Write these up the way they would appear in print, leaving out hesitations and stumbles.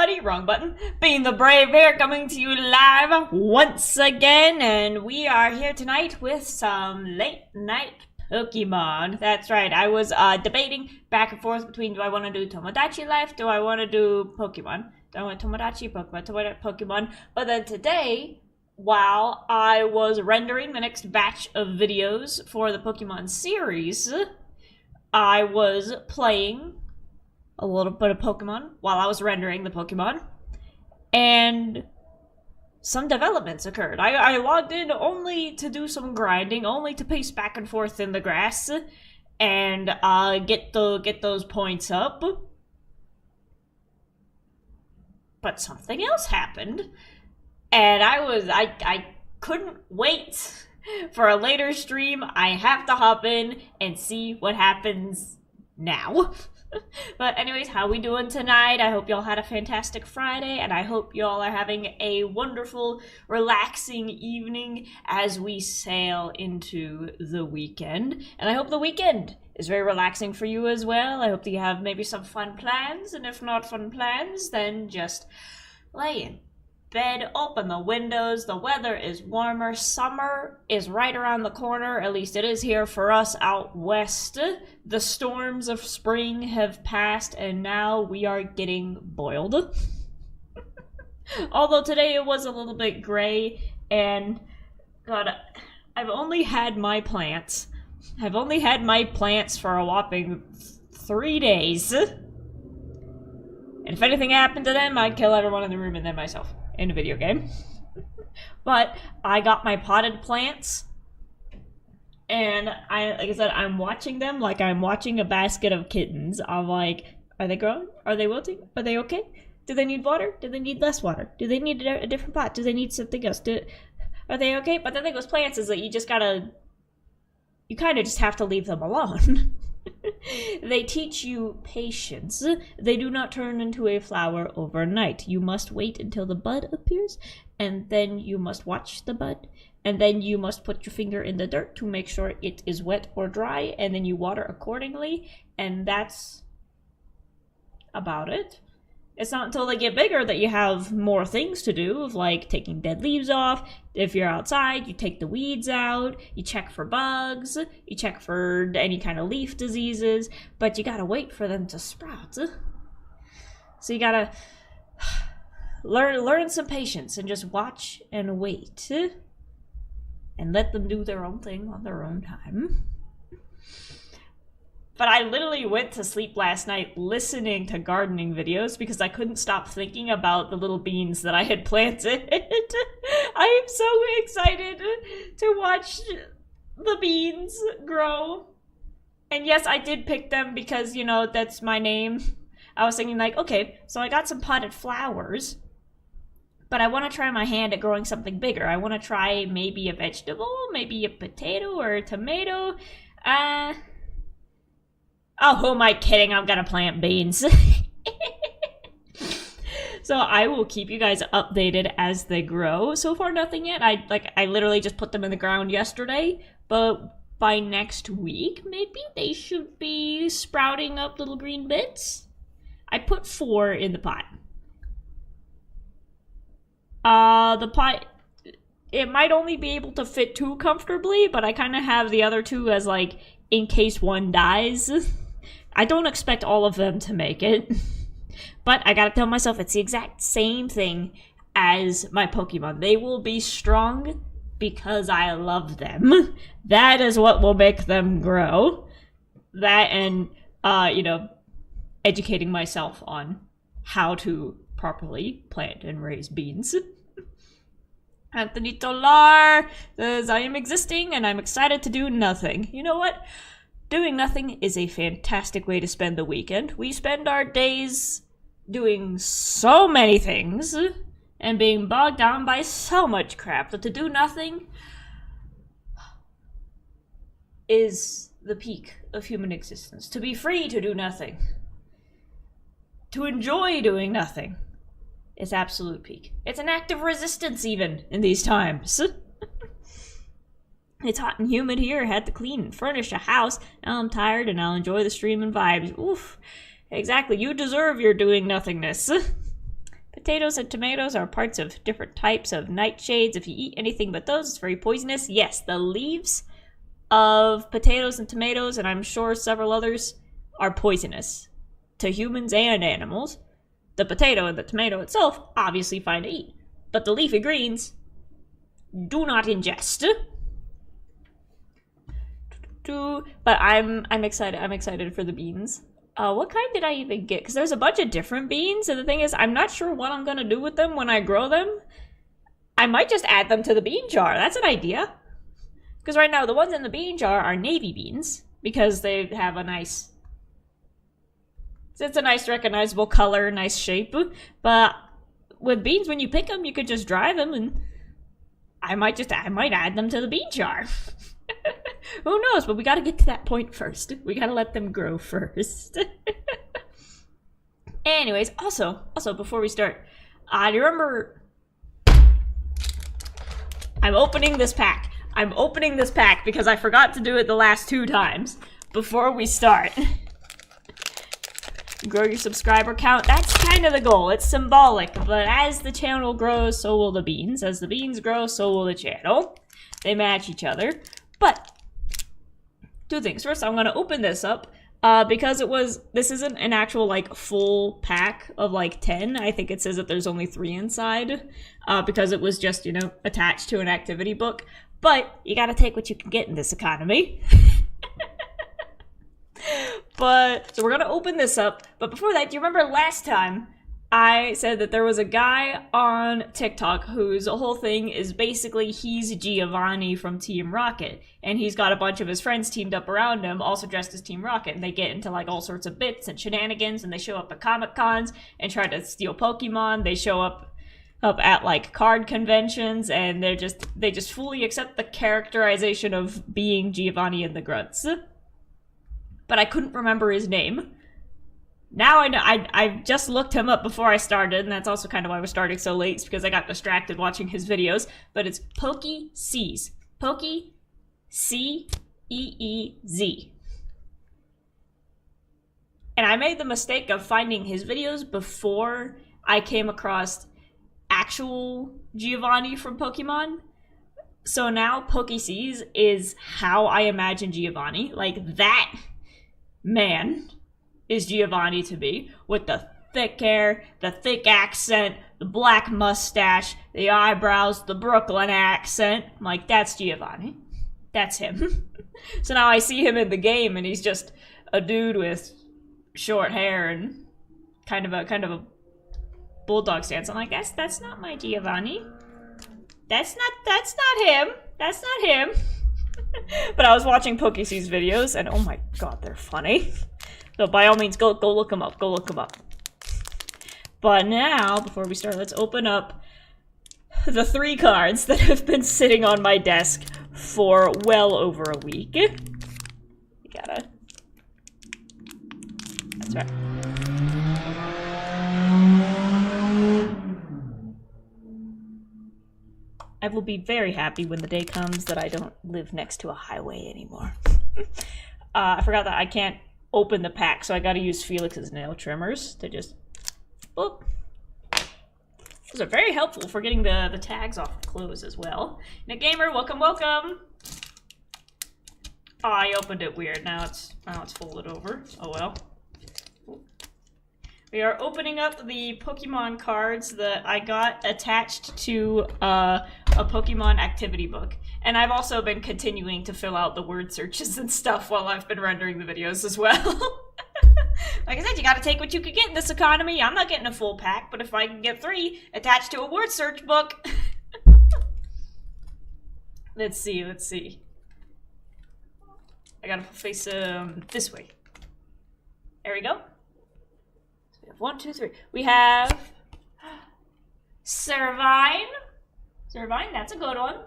everybody, wrong button, being the brave bear coming to you live once again, and we are here tonight with some late night Pokemon. That's right, I was debating back and forth between do I want to do Tomodachi Life, do I want to do Pokemon, do I want Tomodachi, Pokemon, but then today, while I was rendering the next batch of videos for the Pokemon series, I was playing a little bit of Pokemon while I was rendering the Pokemon, and some developments occurred. I logged in only to do some grinding, only to pace back and forth in the grass, and get those points up. But something else happened, and I couldn't wait for a later stream. I have to hop in and see what happens now. But anyways, how we doing tonight? I hope y'all had a fantastic Friday, and I hope y'all are having a wonderful, relaxing evening as we sail into the weekend. And I hope the weekend is very relaxing for you as well. I hope that you have maybe some fun plans, and if not fun plans, then just lay in bed, open the windows, the weather is warmer, summer is right around the corner, at least it is here for us out west. The storms of spring have passed, and now we are getting boiled. Although today it was a little bit gray, and God, I've only had my plants for a whopping 3 days. And if anything happened to them, I'd kill everyone in the room and then myself. In a video game. But I got my potted plants, and like I said, I'm watching them like I'm watching a basket of kittens. I'm like, are they growing? Are they wilting? Are they okay? Do they need water? Do they need less water? Do they need a different pot? Do they need something else? Are they okay? But the thing with plants is that you kind of just have to leave them alone. They teach you patience. They do not turn into a flower overnight. You must wait until the bud appears, and then you must watch the bud, and then you must put your finger in the dirt to make sure it is wet or dry, and then you water accordingly, and that's about it. It's not until they get bigger that you have more things to do, like taking dead leaves off. If you're outside, you take the weeds out, you check for bugs, you check for any kind of leaf diseases, but you gotta wait for them to sprout. So you gotta learn some patience and just watch and wait. And let them do their own thing on their own time. But I literally went to sleep last night listening to gardening videos because I couldn't stop thinking about the little beans that I had planted. I am so excited to watch the beans grow. And yes, I did pick them because, you know, that's my name. I was thinking like, okay, so I got some potted flowers, but I want to try my hand at growing something bigger. I want to try maybe a vegetable, maybe a potato or a tomato. Oh, who am I kidding? I'm gonna plant beans. So I will keep you guys updated as they grow. So far, nothing yet. I literally just put them in the ground yesterday, but by next week, maybe they should be sprouting up little green bits. I put 4 in the pot. The pot, it might only be able to fit 2 comfortably, but I kind of have the other 2 as like, in case one dies. I don't expect all of them to make it, but I gotta tell myself it's the exact same thing as my Pokemon. They will be strong because I love them. That is what will make them grow. That and, you know, educating myself on how to properly plant and raise beans. Anthony Tolar says, I am existing and I'm excited to do nothing. You know what? Doing nothing is a fantastic way to spend the weekend. We spend our days doing so many things and being bogged down by so much crap that to do nothing is the peak of human existence. To be free to do nothing, to enjoy doing nothing, is absolute peak. It's an act of resistance even in these times. It's hot and humid here. I had to clean and furnish a house. Now I'm tired and I'll enjoy the stream and vibes. Oof. Exactly. You deserve your doing nothingness. Potatoes and tomatoes are parts of different types of nightshades. If you eat anything but those, it's very poisonous. Yes, the leaves of potatoes and tomatoes, and I'm sure several others, are poisonous to humans and animals. The potato and the tomato itself, obviously fine to eat. But the leafy greens, do not ingest. But I'm excited. I'm excited for the beans. What kind did I even get? Because there's a bunch of different beans, and the thing is, I'm not sure what I'm gonna do with them when I grow them. I might just add them to the bean jar. That's an idea. Because right now, the ones in the bean jar are navy beans, because they have a nice... It's a nice recognizable color, nice shape. But with beans, when you pick them, you could just dry them, and I might add them to the bean jar. Who knows? But we gotta get to that point first. We gotta let them grow first. Anyways, also, before we start, do you remember... I'm opening this pack. I'm opening this pack because I forgot to do it the last 2 times before we start. Grow your subscriber count. That's kind of the goal. It's symbolic, but as the channel grows, so will the beans. As the beans grow, so will the channel. They match each other. But 2 things. First, I'm going to open this up because this isn't an actual like full pack of like 10. I think it says that there's only 3 inside because it was just, you know, attached to an activity book. But you got to take what you can get in this economy. So we're going to open this up. But before that, do you remember last time I said that there was a guy on TikTok whose whole thing is basically he's Giovanni from Team Rocket. And he's got a bunch of his friends teamed up around him, also dressed as Team Rocket. And they get into like all sorts of bits and shenanigans. And they show up at Comic Cons and try to steal Pokemon. They show up at like card conventions. And they just fully accept the characterization of being Giovanni and the Grunts. But I couldn't remember his name. Now I know. I just looked him up before I started, and that's also kind of why we're starting so late, because I got distracted watching his videos. But it's Pokey Seez. Pokey C-E-E-Z. And I made the mistake of finding his videos before I came across actual Giovanni from Pokemon. So now Pokey Seez is how I imagine Giovanni. Like, that man is Giovanni to me, with the thick hair, the thick accent, the black mustache, the eyebrows, the Brooklyn accent. I'm like, that's Giovanni. That's him. So now I see him in the game, and he's just a dude with short hair and kind of a bulldog stance. I'm like, that's not my Giovanni. That's not him. That's not him. But I was watching Pokey Seez videos, and oh my god, they're funny. So by all means, go look them up. Go look them up. But now, before we start, let's open up the 3 cards that have been sitting on my desk for well over a week. You gotta... That's right. I will be very happy when the day comes that I don't live next to a highway anymore. I forgot that I can't open the pack, so I gotta use Felix's nail trimmers to just... Boop. Those are very helpful for getting the tags off of clothes as well. Nick Gamer, welcome, welcome! Oh, I opened it weird. Now it's folded over. Oh well. We are opening up the Pokemon cards that I got attached to a Pokemon activity book. And I've also been continuing to fill out the word searches and stuff while I've been rendering the videos as well. Like I said, you gotta take what you can get in this economy. I'm not getting a full pack, but if I can get 3 attached to a word search book... Let's see. I gotta face this way. There we go. So we have 1, 2, 3. We have... Servine. Servine, that's a good one.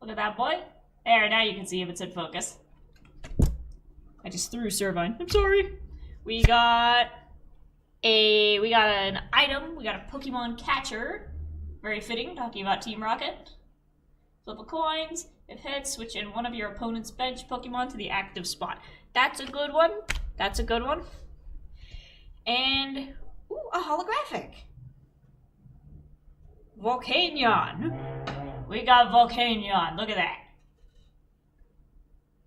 Look at that boy. There, now you can see if it's in focus. I just threw Servine. I'm sorry. We got an item. We got a Pokemon catcher. Very fitting, talking about Team Rocket. Flip of coins. If hit, switch in one of your opponent's bench Pokemon to the active spot. That's a good one. That's a good one. And, ooh, a holographic. Volcanion. We got Volcanion. Look at that.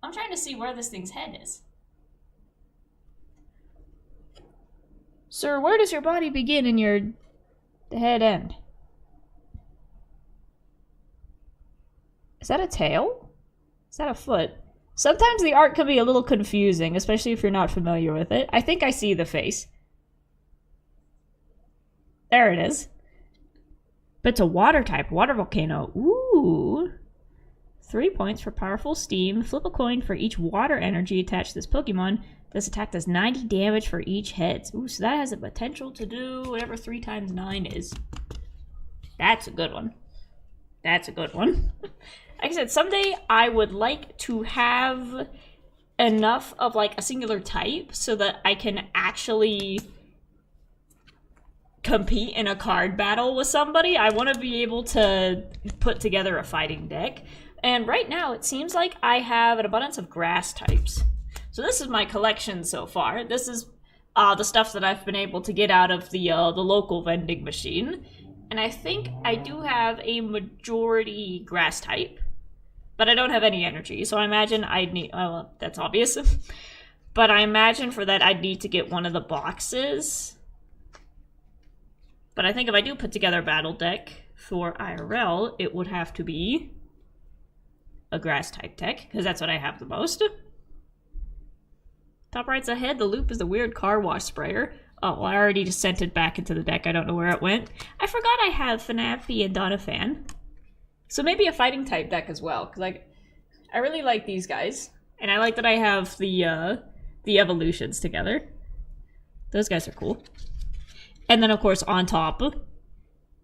I'm trying to see where this thing's head is. Sir, where does your body begin and your head end? Is that a tail? Is that a foot? Sometimes the art can be a little confusing, especially if you're not familiar with it. I think I see the face. There it is. But it's a water type, water volcano. Ooh. 3 points for powerful steam. Flip a coin for each water energy attached to this Pokemon. This attack does 90 damage for each head. Ooh, so that has the potential to do whatever 3 times 9 is. That's a good one. That's a good one. Like I said, someday I would like to have enough of like a singular type so that I can actually compete in a card battle with somebody. I want to be able to put together a fighting deck. And right now it seems like I have an abundance of grass types. So this is my collection so far. This is the stuff that I've been able to get out of the local vending machine. And I think I do have a majority grass type. But I don't have any energy, so I imagine I'd need... Oh, well, that's obvious. But I imagine for that I'd need to get one of the boxes. But I think if I do put together a battle deck for IRL, it would have to be a grass type deck, because that's what I have the most. Top right's ahead, the loop is the weird car wash sprayer. Oh, well, I already just sent it back into the deck, I don't know where it went. I forgot I have Fanafi and Doniphan. So maybe a fighting type deck as well, because I really like these guys. And I like that I have the evolutions together. Those guys are cool. And then, of course, on top,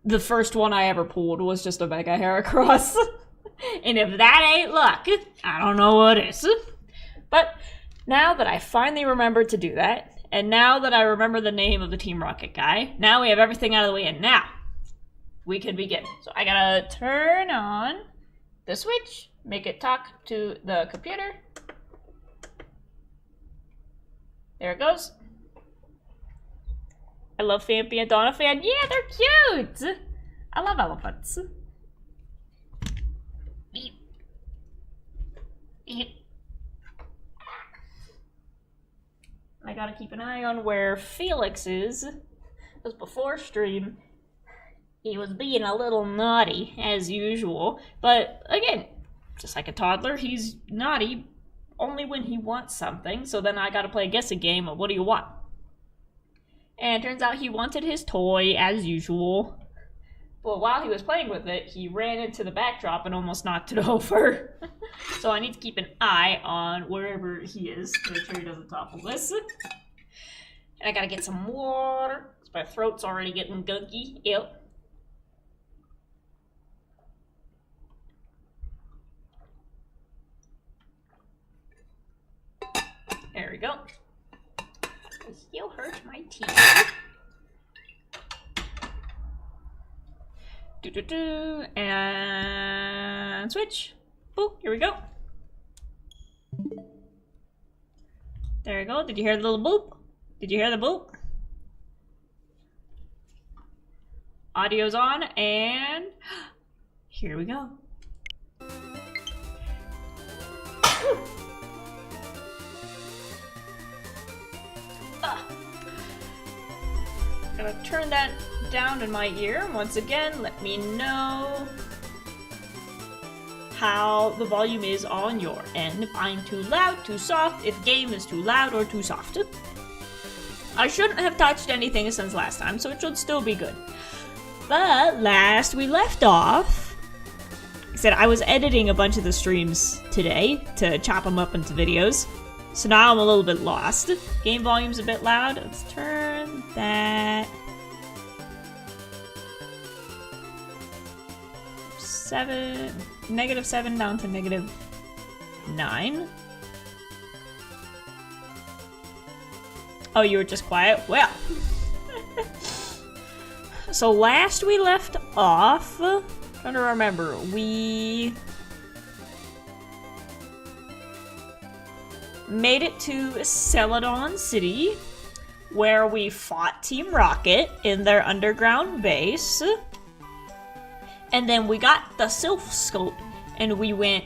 the first one I ever pulled was just a Mega Heracross. And if that ain't luck, I don't know what is. But now that I finally remembered to do that, and now that I remember the name of the Team Rocket guy, now we have everything out of the way, and now we can begin. So I gotta turn on the switch, make it talk to the computer. There it goes. I love Fampi and Doniphan. Yeah, they're cute! I love elephants. Beep. Beep. I gotta keep an eye on where Felix is, because before stream, he was being a little naughty, as usual. But again, just like a toddler, he's naughty only when he wants something, so then I gotta play a guessing game of what do you want? And it turns out he wanted his toy, as usual. But while he was playing with it, he ran into the backdrop and almost knocked it over. So I need to keep an eye on wherever he is to make sure he doesn't topple this. And I gotta get some water, because my throat's already getting gunky. Yep. There we go. It still hurts my teeth. And switch. Boop, here we go. There we go. Did you hear the little boop? Did you hear the boop? Audio's on, and here we go. Gonna turn that down in my ear. Once again, let me know how the volume is on your end. If I'm too loud, too soft, if game is too loud or too soft. I shouldn't have touched anything since last time, so it should still be good. But last we left off, like I said, I was editing a bunch of the streams today to chop them up into videos. So now I'm a little bit lost. Game volume's a bit loud. Let's turn that -7 down to -9. Oh, you were just quiet? Well. So last we left off, trying to remember, we made it to Celadon City, where we fought Team Rocket in their underground base. And then we got the Sylph Scope, and we went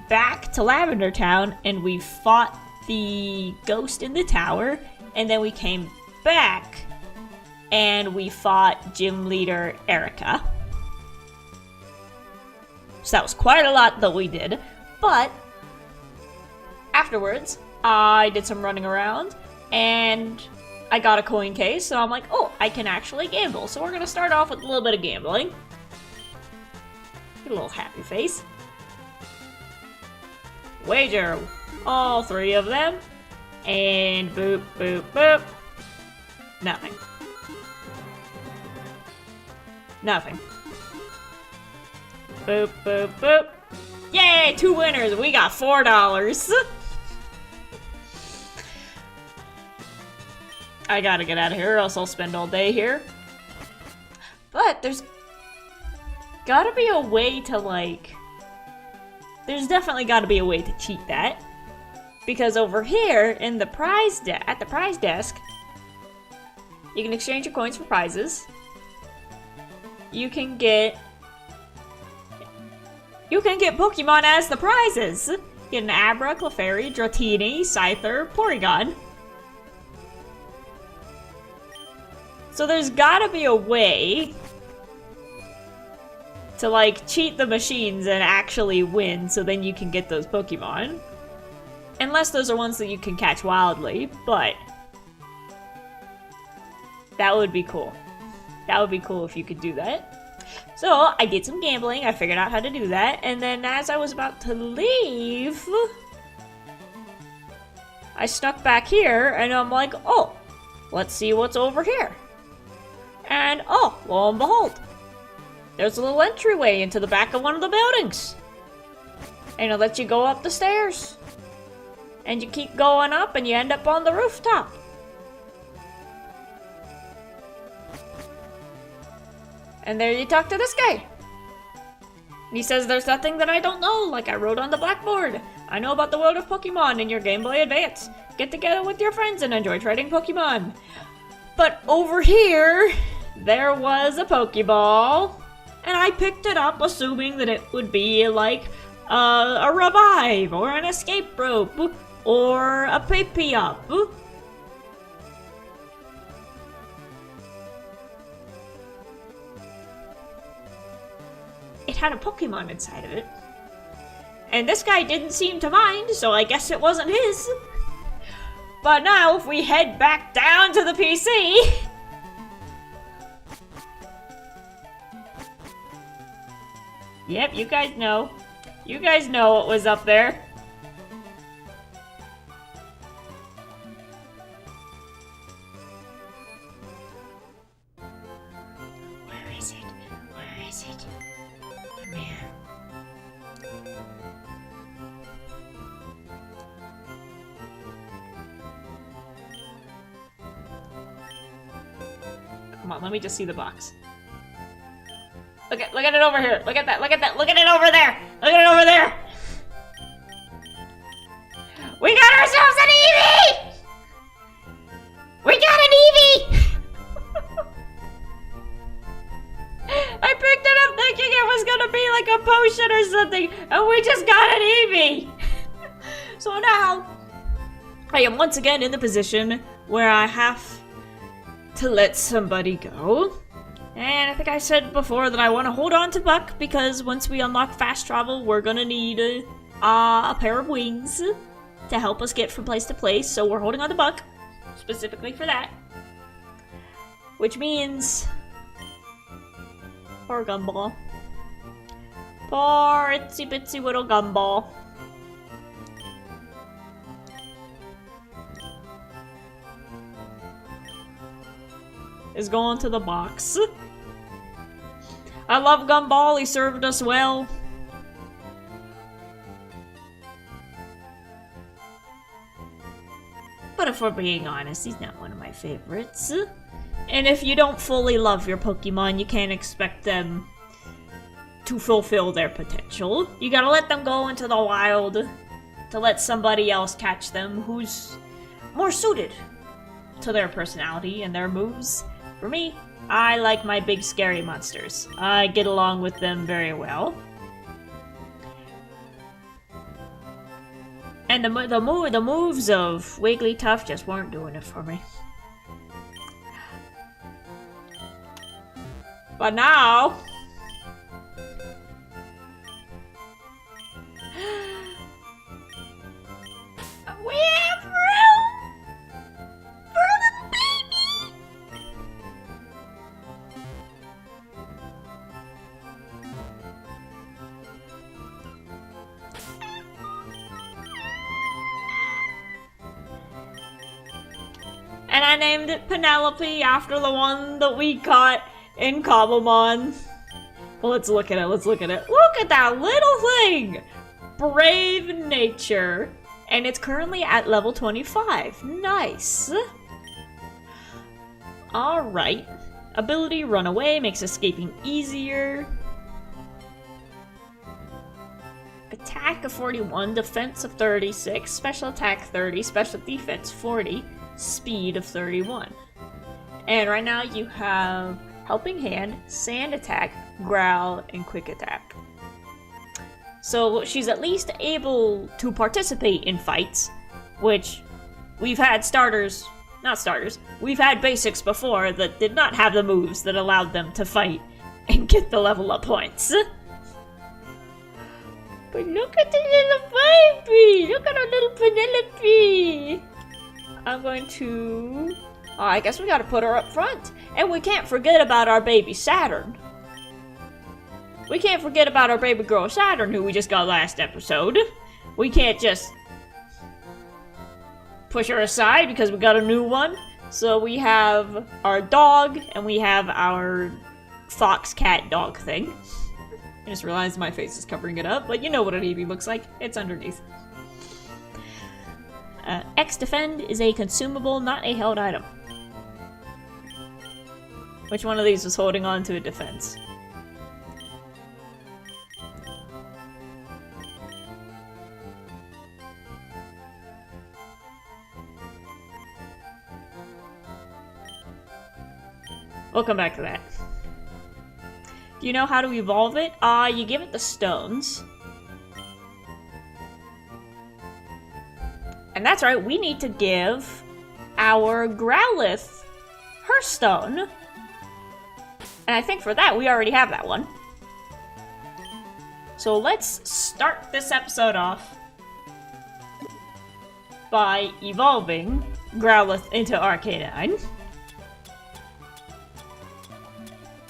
back to Lavender Town, and we fought the ghost in the tower, and then we came back, and we fought gym leader Erica. So that was quite a lot that we did, but afterwards, I did some running around, and I got a coin case, so I'm like, oh, I can actually gamble. So we're gonna start off with a little bit of gambling. Get a little happy face. Wager all 3 of them. And boop, boop, boop. Nothing. Nothing. Boop, boop, boop. Yay, 2 winners. We got $4. I gotta get out of here or else I'll spend all day here. But there's gotta be a way to, like... There's definitely gotta be a way to cheat that. Because over here, in the at the prize desk, you can exchange your coins for prizes. You can get Pokemon as the prizes. Get an Abra, Clefairy, Dratini, Scyther, Porygon. So there's gotta be a way to, like, cheat the machines and actually win, so then you can get those Pokemon. Unless those are ones that you can catch wildly, but that would be cool. That would be cool if you could do that. So I did some gambling, I figured out how to do that, and then as I was about to leave, I snuck back here, and I'm like, oh, let's see what's over here. And oh, lo and behold, there's a little entryway into the back of one of the buildings. And it lets you go up the stairs. And you keep going up and you end up on the rooftop. And there you talk to this guy. And he says there's nothing that I don't know, like I wrote on the blackboard. I know about the world of Pokemon in your Game Boy Advance. Get together with your friends and enjoy trading Pokemon. But over here, there was a Pokeball. And I picked it up assuming that it would be like a revive or an escape rope or a pick-me-up. It had a Pokemon inside of it. And this guy didn't seem to mind, so I guess it wasn't his. But now if we head back down to the PC... Yep, you guys know. You guys know what was up there. Where is it? Where is it? Come here. Come on, let me just see the box. Look at it over here. Look at that. Look at that. Look at it over there. Look at it over there. We got ourselves an Eevee! We got an Eevee! I picked it up thinking it was gonna be like a potion or something, and we just got an Eevee! So now, I am once again in the position where I have to let somebody go. And I think I said before that I want to hold on to Buck because once we unlock fast travel, we're gonna need a pair of wings to help us get from place to place. So we're holding on to Buck specifically for that, which means poor Gumball, poor itsy bitsy little Gumball. Is going to the box. I love Gumball, he served us well. But if we're being honest, he's not one of my favorites. And if you don't fully love your Pokemon, you can't expect them to fulfill their potential. You gotta let them go into the wild to let somebody else catch them who's more suited to their personality and their moves. For me, I like my big scary monsters. I get along with them very well. And the moves of Wigglytuff just weren't doing it for me. But now... we have room for the baby! And I named it Penelope after the one that we caught in Cobblemon. Well, let's look at it, let's look at it. Look at that little thing! Brave nature. And it's currently at level 25. Nice. Alright. Ability Run Away makes escaping easier. Attack of 41, defense of 36, special attack 30, special defense 40, speed of 31. And right now you have Helping Hand, Sand Attack, Growl, and Quick Attack. So she's at least able to participate in fights, which we've had we've had basics before that did not have the moves that allowed them to fight and get the level up points. But look at the little baby! Look at our little Penelope! I'm going to... oh, I guess we gotta put her up front. And we can't forget about our baby Saturn. We can't forget about our baby girl Saturn, who we just got last episode. We can't just push her aside because we got a new one. So we have our dog, and we have our fox cat dog thing. I just realized my face is covering it up, but you know what an Eevee looks like. It's underneath. X Defend is a consumable, not a held item. Which one of these was holding on to a defense? We'll come back to that. Do you know how to evolve it? You give it the stones. And that's right, we need to give our Growlithe her stone. And I think for that, we already have that one. So let's start this episode off by evolving Growlithe into Arcanine.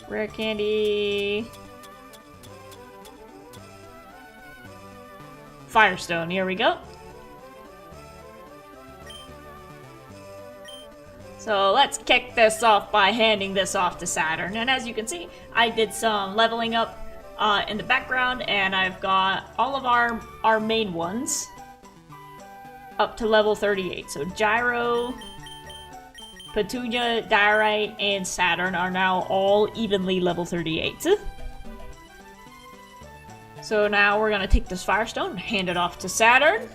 Rare candy. Firestone, here we go. So let's kick this off by handing this off to Saturn. And as you can see, I did some leveling up in the background, and I've got all of our main ones up to level 38. So Gyro, Petunia, Diorite, and Saturn are now all evenly level 38. So now we're gonna take this Firestone and hand it off to Saturn.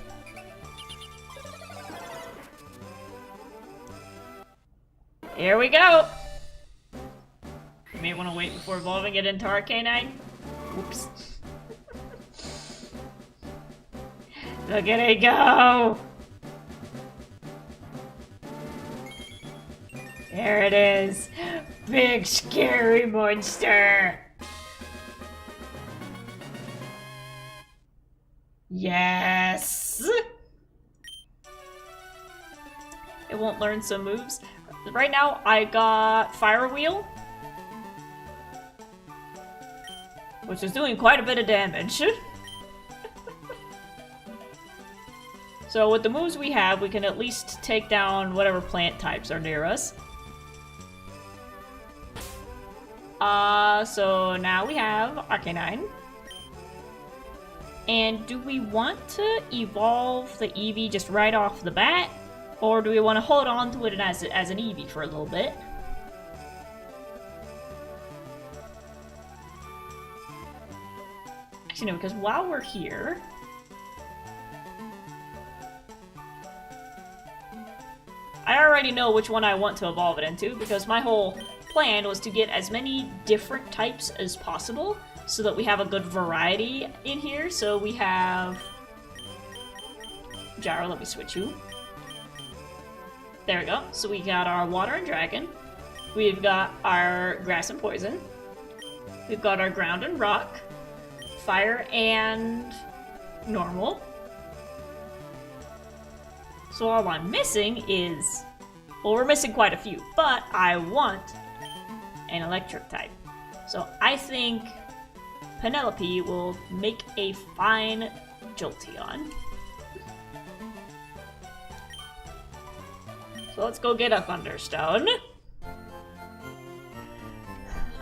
Here we go! You may want to wait before evolving it into Arcanine. Whoops. Look at it go! There it is. Big scary monster. Yes. It won't learn some moves. Right now, I got Fire Wheel, which is doing quite a bit of damage. So with the moves we have, we can at least take down whatever plant types are near us. So now we have Arcanine. And do we want to evolve the Eevee just right off the bat? Or do we want to hold on to it as an Eevee for a little bit? Actually, no, because while we're here... I already know which one I want to evolve it into, because my whole plan was to get as many different types as possible so that we have a good variety in here. So we have Gyro, let me switch you. There we go. So we got our Water and Dragon. We've got our Grass and Poison. We've got our Ground and Rock. Fire and Normal. So all I'm missing is... Well, we're missing quite a few, but I want an electric type. So I think Penelope will make a fine Jolteon. So let's go get a Thunderstone.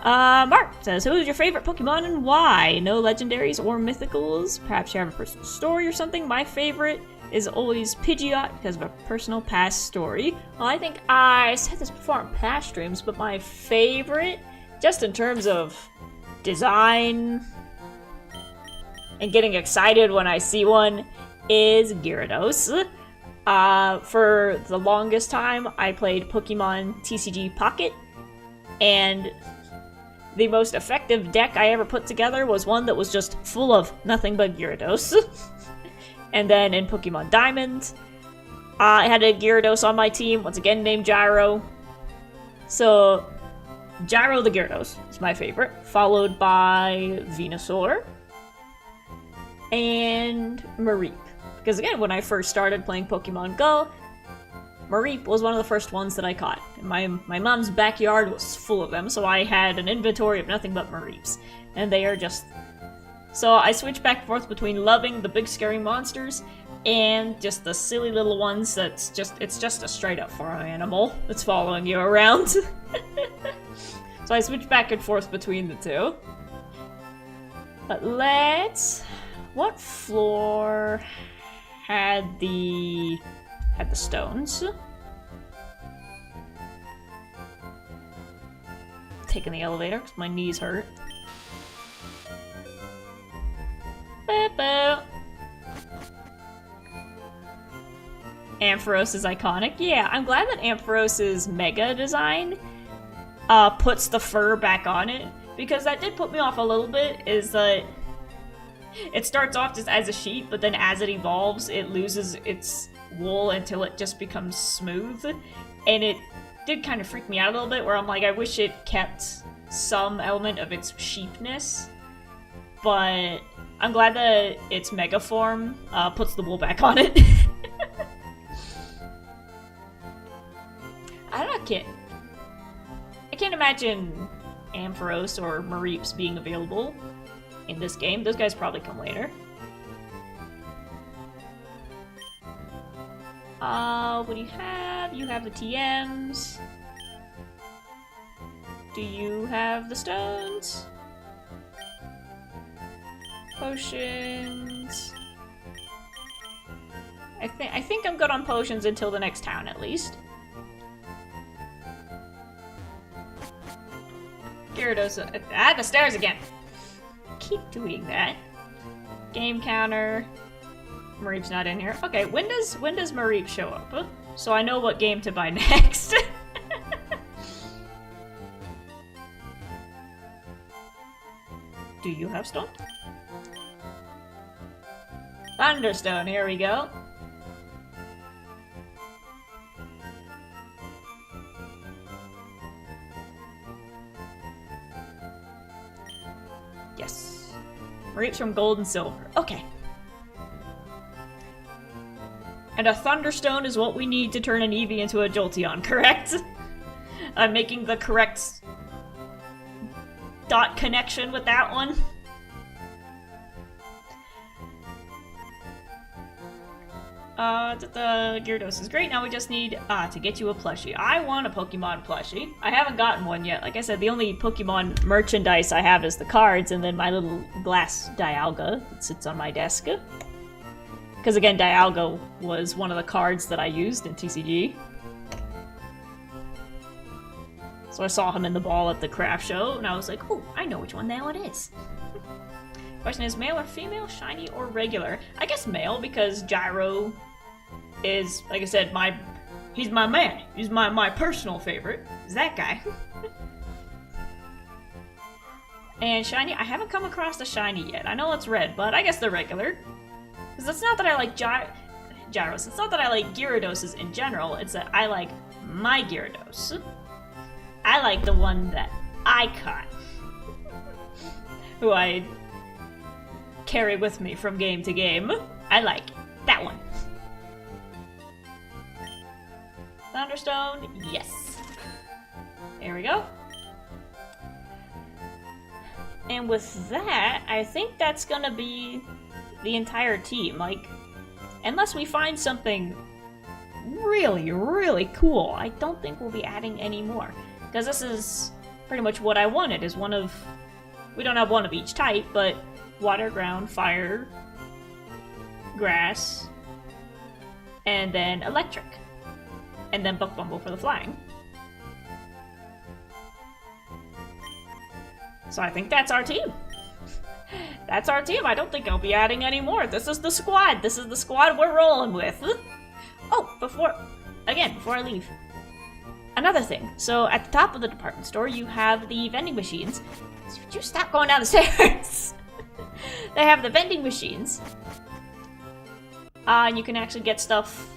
Mark says, who is your favorite Pokemon and why? No legendaries or mythicals? Perhaps you have a personal story or something? My favorite is always Pidgeot because of a personal past story. Well, I think I said this before in past streams, but my favorite, just in terms of design and getting excited when I see one, is Gyarados. For the longest time, I played Pokemon TCG Pocket, and the most effective deck I ever put together was one that was just full of nothing but Gyarados. And then in Pokemon Diamond, I had a Gyarados on my team, once again named Gyro. So, Gyro the Gyarados is my favorite, followed by Venusaur and Mareep. Because again, when I first started playing Pokemon Go, Mareep was one of the first ones that I caught. My mom's backyard was full of them, so I had an inventory of nothing but Mareeps. And they are just... So I switched back and forth between loving the big scary monsters and just the silly little ones that's just... It's just a straight up farm animal that's following you around. So I switched back and forth between the two. But let's... What floor had the stones? Taking the elevator because my knees hurt. Boo-boo. Ampharos is iconic. Yeah, I'm glad that Ampharos's Mega design puts the fur back on it, because that did put me off a little bit, is that it starts off just as a sheep, but then as it evolves, it loses its wool until it just becomes smooth. And it did kind of freak me out a little bit, where I'm like, I wish it kept some element of its sheepness. But I'm glad that its Mega form puts the wool back on it. I can't imagine Ampharos or Mareeps being available in this game. Those guys probably come later. What do you have? You have the TMs. Do you have the stones? Potions. I think I'm good on potions until the next town, at least. Gyarados. The stairs again. Keep doing that. Game counter. Mareep's not in here. Okay, when does Mareep show up? So I know what game to buy next. Do you have stone? Thunderstone, here we go. Yes. Mareep's from Gold and Silver. Okay. And a Thunderstone is what we need to turn an Eevee into a Jolteon, correct? I'm making the correct dot connection with that one. The Gyarados is great. Now we just need to get you a plushie. I want a Pokemon plushie. I haven't gotten one yet. Like I said, the only Pokemon merchandise I have is the cards and then my little glass Dialga that sits on my desk. Because again, Dialga was one of the cards that I used in TCG. So I saw him in the ball at the craft show, and I was like, oh, I know which one that one is. Question is, male or female, shiny or regular? I guess male, because Gyro is, like I said, he's my man. He's my personal favorite. Is that guy. And shiny, I haven't come across the shiny yet. I know it's red, but I guess they're regular. Because it's not that I like Gyros. It's not that I like Gyarados in general. It's that I like my Gyarados. I like the one that I caught. Who I carry with me from game to game. I like that one. Thunderstone, yes. There we go. And with that, I think that's gonna be the entire team. Like, unless we find something really, really cool, I don't think we'll be adding any more. Because this is pretty much what I wanted, is one of... We don't have one of each type, but water, ground, fire, grass, and then electric. And then Buck Bumble for the flying. So I think that's our team. That's our team. I don't think I'll be adding any more. This is the squad. This is the squad we're rolling with. Oh, before I leave. Another thing. So at the top of the department store, you have the vending machines. Would you stop going down the stairs? They have the vending machines. And you can actually get stuff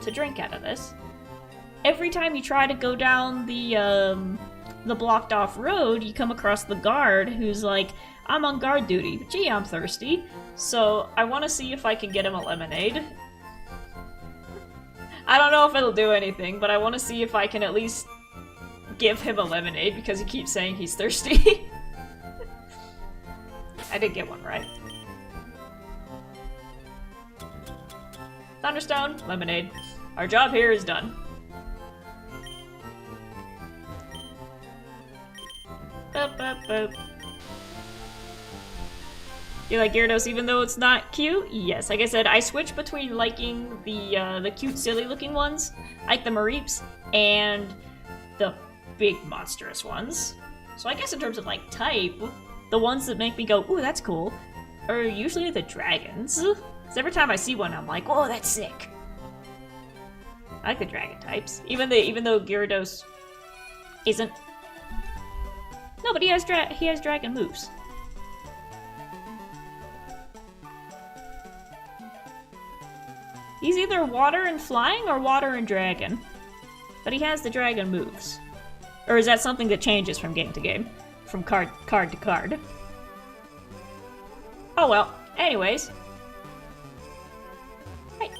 to drink out of this. Every time you try to go down the blocked off road, you come across the guard who's like, I'm on guard duty. Gee, I'm thirsty. So I want to see if I can get him a lemonade. I don't know if it'll do anything, but I want to see if I can at least give him a lemonade because he keeps saying he's thirsty. I did get one right. Thunderstone, lemonade. Our job here is done. Boop, boop, boop. You like Gyarados even though it's not cute? Yes, like I said, I switch between liking the cute, silly-looking ones, like the Mareeps, and the big, monstrous ones. So I guess in terms of, like, type, the ones that make me go, ooh, that's cool, are usually the dragons. Because every time I see one, I'm like, oh, that's sick. I like the dragon types. Even though Gyarados isn't... No, but he has dragon moves. He's either water and flying or water and dragon. But he has the dragon moves. Or is that something that changes from game to game? From card to card? Oh well. Anyways. Hey.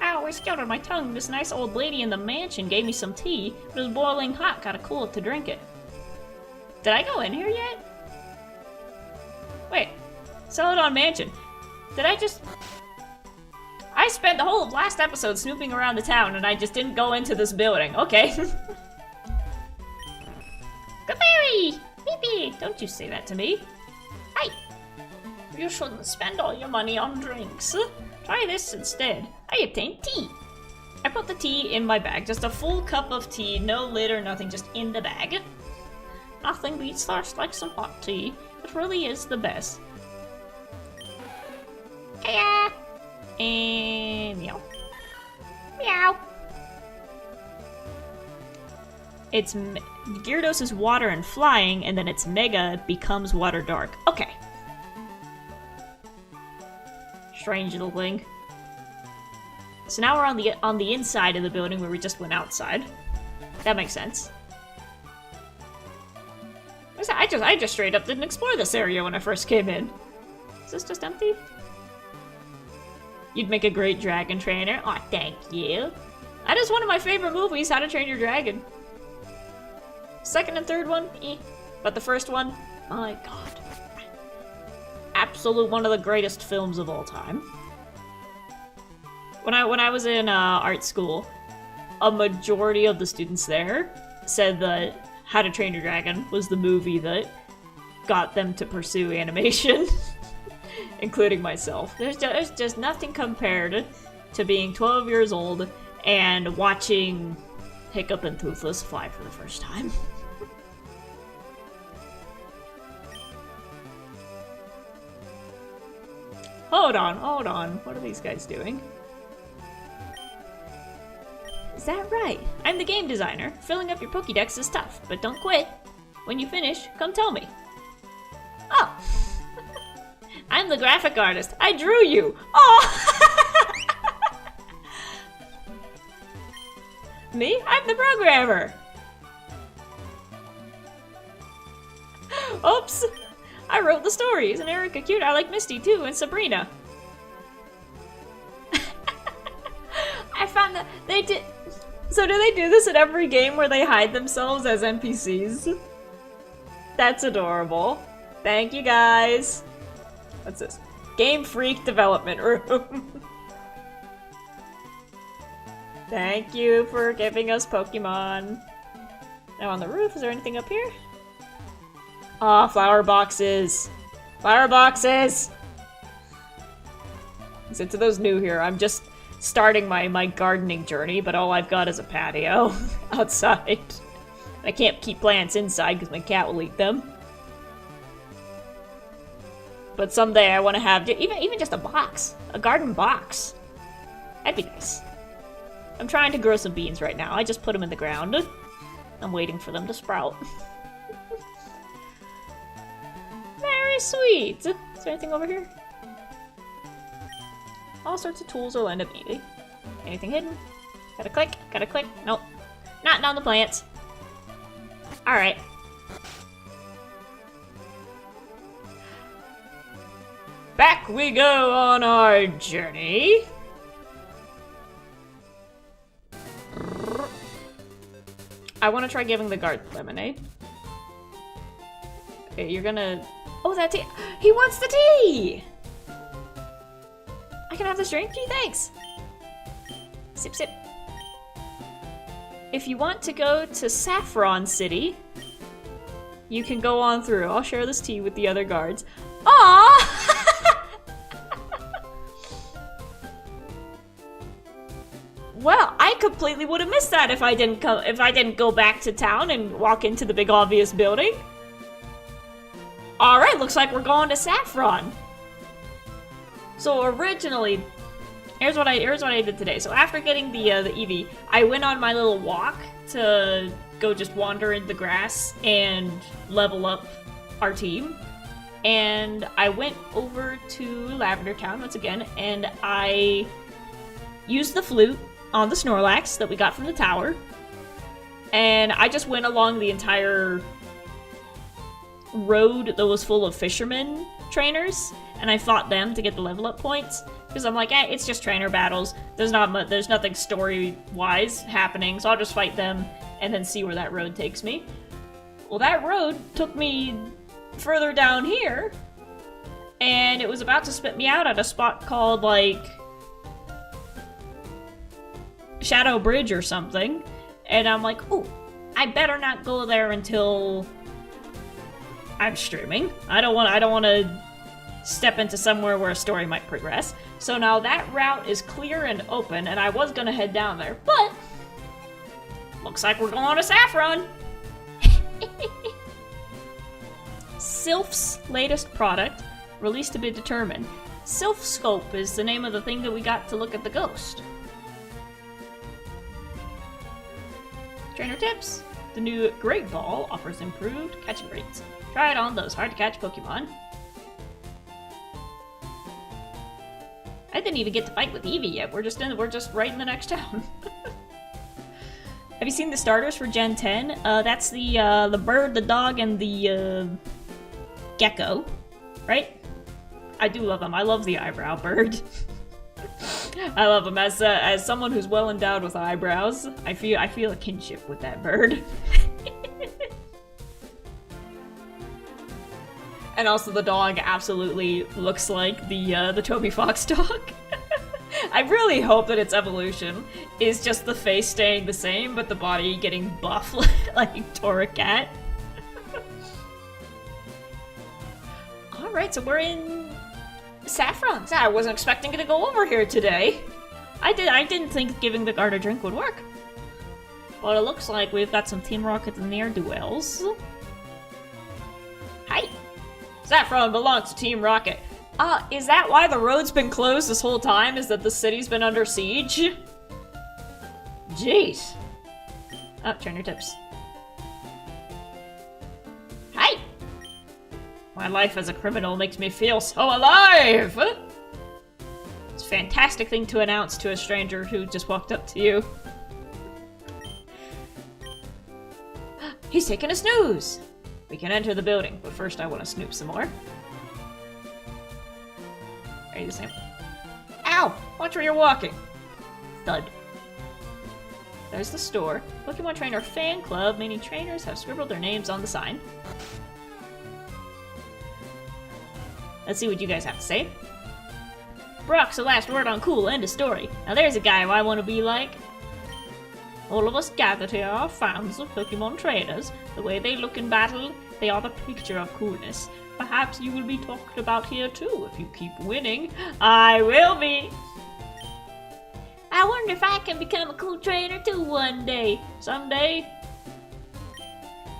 Ow, I scalded my tongue. This nice old lady in the mansion gave me some tea. It was boiling hot. Gotta cool it to drink it. Did I go in here yet? Wait. Celadon Mansion. Did I just... I spent the whole of last episode snooping around the town and I just didn't go into this building. Okay. Goodberry! Pee-pee! Don't you say that to me. Hey! You shouldn't spend all your money on drinks. Try this instead. I obtained tea. I put the tea in my bag. Just a full cup of tea. No lid or nothing. Just in the bag. Nothing beats thirst like some hot tea. It really is the best. Hiya! And meow. Meow. It's Gyarados is water and flying, and then its Mega becomes water dark. Okay. Strange little thing. So now we're on the inside of the building where we just went outside. That makes sense. I just straight up didn't explore this area when I first came in. Is this just empty? You'd make a great dragon trainer. Aw, thank you. That is one of my favorite movies, How to Train Your Dragon. Second and third one, eh. But the first one, my god. Absolute one of the greatest films of all time. When I was in art school, a majority of the students there said that How to Train Your Dragon was the movie that got them to pursue animation. Including myself. There's just nothing compared to being 12 years old and watching Hiccup and Toothless fly for the first time. Hold on. What are these guys doing? Is that right? I'm the game designer. Filling up your Pokédex is tough, but don't quit. When you finish, come tell me. Oh. I'm the graphic artist. I drew you. Oh. Me? I'm the programmer. Oops. I wrote the stories, and Erica cute. I like Misty too, and Sabrina. I found that they did. So do they do this in every game where they hide themselves as NPCs? That's adorable. Thank you guys. What's this? Game Freak Development Room. Thank you for giving us Pokemon. Now on the roof, is there anything up here? Aw, oh, flower boxes. Flower boxes! Since those new here, I'm just starting my gardening journey, but all I've got is a patio outside. I can't keep plants inside because my cat will eat them. But someday I want to have even just a box. A garden box. That'd be nice. I'm trying to grow some beans right now. I just put them in the ground. I'm waiting for them to sprout. Very sweet. Is there anything over here? All sorts of tools will end up neatly. Anything hidden? Gotta click. Gotta click. Nope. Not down the plants. Alright. Back we go on our journey. I want to try giving the guard lemonade. Okay, you're gonna... Oh, that tea! He wants the tea! I can have this drink? Gee, thanks! Sip, sip. If you want to go to Saffron City, you can go on through. I'll share this tea with the other guards. Aww! Well, I completely would have missed that if I didn't go back to town and walk into the big obvious building. All right, looks like we're going to Saffron. So originally, here's what I did today. So after getting the Eevee, I went on my little walk to go just wander in the grass and level up our team. And I went over to Lavender Town once again, and I used the flute on the Snorlax that we got from the tower. And I just went along the entire road that was full of fishermen trainers, and I fought them to get the level up points. Because I'm like, it's just trainer battles. There's nothing story-wise happening, so I'll just fight them and then see where that road takes me. Well, that road took me further down here, and it was about to spit me out at a spot called, like, Shadow Bridge or something. And I'm like, ooh, I better not go there until I'm streaming. I don't want to step into somewhere where a story might progress. So now that route is clear and open, and I was gonna head down there, but looks like we're going to Saffron. Sylph's latest product, released to be determined. Sylph Scope is the name of the thing that we got to look at the ghost. Trainer tips. The new Great Ball offers improved catching rates. Try it on those hard-to-catch Pokemon. I didn't even get to fight with Eevee yet. We're just right in the next town. Have you seen the starters for Gen 10? That's the bird, the dog, and the gecko, right? I do love them. I love the eyebrow bird. I love him. As someone who's well endowed with eyebrows, I feel a kinship with that bird. And also the dog absolutely looks like the Toby Fox dog. I really hope that its evolution is just the face staying the same, but the body getting buff like Torracat. Alright, so we're in Saffron. I wasn't expecting to go over here today. I didn't think giving the guard a drink would work. But it looks like we've got some Team Rocket ne'er-do-wells. Hi! Saffron belongs to Team Rocket. Is that why the road's been closed this whole time? Is that the city's been under siege? Jeez. Oh, trainer tips. Hi! My life as a criminal makes me feel so alive! It's a fantastic thing to announce to a stranger who just walked up to you. He's taking a snooze! We can enter the building, but first I want to snoop some more. Are you the same? Ow! Watch where you're walking! Thud. There's the store. Pokemon Trainer Fan Club. Many trainers have scribbled their names on the sign. Let's see what you guys have to say. Brock's the last word on cool, end of story. Now there's a guy who I want to be like. All of us gathered here are fans of Pokemon trainers. The way they look in battle, they are the picture of coolness. Perhaps you will be talked about here too if you keep winning. I will be! I wonder if I can become a cool trainer too one day. Someday.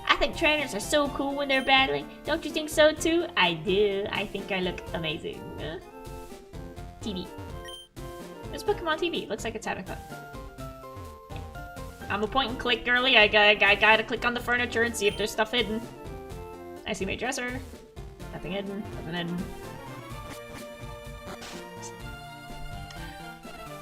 I think trainers are so cool when they're battling. Don't you think so too? I do. I think I look amazing. TV. It's Pokemon TV. Looks like it's having fun. I'm a point and click girly. I gotta click on the furniture and see if there's stuff hidden. I see my dresser. Nothing hidden. Nothing hidden.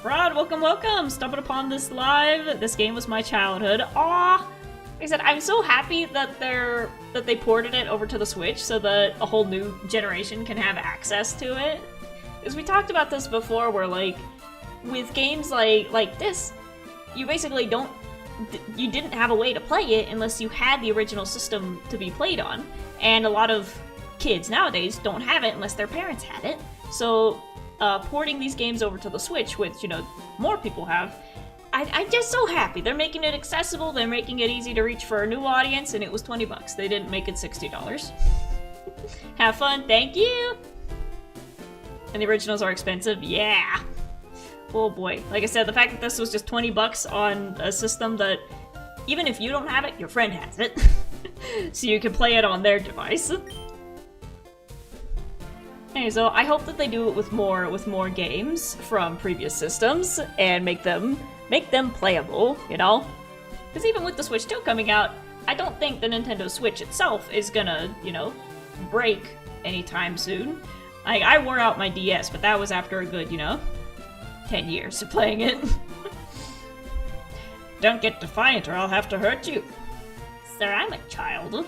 Rod, welcome, welcome! Stumbled upon this live. This game was my childhood. Aw! Like I said, I'm so happy that they ported it over to the Switch so that a whole new generation can have access to it. Because we talked about this before, where like with games like this, you basically you didn't have a way to play it unless you had the original system to be played on. And a lot of kids nowadays don't have it unless their parents had it. So porting these games over to the Switch, which, you know, more people have, I'm just so happy. They're making it accessible, they're making it easy to reach for a new audience, and it was $20. They didn't make it $60. Have fun, thank you! And the originals are expensive? Yeah! Oh boy. Like I said, the fact that this was just $20 on a system that, even if you don't have it, your friend has it. So you can play it on their device. Anyway, so I hope that they do it with more games from previous systems and make them playable, you know? Because even with the Switch 2 coming out, I don't think the Nintendo Switch itself is gonna, you know, break anytime soon. I wore out my DS, but that was after a good, you know, 10 years of playing it. Don't get defiant or I'll have to hurt you. Sir, I'm a child.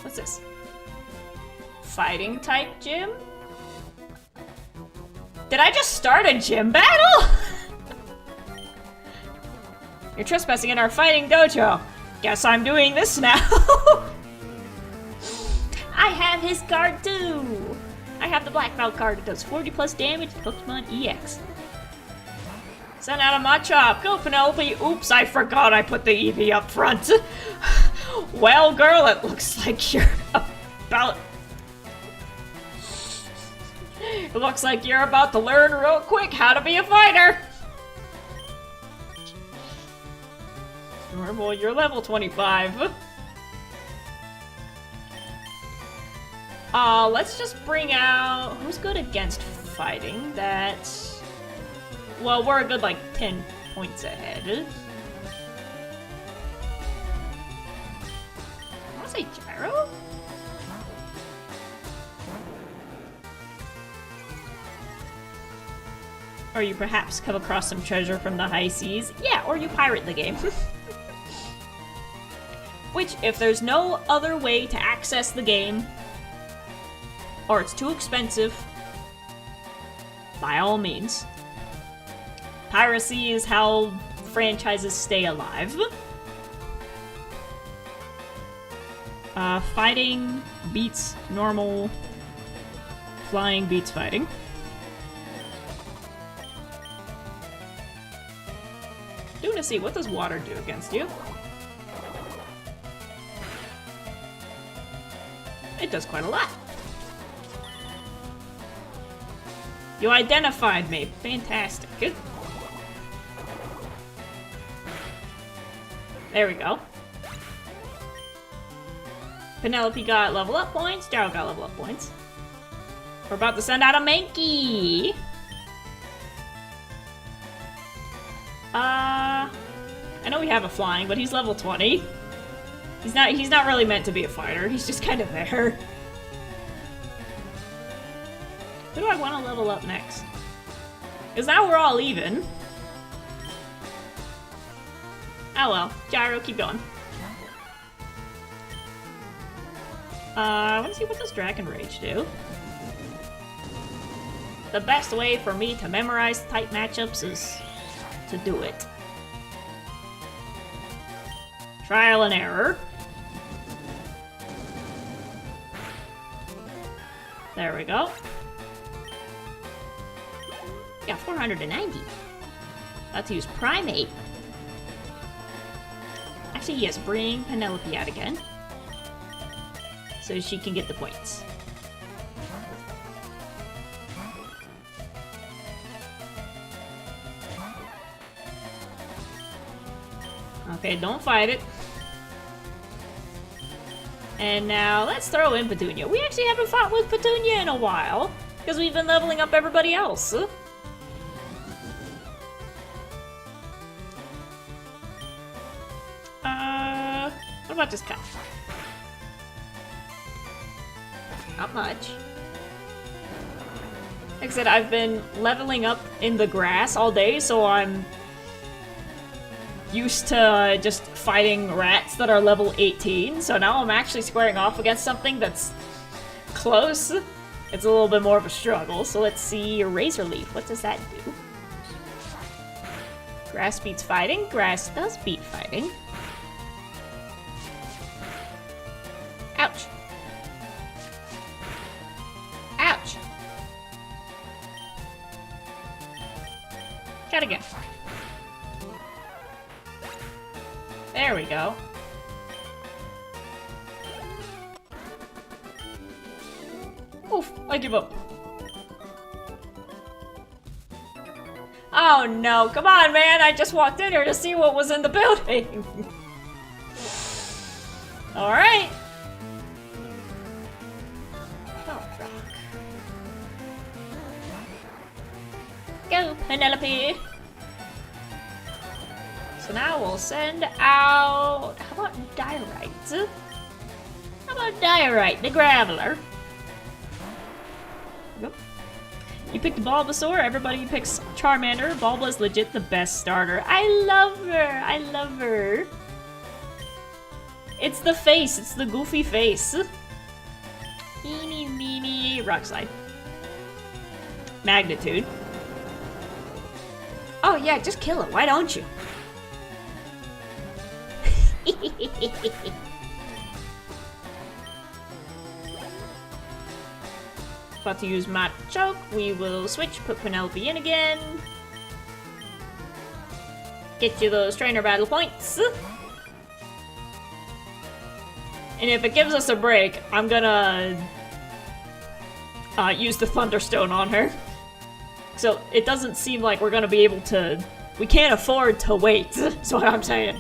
What's this? Fighting type gym? Did I just start a gym battle? You're trespassing in our fighting dojo. Guess I'm doing this now. I have his card too. I have the black belt card. It does 40 plus damage to Pokemon EX. Send out a Machop. Go, Penelope. Oops, I forgot I put the EV up front. Well, girl, it looks like you're about... It looks like you're about to learn real quick how to be a fighter. Well, you're level 25. Let's just bring out... Who's good against fighting? That's... Well, we're a good, like, 10 points ahead. I want to say Gyro? Or you perhaps come across some treasure from the high seas. Yeah, or you pirate the game. Which, if there's no other way to access the game, or it's too expensive, by all means. Piracy is how franchises stay alive. Fighting beats normal. Flying beats fighting. Do want to see, what does water do against you? It does quite a lot. You identified me. Fantastic. Good. There we go. Penelope got level up points. Daryl got level up points. We're about to send out a Mankey. I know we have a flying, but he's level 20. He's not really meant to be a fighter. He's just kind of there. Who do I want to level up next? Because now we're all even. Oh well. Gyro, keep going. I want to see what does Dragon Rage do. The best way for me to memorize type matchups is to do it. Trial and error. There we go. Yeah, 490. About to use Primate. Actually, yes, bring Penelope out again. So she can get the points. Okay, don't fight it. And now let's throw in Petunia. We actually haven't fought with Petunia in a while, because we've been leveling up everybody else. What about this guy? Not much. Like I said, I've been leveling up in the grass all day, so I'm used to just fighting rats that are level 18, so now I'm actually squaring off against something that's close. It's a little bit more of a struggle, so let's see Razor Leaf. What does that do? Grass beats fighting. Grass does beat fighting. Ouch. Ouch. Gotta go. There we go. Oof, I give up. Oh no, come on man, I just walked in here to see what was in the building. Alright. Oh, rock. Go, Penelope. So now we'll send out... How about Diorite? How about Diorite, the Graveler? Yep. You picked Bulbasaur, everybody picks Charmander. Bulba's legit the best starter. I love her! I love her! It's the face, it's the goofy face. Eeny, meeny, Rock Slide. Magnitude. Oh yeah, just kill it, why don't you? About to use Mad Choke. We will switch, put Penelope in again. Get you those trainer battle points. And if it gives us a break, I'm gonna use the Thunderstone on her. So it doesn't seem like we're gonna be able to... We can't afford to wait, that's what I'm saying.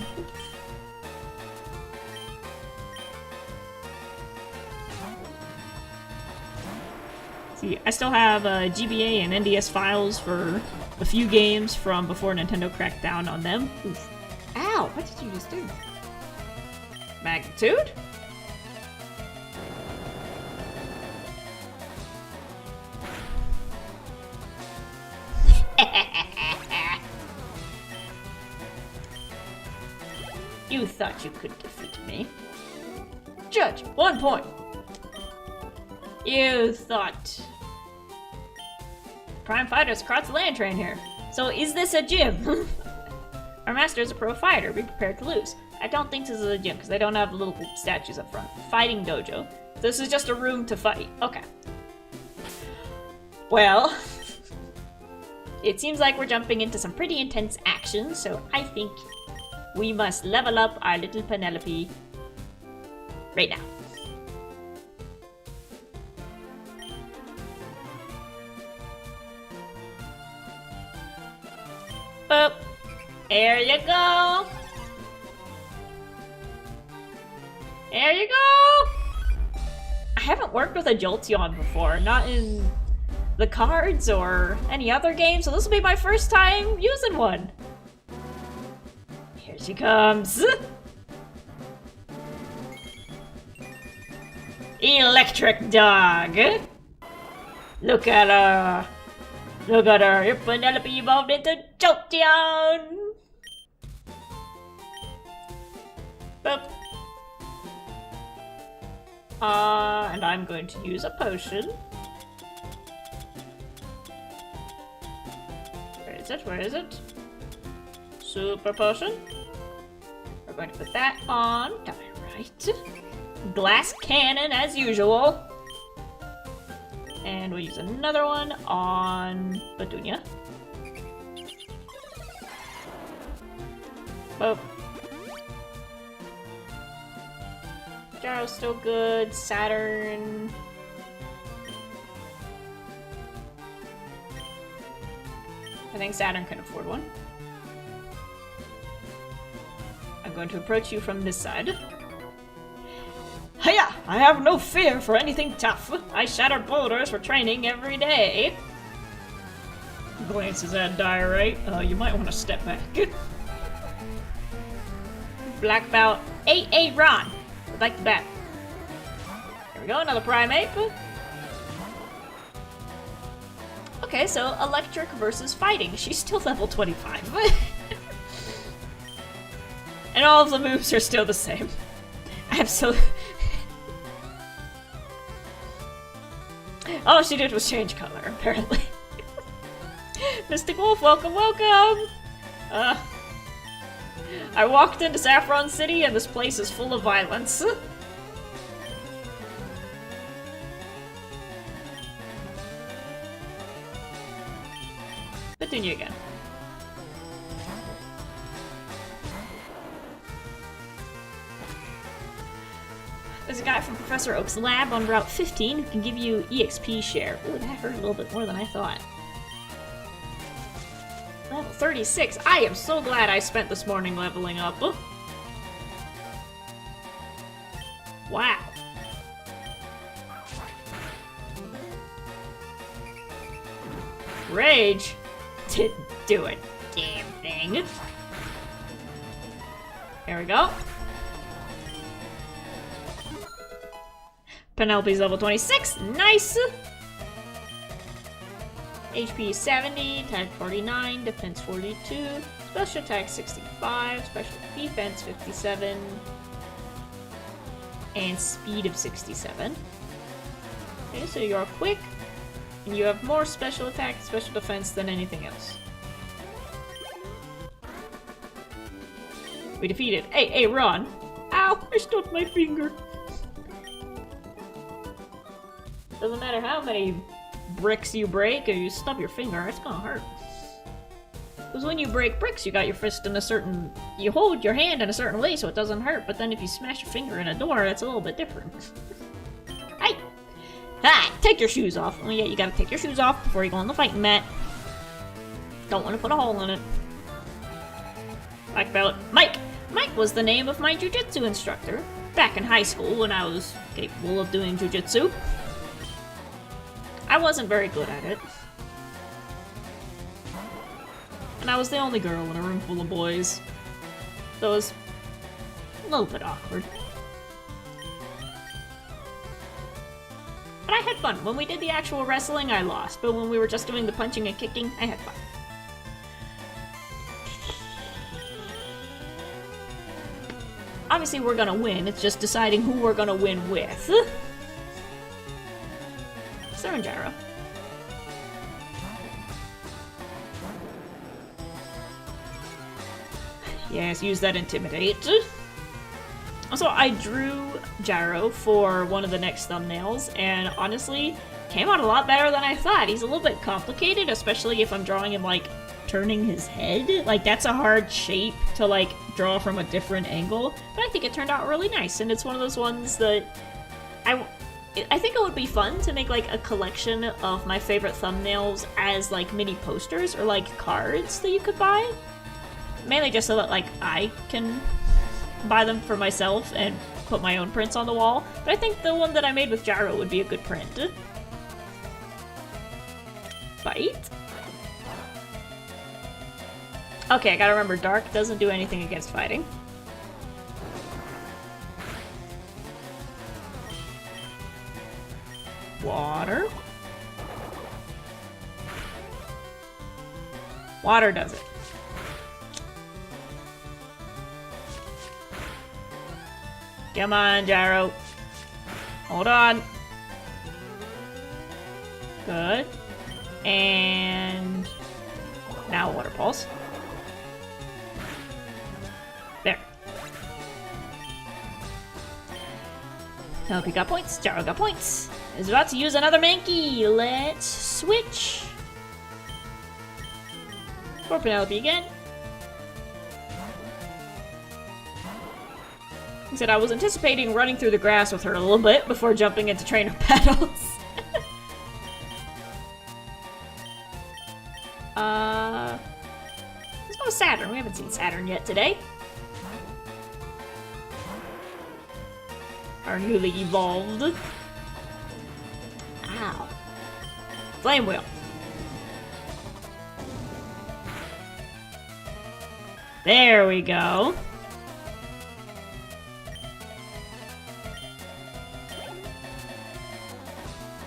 See, I still have GBA and NDS files for a few games from before Nintendo cracked down on them. Oof. Ow! What did you just do? Magnitude? You thought you could defeat me. Judge, 1 point. You thought. Prime fighters across the land train here. So is this a gym? Our master is a pro fighter. Be prepared to lose. I don't think this is a gym because they don't have little statues up front. Fighting dojo. This is just a room to fight. Okay. Well, it seems like we're jumping into some pretty intense action, so I think we must level up our little Penelope right now. Boop. There you go. There you go. I haven't worked with a Jolteon before, not in the cards or any other game, so this will be my first time using one. Here she comes. Electric dog. Look at her. Look at her. Your Penelope evolved into Jolteon. Boop. And I'm going to use a potion. Where is it? Where is it? Super potion. We're going to put that on. Right. Glass cannon as usual. And we'll use another one on Petunia. Boop. Gyro's still good. Saturn. I think Saturn can afford one. I'm going to approach you from this side. Hiya! I have no fear for anything tough. I shatter boulders for training every day. Glances at Diorite. You might want to step back. Black belt. AA Ron. Like that. Here we go, another primate. Okay, so electric versus fighting. She's still level 25. And all of the moves are still the same. Absolutely. All she did was change color, apparently. Mystic Wolf, welcome, welcome! I walked into Saffron City and this place is full of violence. Continue again. There's a guy from Professor Oak's lab on Route 15 who can give you EXP share. Ooh, that hurt a little bit more than I thought. Level 36. I am so glad I spent this morning leveling up. Wow. Rage didn't do a damn thing. There we go. Penelope's level 26. Nice! HP 70, attack 49, defense 42, special attack 65, special defense 57, and speed of 67. Okay, so you're quick, and you have more special attack, special defense than anything else. We defeated. Hey, Ron! Ow! I stubbed my finger! Doesn't matter how many bricks you break or you stub your finger, it's gonna hurt. Because when you break bricks, you got your fist in a certain... You hold your hand in a certain way so it doesn't hurt, but then if you smash your finger in a door, that's a little bit different. Hey! Ah! Take your shoes off. Oh yeah, you gotta take your shoes off before you go on the fighting mat. Don't want to put a hole in it. Black belt. Mike! Mike was the name of my jujitsu instructor. Back in high school when I was capable of doing jujitsu. I wasn't very good at it. And I was the only girl in a room full of boys. So it was a little bit awkward. But I had fun. When we did the actual wrestling, I lost. But when we were just doing the punching and kicking, I had fun. Obviously, we're gonna win. It's just deciding who we're gonna win with. Gyro. Yes, use that Intimidate. Also, I drew Gyro for one of the next thumbnails, and honestly, came out a lot better than I thought. He's a little bit complicated, especially if I'm drawing him, like, turning his head. Like, that's a hard shape to, like, draw from a different angle. But I think it turned out really nice, and it's one of those ones that I think it would be fun to make, like, a collection of my favorite thumbnails as, like, mini posters or, like, cards that you could buy. Mainly just so that, like, I can buy them for myself and put my own prints on the wall. But I think the one that I made with Gyro would be a good print. Fight? Okay, I gotta remember, Dark doesn't do anything against fighting. Water. Water does it. Come on, Gyro. Hold on. Good. And now Water Pulse. There. Hope you got points. Gyro got points. Is about to use another Mankey. Let's switch. For Penelope again. He said I was anticipating running through the grass with her a little bit before jumping into trainer battles. Let's go with Saturn. We haven't seen Saturn yet today. Our newly evolved. Ow. Flame Wheel. There we go.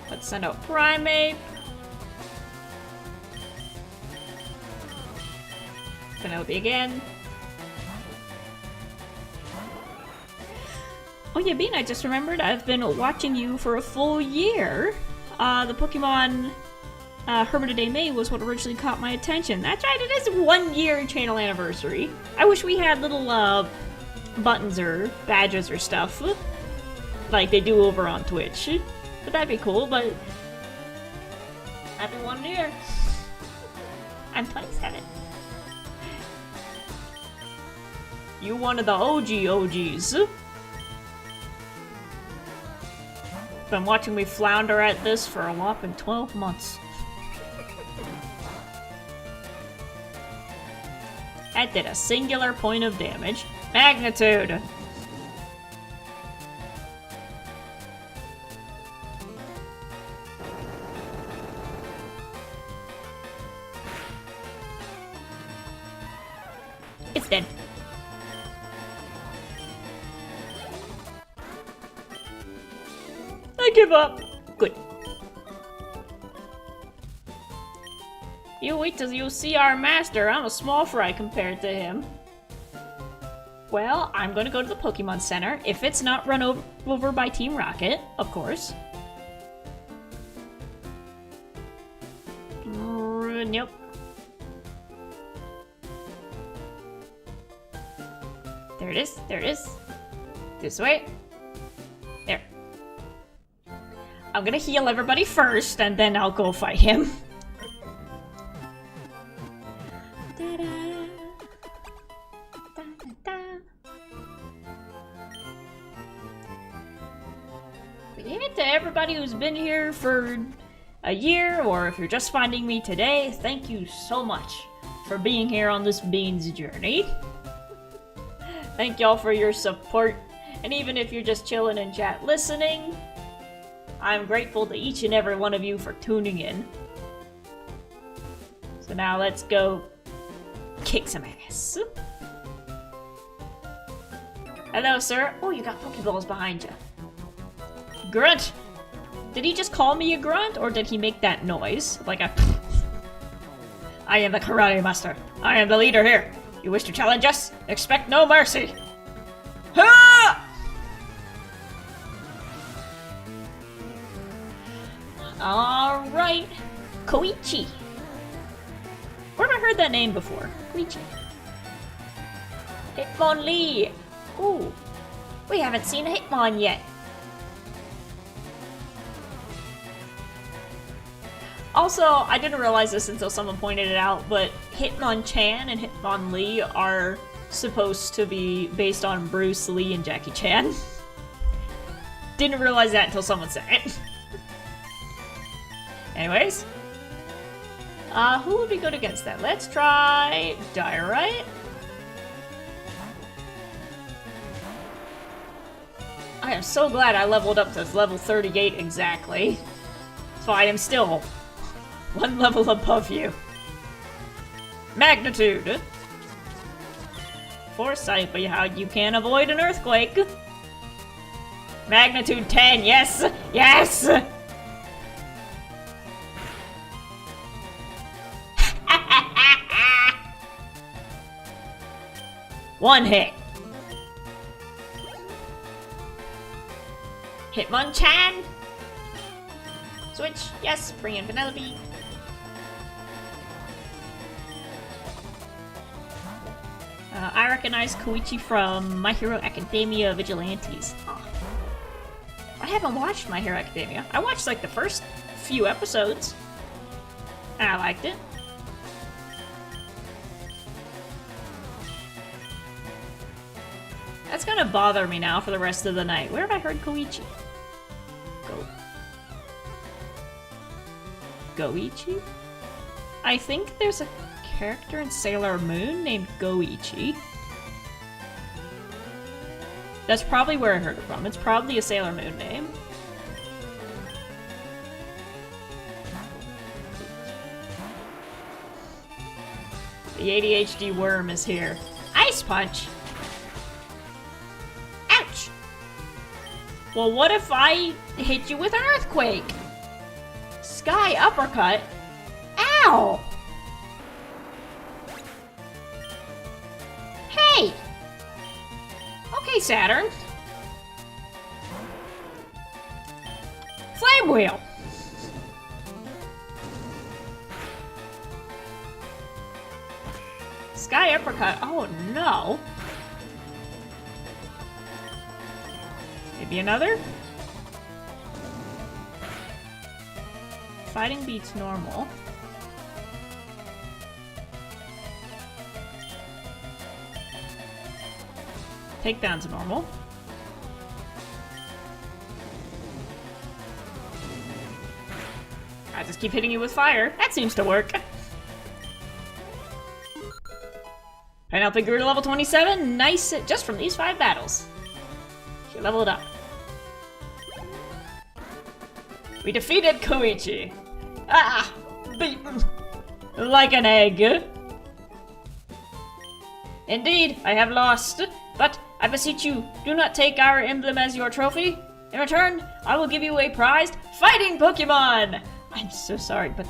Let's send out Primate. Penelope again. Oh yeah, Bean, I just remembered I've been watching you for a full year. The Pokemon Hermitiday May was what originally caught my attention. That's right, it is 1 year channel anniversary. I wish we had little buttons or badges or stuff like they do over on Twitch. But that'd be cool, but happy 1 year. I'm 27. You one of the OGs. Been watching me flounder at this for a whopping 12 months. That did a singular point of damage. Magnitude! It's dead. I give up. Good. You wait till you see our master. I'm a small fry compared to him. Well, I'm gonna go to the Pokemon Center. If it's not run over by Team Rocket, of course. Nope. There it is. There it is. This way. There. I'm gonna heal everybody first, and then I'll go fight him. And to everybody who's been here for a year, or if you're just finding me today, thank you so much for being here on this Beans journey. Thank y'all for your support, and even if you're just chilling in chat listening, I'm grateful to each and every one of you for tuning in. So now let's go kick some ass. Hello, sir. Oh, you got Pokeballs behind you. Grunt! Did he just call me a grunt, or did he make that noise? Like a... I am the Karate Master. I am the leader here. You wish to challenge us? Expect no mercy. Ha! Alright. Koichi. Where have I heard that name before? Koichi. Hitmonlee. Ooh. We haven't seen a Hitmon yet. Also, I didn't realize this until someone pointed it out, but Hitmonchan and Hitmonlee are supposed to be based on Bruce Lee and Jackie Chan. Didn't realize that until someone said it. Anyways. Who would be good against that? Let's try Diorite. I am so glad I leveled up to level 38 exactly. So I am still 1 level above you. Magnitude! foresight, but how you can't avoid an earthquake. Magnitude 10, yes! Yes! One hit. Hitmonchan! Switch, yes, bring in Vanellope. I recognize Koichi from My Hero Academia Vigilantes. Oh. I haven't watched My Hero Academia. I watched like the first few episodes. And I liked it. That's gonna bother me now for the rest of the night. Where have I heard Koichi? Goichi? I think there's a character in Sailor Moon named Goichi. That's probably where I heard it from. It's probably a Sailor Moon name. The ADHD worm is here. Ice Punch! Ouch! Well, what if I hit you with an earthquake? Sky Uppercut? Ow! Hey! Okay, Saturn. Flame Wheel! Sky Uppercut. Oh no. Maybe another? Fighting beats normal. Takedown's normal. I just keep hitting you with fire. That seems to work. Penelope grew to level 27. Nice, just from these 5 battles. She leveled up. We defeated Koichi. Ah! Beaten. Like an egg. Indeed, I have lost. But I beseech you, do not take our emblem as your trophy. In return, I will give you a prized fighting Pokemon! I'm so sorry, but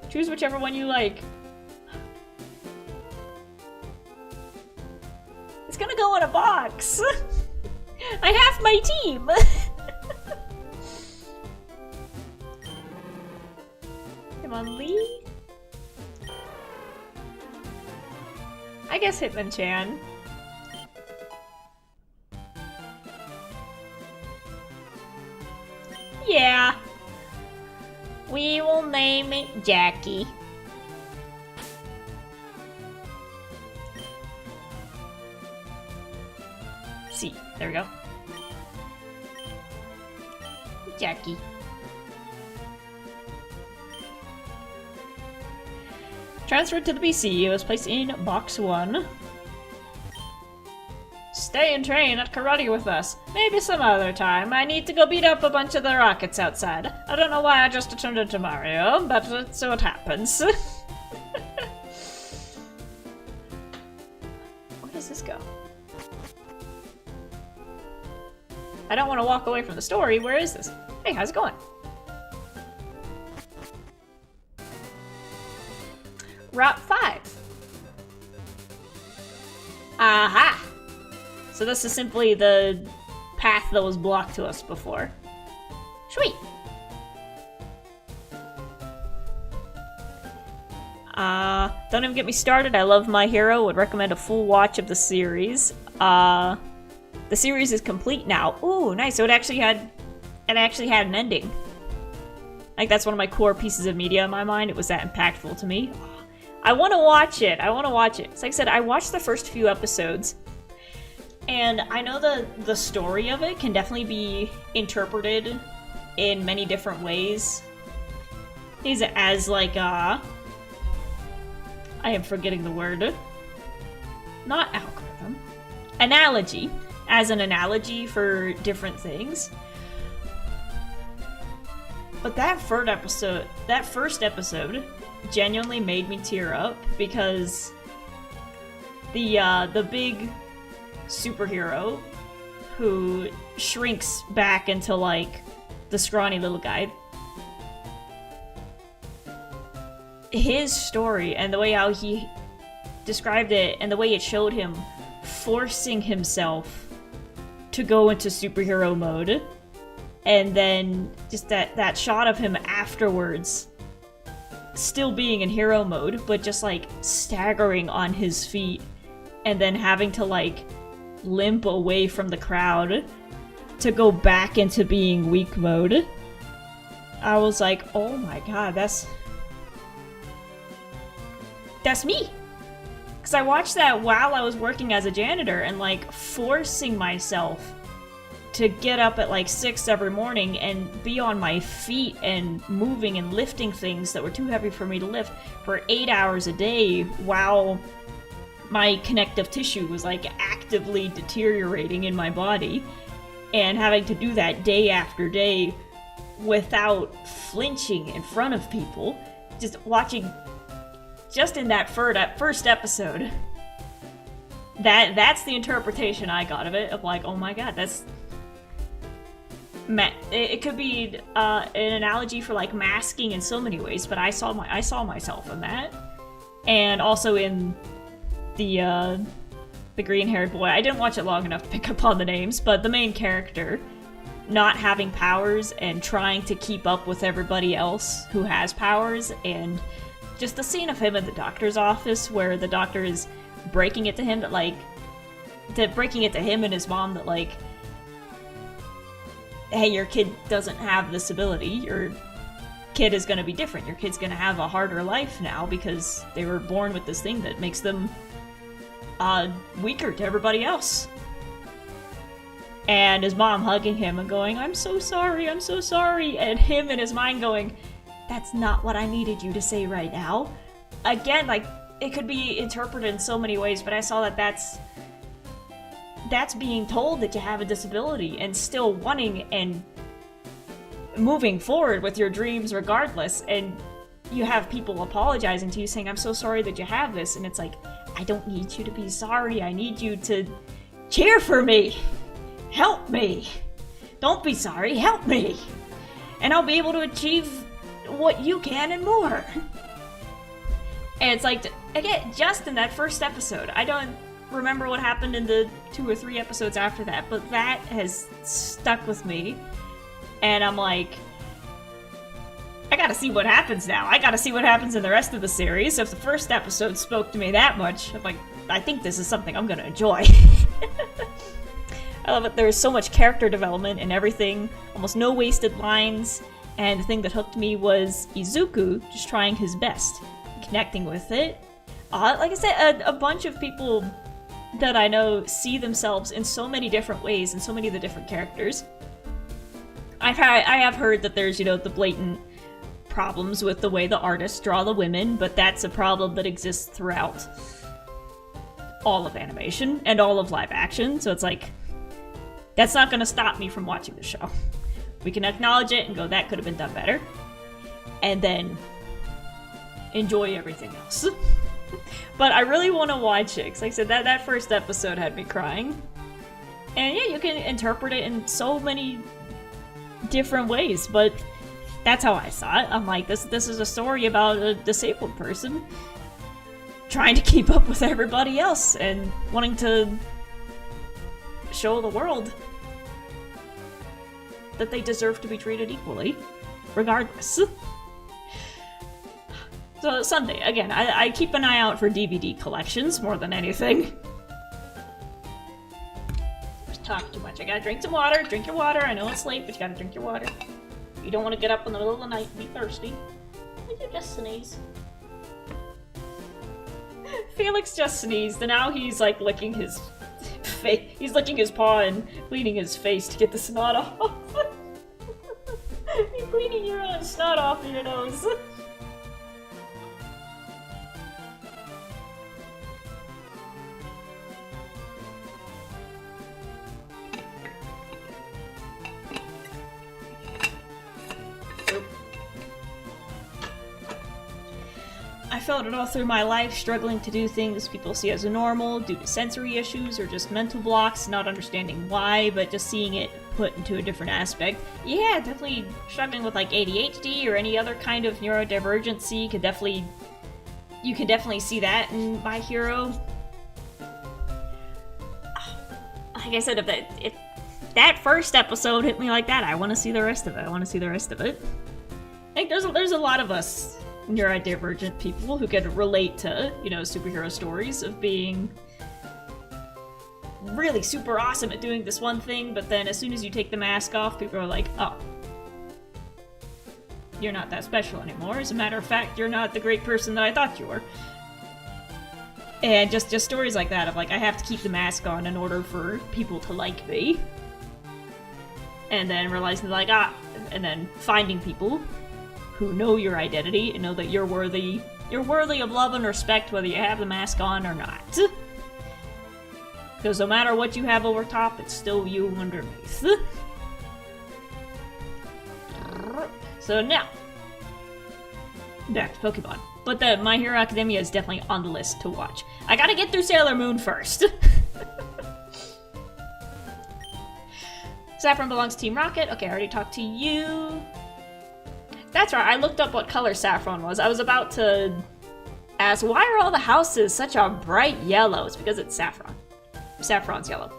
choose whichever one you like. It's gonna go in a box. I have my team. Come on, Lee. I guess Hitmonchan. Yeah. We will name it Jackie. See, there we go. Jackie. Transferred to the BC, it was placed in Box 1. Stay and train at karate with us. Maybe some other time. I need to go beat up a bunch of the rockets outside. I don't know why I just turned into Mario, but so it happens. Where does this go? I don't want to walk away from the story. Where is this? Hey, how's it going? Route 5. Aha! So this is simply the path that was blocked to us before. Sweet! Don't even get me started. I love My Hero. Would recommend a full watch of the series. The series is complete now. Ooh, nice. So it actually had an ending. Like, that's one of my core pieces of media in my mind. It was that impactful to me. I want to watch it. I want to watch it. So like I said, I watched the first few episodes. And I know the story of it can definitely be interpreted in many different ways. Is it as like I am forgetting the word. Not algorithm. Analogy. As an analogy for different things. But that first episode genuinely made me tear up because the big superhero who shrinks back into, like, the scrawny little guy. His story and the way how he described it and the way it showed him forcing himself to go into superhero mode, and then just that shot of him afterwards still being in hero mode, but just, like, staggering on his feet and then having to, like, limp away from the crowd to go back into being weak mode. I was like, oh my god, that's me! Because I watched that while I was working as a janitor and, like, forcing myself to get up at, like, 6 every morning and be on my feet and moving and lifting things that were too heavy for me to lift for 8 hours a day while my connective tissue was, like, actively deteriorating in my body, and having to do that day after day without flinching in front of people. Just watching, just in that first episode, that's the interpretation I got of it, of like, oh my god, that's... It could be an analogy for, like, masking in so many ways, but I saw myself in that. And also in the green-haired boy. I didn't watch it long enough to pick up on the names, but the main character not having powers and trying to keep up with everybody else who has powers, and just the scene of him in the doctor's office where the doctor is breaking it to him that, like, breaking it to him and his mom that, like, hey, your kid doesn't have this ability, your kid is gonna be different, your kid's gonna have a harder life now because they were born with this thing that makes them weaker to everybody else. And his mom hugging him and going, I'm so sorry, and him in his mind going, that's not what I needed you to say right now. Again, like, it could be interpreted in so many ways, but I saw that that's being told that you have a disability and still wanting and moving forward with your dreams regardless, and you have people apologizing to you saying, I'm so sorry that you have this, and it's like, I don't need you to be sorry, I need you to cheer for me, help me, don't be sorry, help me, and I'll be able to achieve what you can and more. And it's like, again, just in that first episode, I don't remember what happened in the 2 or 3 episodes after that, but that has stuck with me, and I'm like, I gotta see what happens now. I gotta see what happens in the rest of the series. If the first episode spoke to me that much, I'm like, I think this is something I'm gonna enjoy. I love it. There's so much character development and everything, almost no wasted lines, and the thing that hooked me was Izuku just trying his best, connecting with it. Like I said, a bunch of people that I know see themselves in so many different ways in so many of the different characters. I have heard that there's, you know, the blatant problems with the way the artists draw the women, but that's a problem that exists throughout all of animation and all of live action, so it's like, that's not gonna stop me from watching the show. We can acknowledge it and go, that could have been done better, and then enjoy everything else. But I really want to watch it, because like I said, that first episode had me crying. And yeah, you can interpret it in so many different ways, but that's how I saw it. I'm like, this is a story about a disabled person trying to keep up with everybody else and wanting to show the world that they deserve to be treated equally, regardless. So Sunday, again, I keep an eye out for DVD collections more than anything. Just talk too much. I gotta drink some water. Drink your water. I know it's late, but you gotta drink your water. You don't want to get up in the middle of the night and be thirsty. Would you just sneeze? Felix just sneezed, and now he's like licking his face. He's licking his paw and cleaning his face to get the snot off. You're cleaning your own snot off your nose. felt it all through my life, struggling to do things people see as normal due to sensory issues or just mental blocks, not understanding why, but just seeing it put into a different aspect. Yeah, definitely struggling with like ADHD or any other kind of neurodivergency you can definitely see that in my hero. Like I said, if that first episode hit me like that, I want to see the rest of it. I think there's a lot of us neurodivergent people who could relate to, superhero stories of being really super awesome at doing this one thing, but then as soon as you take the mask off, people are like, oh, you're not that special anymore. As a matter of fact, you're not the great person that I thought you were. And just stories like that of like, I have to keep the mask on in order for people to like me. And then realizing like, and then finding people who know your identity and know that you're worthy of love and respect whether you have the mask on or not. Because no matter what you have over top, it's still you underneath. So now, back to Pokemon. But the My Hero Academia is definitely on the list to watch. I gotta get through Sailor Moon first. Saffron belongs to Team Rocket. Okay, I already talked to you. That's right, I looked up what color Saffron was. I was about to ask, why are all the houses such a bright yellow? It's because it's Saffron. Saffron's yellow.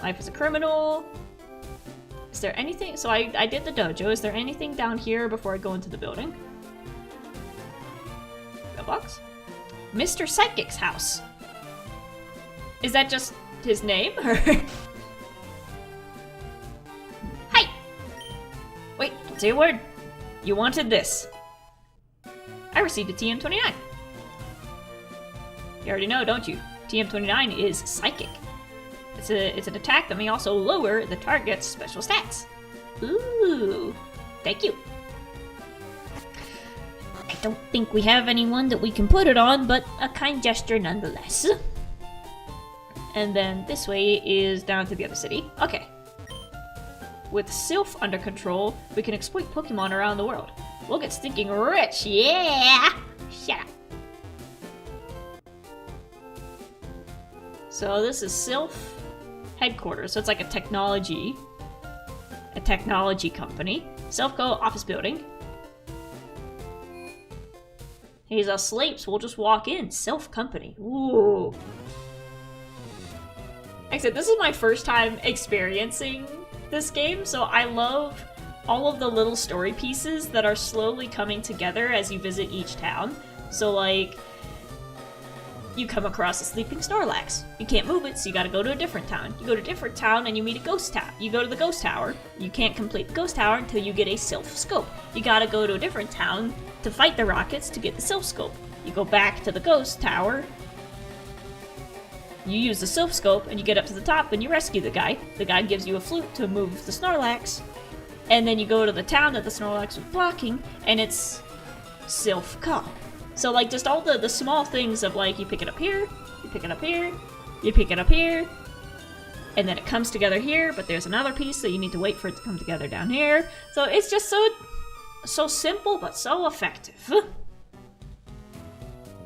Life is a criminal. Is there anything? So I did the dojo. Is there anything down here before I go into the building? Mailbox? Mr. Psychic's house. Is that just his name? Hi! Wait, don't say a word. You wanted this. I received a TM29. You already know, don't you? TM29 is Psychic. It's an attack that may also lower the target's special stats. Ooh, thank you. I don't think we have anyone that we can put it on, but a kind gesture nonetheless. And then this way is down to the other city. Okay. With Sylph under control, we can exploit Pokemon around the world. We'll get stinking rich, yeah! Shut up. So this is Sylph headquarters, so it's like a technology company. Sylph Co. office building. He's asleep, so we'll just walk in. Sylph Company. Ooh. Like I said, this is my first time experiencing this game, so I love all of the little story pieces that are slowly coming together as you visit each town. So like, you come across a sleeping Snorlax. You can't move it, so you gotta go to a different town. You go to a different town and you meet a ghost town. You go to the ghost tower. You can't complete the ghost tower until you get a Sylph Scope. You gotta go to a different town to fight the Rockets to get the Sylph Scope. You go back to the ghost tower. You use the Sylph Scope and you get up to the top and you rescue the guy. The guy gives you a flute to move the Snorlax. And then you go to the town that the Snorlax was blocking and it's Sylph Co. So like just all the small things of like you pick it up here, you pick it up here, you pick it up here, and then it comes together here, but there's another piece so you need to wait for it to come together down here. So it's just so simple but so effective.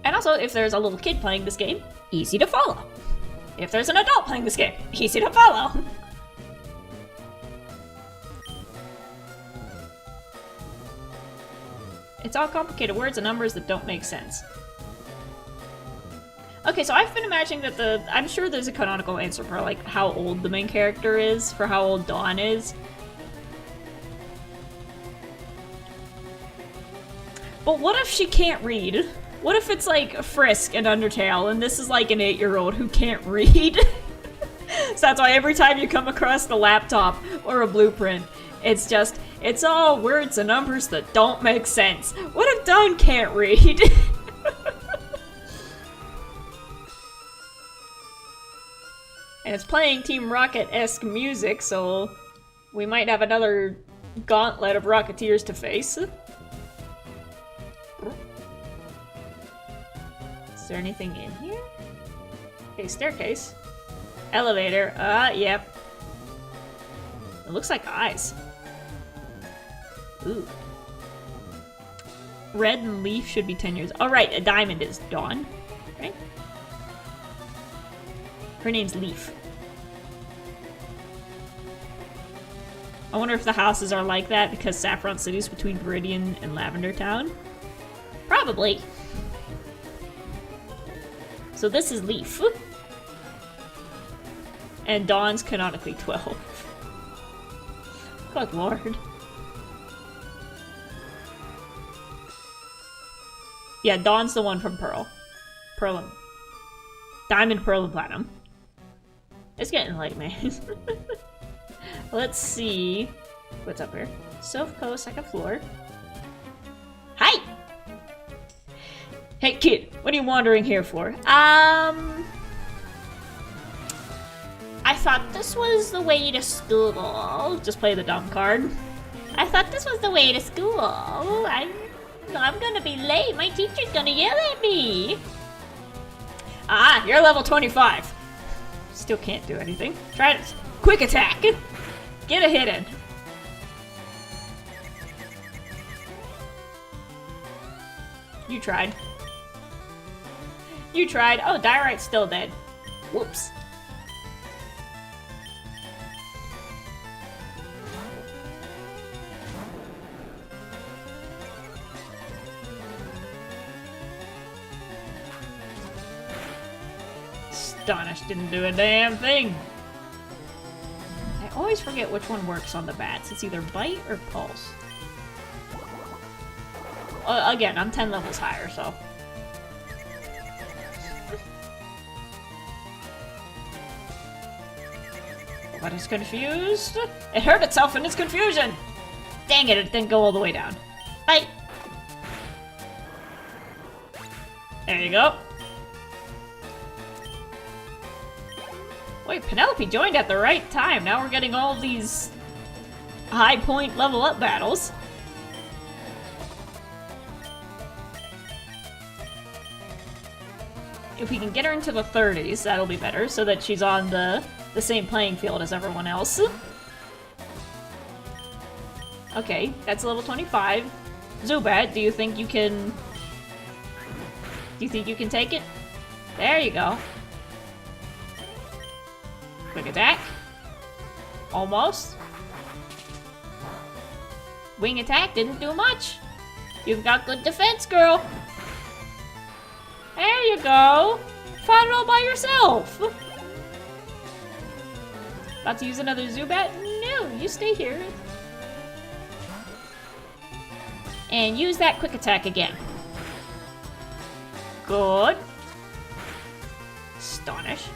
And also if there's a little kid playing this game, easy to follow. If there's an adult playing this game, easy to follow. It's all complicated words and numbers that don't make sense. Okay, so I've been imagining that I'm sure there's a canonical answer for like how old the main character is, for how old Dawn is. But what if she can't read? What if it's like Frisk and Undertale, and this is like an 8-year-old who can't read? So that's why every time you come across the laptop or a blueprint, it's all words and numbers that don't make sense. What if Dawn can't read? And it's playing Team Rocket-esque music, so we might have another gauntlet of Rocketeers to face. Is there anything in here? Okay, staircase. Elevator. Yep. It looks like eyes. Ooh. Red and Leaf should be 10 years. Oh, right, a diamond is Dawn, right? Her name's Leaf. I wonder if the houses are like that because Saffron City's between Viridian and Lavender Town. Probably. So this is Leaf. And Dawn's canonically 12. Good lord. Yeah, Dawn's the one from Pearl. Pearl and... Diamond, Pearl, and Platinum. It's getting late, man. Let's see. What's up here? Silph second floor. Hi! Hey kid, what are you wandering here for? I thought this was the way to school. Just play the dumb card. I thought this was the way to school. I'm gonna be late. My teacher's gonna yell at me. Ah, you're level 25. Still can't do anything. Try it. Quick attack. Get a hit in. You tried. You tried. Oh, Diorite's still dead. Whoops. Astonish didn't do a damn thing. I always forget which one works on the bats. It's either bite or pulse. Again, I'm 10 levels higher, so. But it's confused. It hurt itself in its confusion. Dang it, it didn't go all the way down. Bite. There you go. Wait, Penelope joined at the right time. Now we're getting all these high point level up battles. If we can get her into the 30s, that'll be better, so that she's on the same playing field as everyone else. Okay, that's level 25. Zubat, do you think you can... Do you think you can take it? There you go. Quick attack. Almost. Wing attack didn't do much. You've got good defense, girl. There you go. Fought it all by yourself. About to use another Zubat? No, you stay here. And use that quick attack again. Good. Astonish.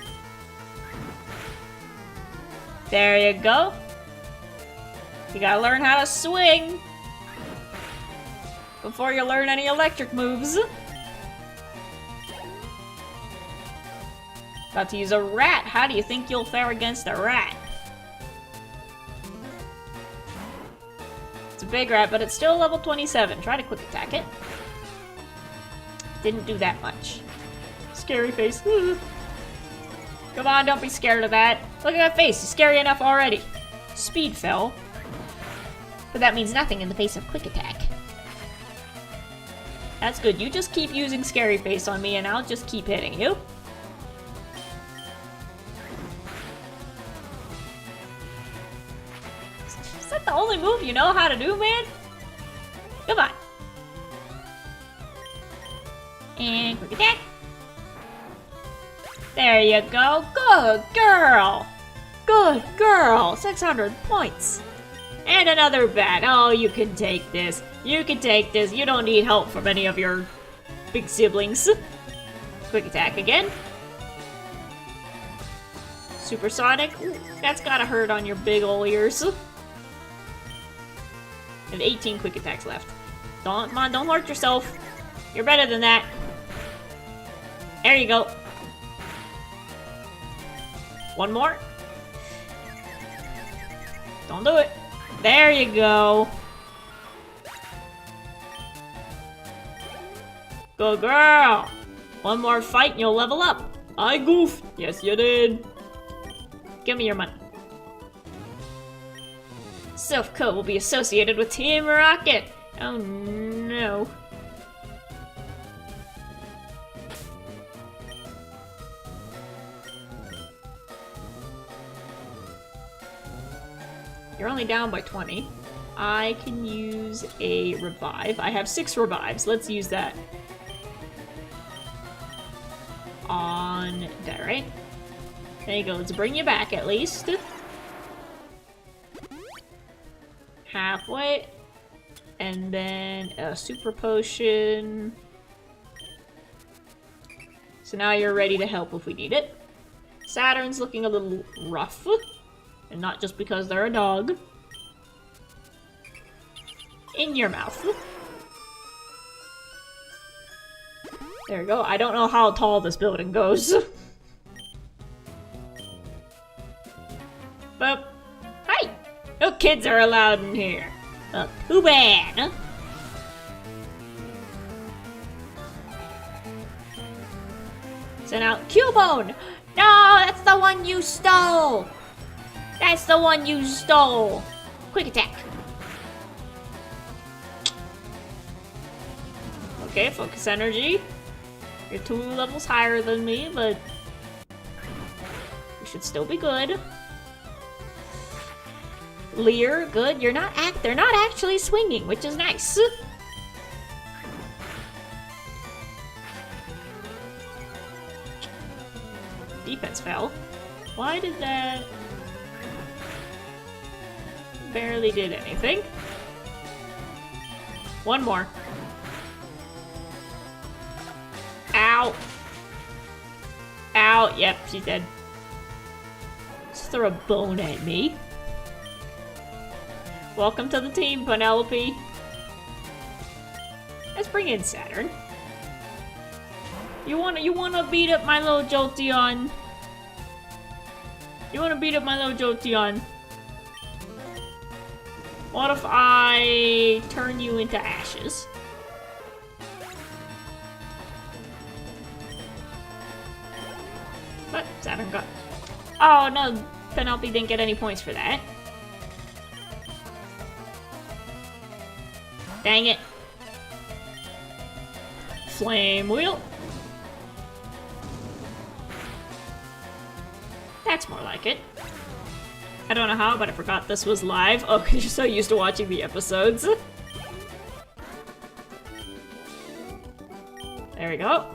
There you go. You gotta learn how to swing before you learn any electric moves. About to use a rat. How do you think you'll fare against a rat? It's a big rat, but it's still level 27. Try to quick attack it. Didn't do that much. Scary face. Come on, don't be scared of that. Look at that face. It's scary enough already. Speed fell. But that means nothing in the face of quick attack. That's good. You just keep using scary face on me and I'll just keep hitting you. Is that the only move you know how to do, man? Come on. And quick attack. There you go. Good girl. Good girl. 600 points. And another bat. Oh, you can take this. You can take this. You don't need help from any of your big siblings. Quick attack again. Supersonic. Ooh, that's gotta hurt on your big ol' ears. And 18 quick attacks left. Come on, don't hurt yourself. You're better than that. There you go. One more. Don't do it. There you go. Good girl. One more fight and you'll level up. I goofed. Yes, you did. Give me your money. Silph Co will be associated with Team Rocket. Oh no. You're only down by 20. I can use a revive. I have 6 revives. Let's use that. On that, right? There you go. Let's bring you back at least. Halfway. And then a super potion. So now you're ready to help if we need it. Saturn's looking a little rough. And not just because they're a dog. In your mouth. There we go. I don't know how tall this building goes. But, hi! No kids are allowed in here. Well, too bad. Send out Cubone! No, that's the one you stole! That's the one you stole! Quick attack. Okay, focus energy. You're 2 levels higher than me, but you should still be good. Leer, good. They're not actually swinging, which is nice. Defense fell. Why did that? Barely did anything. One more. Ow. Ow. Yep, she's dead. Just throw a bone at me. Welcome to the team, Penelope. Let's bring in Saturn. You wanna beat up my little Jolteon? You wanna beat up my little Jolteon? What if I turn you into ashes? But Saturn got... Oh no, Penelope didn't get any points for that. Dang it. Flame wheel. That's more like it. I don't know how, but I forgot this was live. Oh, because you're so used to watching the episodes. There we go.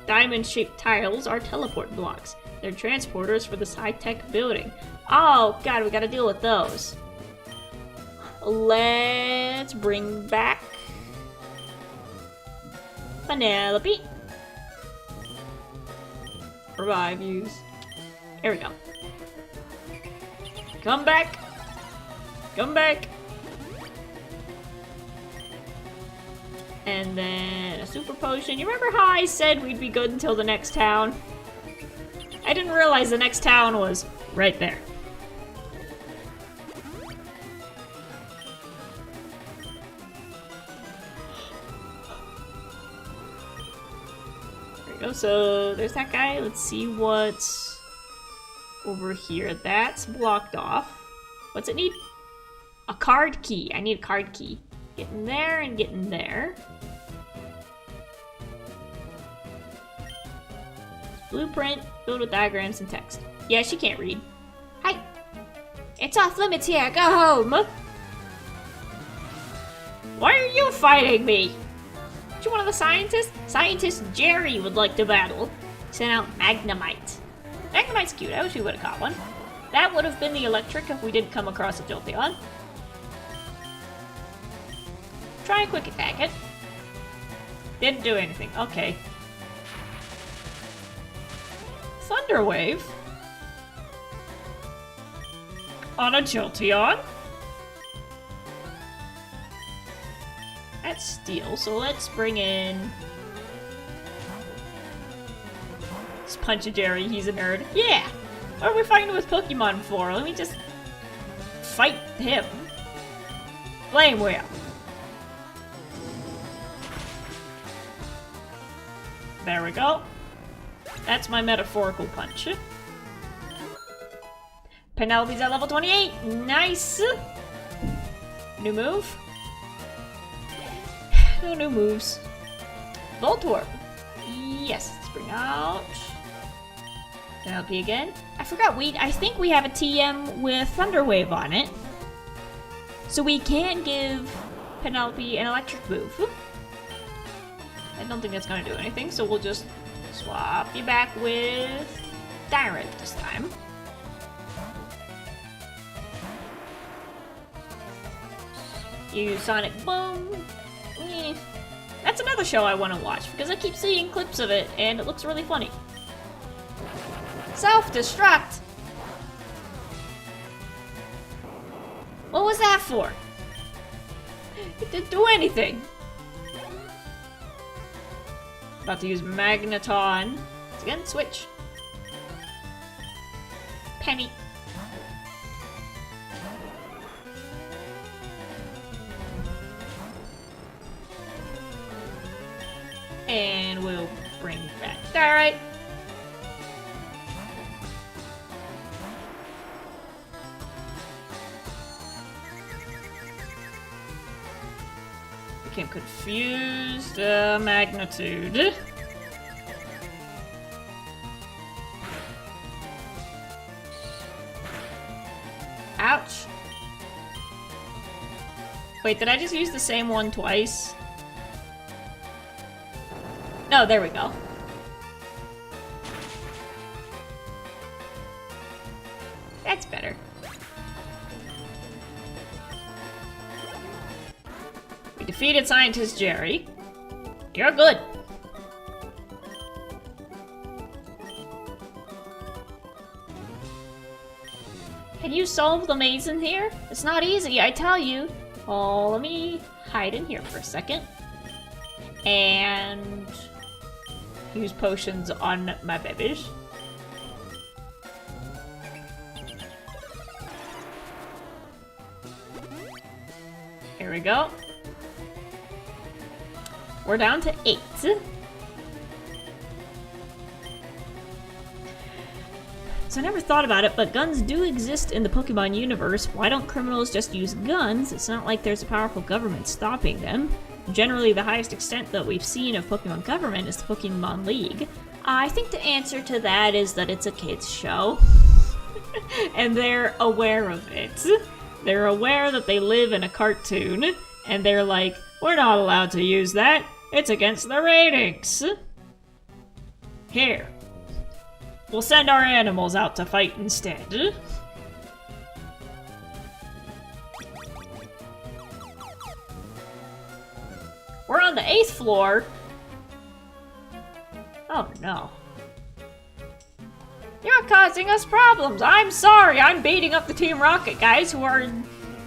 Diamond-shaped tiles are teleport blocks. They're transporters for this high-tech building. Oh, God, we gotta deal with those. Let's bring back Penelope. Revive use. There we go. Come back. Come back. And then a super potion. You remember how I said we'd be good until the next town? I didn't realize the next town was right there. There we go. So there's that guy. Let's see what's over here. That's blocked off. What's it need? A card key. I need a card key. Get in there and get in there. Blueprint, filled with diagrams and text. Yeah, she can't read. Hi. It's off limits here. Go home. Why are you fighting me? Aren't you one of the scientists? Scientist Jerry would like to battle. Sent out Magnemite. Magnemite's cute. I wish we would have caught one. That would have been the electric if we didn't come across a Jolteon. Try and quick attack it. Didn't do anything. Okay. Thunder Wave on a Jolteon. That's steel, so let's bring in... Let's punch a Jerry, he's a nerd. Yeah! What are we fighting with Pokemon for? Let me just fight him. Flame Wheel. There we go. That's my metaphorical punch. Penelope's at level 28. Nice. New move. No new moves. Voltorb. Yes, let's bring out Penelope again. I forgot, I think we have a TM with Thunderwave on it. So we can give Penelope an electric move. I don't think that's gonna do anything, so we'll just swap you back with FireRed this time. Use Sonic Boom. That's another show I want to watch because I keep seeing clips of it and it looks really funny. Self-destruct? What was that for? It didn't do anything. About to use Magneton. Again, switch. Penny. And we'll bring back Starlight. Became confused. Magnitude. Ouch. Wait, did I just use the same one twice? No, there we go. That's better. We defeated Scientist Jerry. You're good. Can you solve the maze in here? It's not easy, I tell you. Oh, let me hide in here for a second. And use potions on my babies. Here we go. We're down to 8. So I never thought about it, but guns do exist in the Pokemon universe. Why don't criminals just use guns? It's not like there's a powerful government stopping them. Generally, the highest extent that we've seen of Pokemon government is the Pokemon League. I think the answer to that is that it's a kids' show. And they're aware of it. They're aware that they live in a cartoon, and they're like, we're not allowed to use that. It's against the ratings. Here. We'll send our animals out to fight instead. We're on the 8th floor. Oh no. You're causing us problems. I'm sorry. I'm beating up the Team Rocket guys who are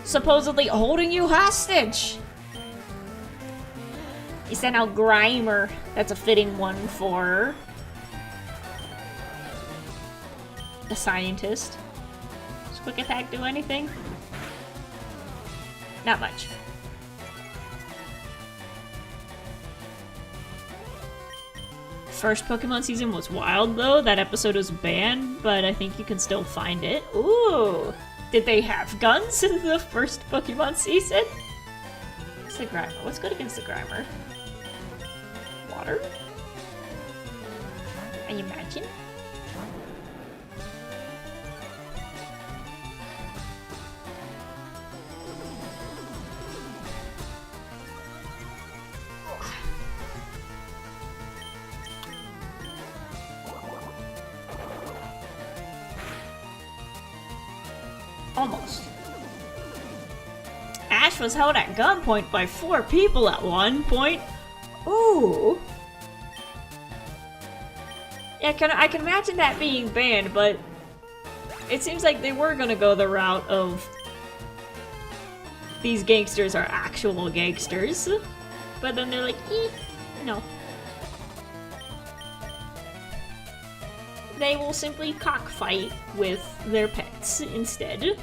supposedly holding you hostage. You sent out Grimer. That's a fitting one for the scientist. Does Quick Attack do anything? Not much. First Pokemon season was wild though. That episode was banned, but I think you can still find it. Ooh! Did they have guns in the first Pokemon season? What's the Grimer? What's good against the Grimer? Water? I imagine? Almost. Ash was held at gunpoint by 4 people at one point. Ooh. Yeah, I can imagine that being banned, but it seems like they were gonna go the route of these gangsters are actual gangsters. But then they're like, no. They will simply cockfight with their pets instead.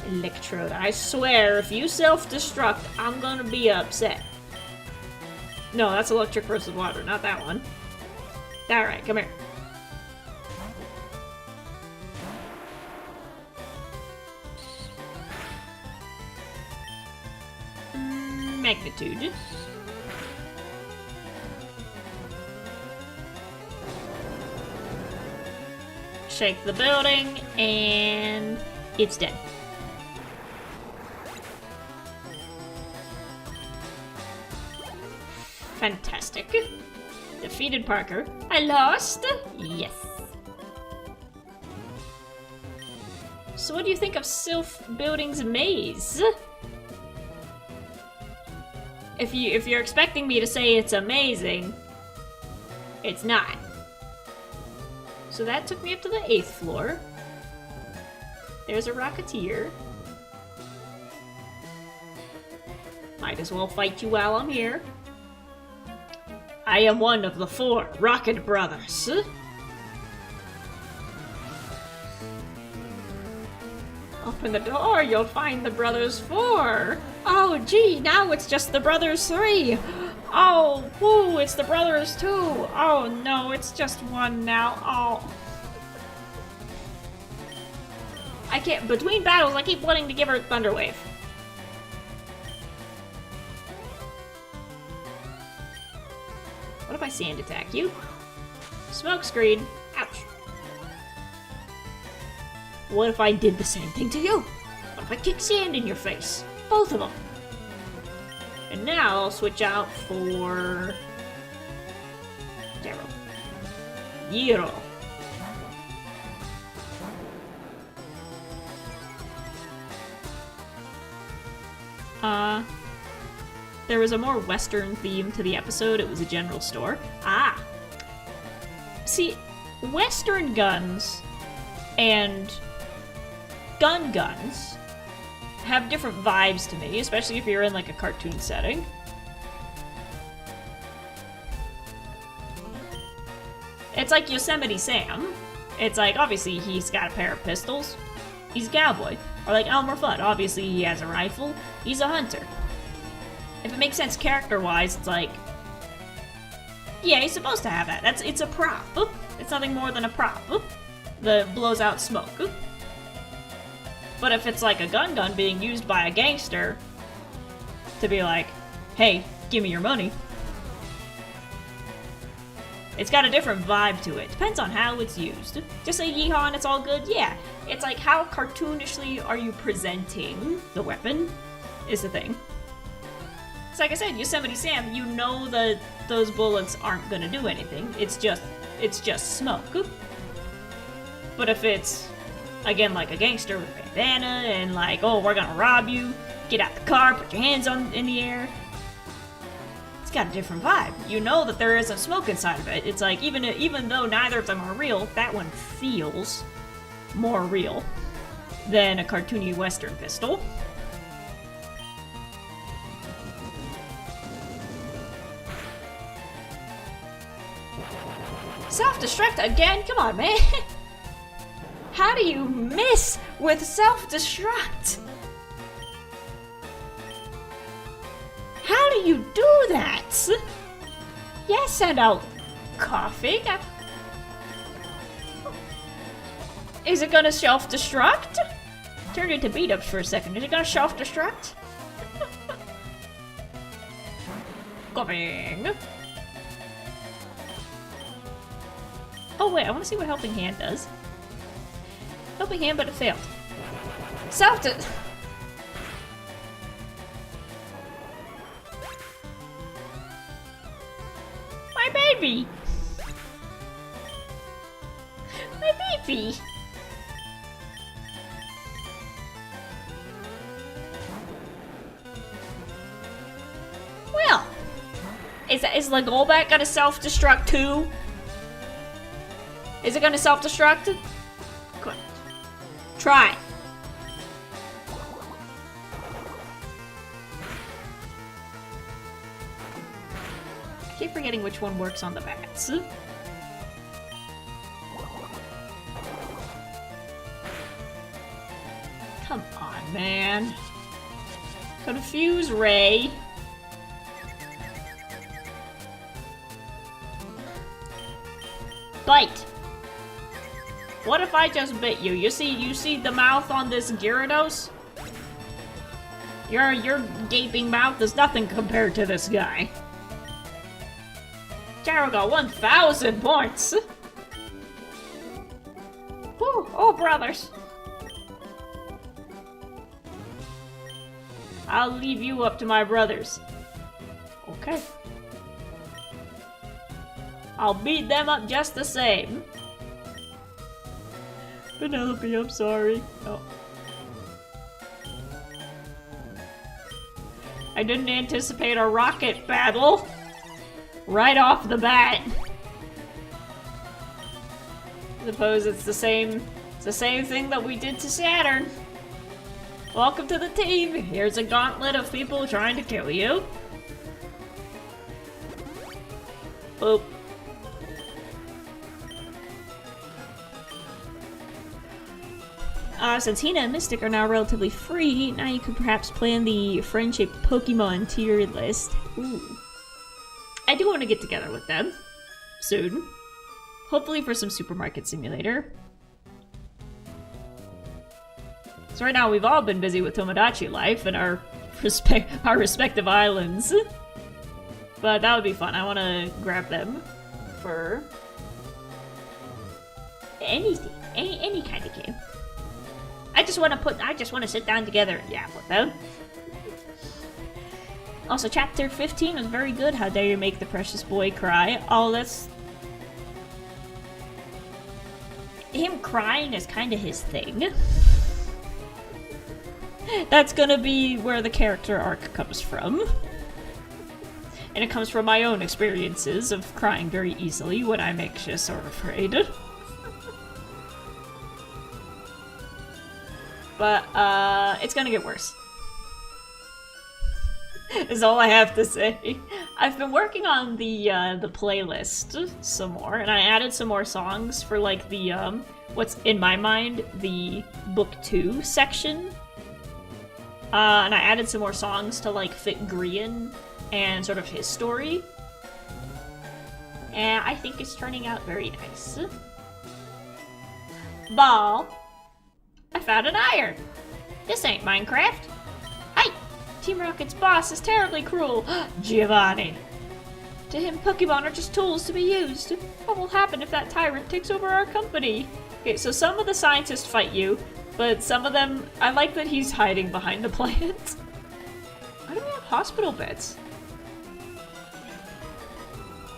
Electrode. I swear, if you self-destruct, I'm gonna be upset. No, that's electric versus water, not that one. Alright, come here. Magnitude. shake the building, and it's dead. Fantastic. Defeated Parker. I lost? Yes. So what do you think of Sylph Building's maze? If you're expecting me to say it's amazing, it's not. So that took me up to the 8th floor. There's a Rocketeer. Might as well fight you while I'm here. I am one of the 4 Rocket Brothers. Open the door, you'll find the Brothers 4. Oh, gee, now it's just the Brothers 3. Oh, woo, it's the Brothers 2. Oh, no, it's just 1 now. Oh. I can't, between battles, I keep wanting to give her Thunder Wave. What if I sand attack you? Smoke screen. Ouch. What if I did the same thing to you? What if I kick sand in your face? Both of them. And now I'll switch out for... Zero. There was a more Western theme to the episode. It was a general store. Ah! See, Western guns and guns have different vibes to me, especially if you're in like a cartoon setting. It's like Yosemite Sam. It's like, obviously he's got a pair of pistols. He's a cowboy. Or like Elmer Fudd. Obviously he has a rifle. He's a hunter. If it makes sense character-wise, it's like... yeah, he's supposed to have that. It's a prop. It's nothing more than a prop that blows out smoke. But if it's like a gun being used by a gangster to be like, hey, give me your money, it's got a different vibe to it. Depends on how it's used. Just say yeehaw and it's all good? Yeah. It's like, how cartoonishly are you presenting the weapon is the thing. It's like I said, Yosemite Sam, you know that those bullets aren't gonna do anything. It's just smoke. But if it's, again, like a gangster with a bandana and like, oh, we're gonna rob you, get out the car, put your hands in the air, it's got a different vibe. You know that there isn't smoke inside of it. It's like, even though neither of them are real, that one feels more real than a cartoony Western pistol. Self-destruct again? Come on, man. How do you miss with self-destruct? How do you do that? Yes, send out coughing. Is it gonna self-destruct? Turned into beat-ups for a second. Is it gonna self-destruct? Coughing. Oh wait, I want to see what Helping Hand does. Helping Hand, but it failed. My baby! My baby! Well, is Legolbat gonna self-destruct too? Is it gonna self-destruct? Good. Try. I keep forgetting which one works on the bats. Come on, man. Confuse Ray. Bite. What if I just bit you? You see the mouth on this Gyarados? Your gaping mouth is nothing compared to this guy. Gyaro got 1,000 points! brothers. I'll leave you up to my brothers. Okay. I'll beat them up just the same. Penelope, I'm sorry. Oh. I didn't anticipate a rocket battle right off the bat. I suppose it's the same thing that we did to Saturn. Welcome to the team. Here's a gauntlet of people trying to kill you. Boop. Since Hina and Mystic are now relatively free, now you could perhaps plan the friend-shaped Pokemon tier list. Ooh. I do want to get together with them soon. Hopefully for some Supermarket Simulator. So right now we've all been busy with Tomodachi Life and our respective islands. But that would be fun. I want to grab them for anything, any kind of game. I just want to sit down together and yap with them. Also, chapter 15 was very good. How dare you make the precious boy cry? Oh, that's... him crying is kind of his thing. That's gonna be where the character arc comes from. And it comes from my own experiences of crying very easily when I'm anxious or afraid. But, it's gonna get worse. Is all I have to say. I've been working on the playlist some more, and I added some more songs for, like, the, what's in my mind, the Book 2 section. And I added some more songs to, like, fit Grian and sort of his story. And I think it's turning out very nice. Ball. I found an iron. This ain't Minecraft. Hey! Team Rocket's boss is terribly cruel. Giovanni. To him, Pokemon are just tools to be used. What will happen if that tyrant takes over our company? Okay, so some of the scientists fight you, but some of them... I like that he's hiding behind the plant. Why do we have hospital beds?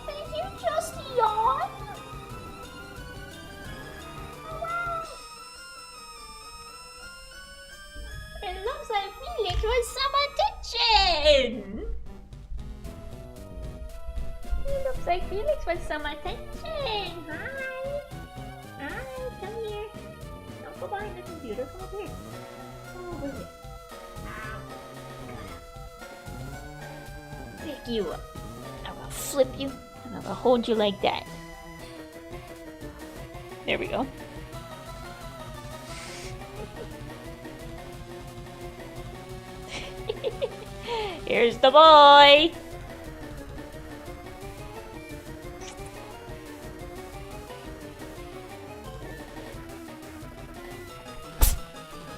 Did you just yawn? It looks like Felix wants some attention! It looks like Felix wants some attention! Hi! Hi, come here. Don't go behind the computer, come over here. Come over here. Pick you up. I'm gonna flip you, and I'm gonna hold you like that. There we go. Here's the boy!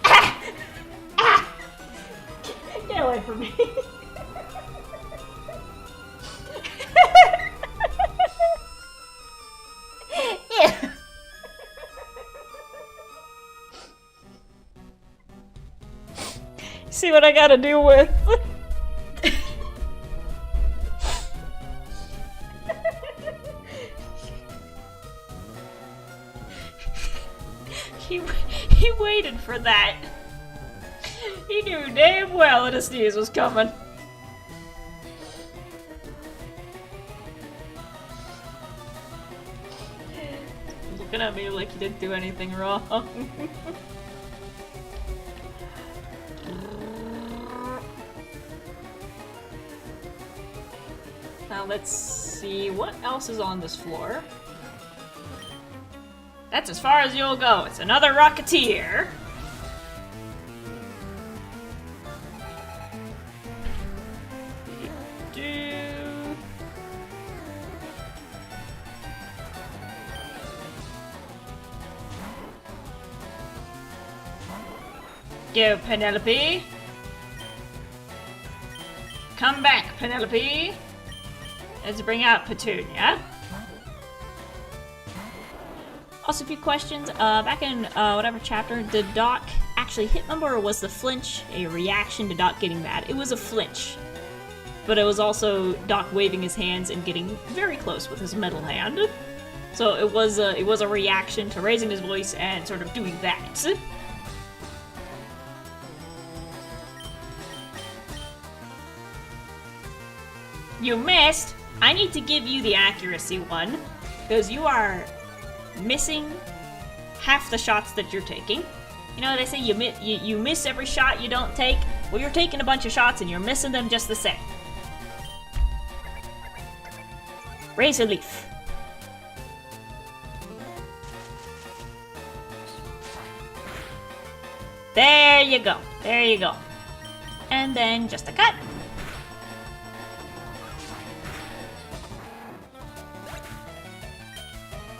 Ah! Ah! Get away from me! Yeah. See what I gotta deal with? He waited for that. He knew damn well that a sneeze was coming. Looking at me like he didn't do anything wrong. Now let's see what else is on this floor. That's as far as you'll go. It's another Rocketeer. Go, Penelope. Come back, Penelope. Let's bring out Petunia. Also, a few questions. Back in whatever chapter, did Doc actually hit Mumbo, or was the flinch a reaction to Doc getting mad? It was a flinch. But it was also Doc waving his hands and getting very close with his metal hand. So it was a reaction to raising his voice and sort of doing that. You missed! I need to give you the accuracy one, because you are missing half the shots that you're taking. You know, they say you miss every shot you don't take. Well, you're taking a bunch of shots and you're missing them just the same. Razor Leaf. There you go. There you go. And then just a cut.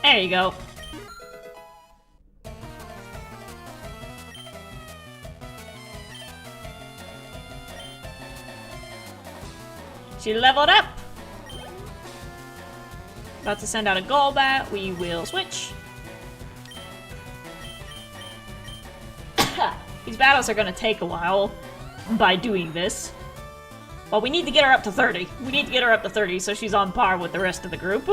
There you go. She leveled up. About to send out a Golbat. We will switch. These battles are gonna take a while by doing this. Well, we need to get her up to 30. We need to get her up to 30 so she's on par with the rest of the group.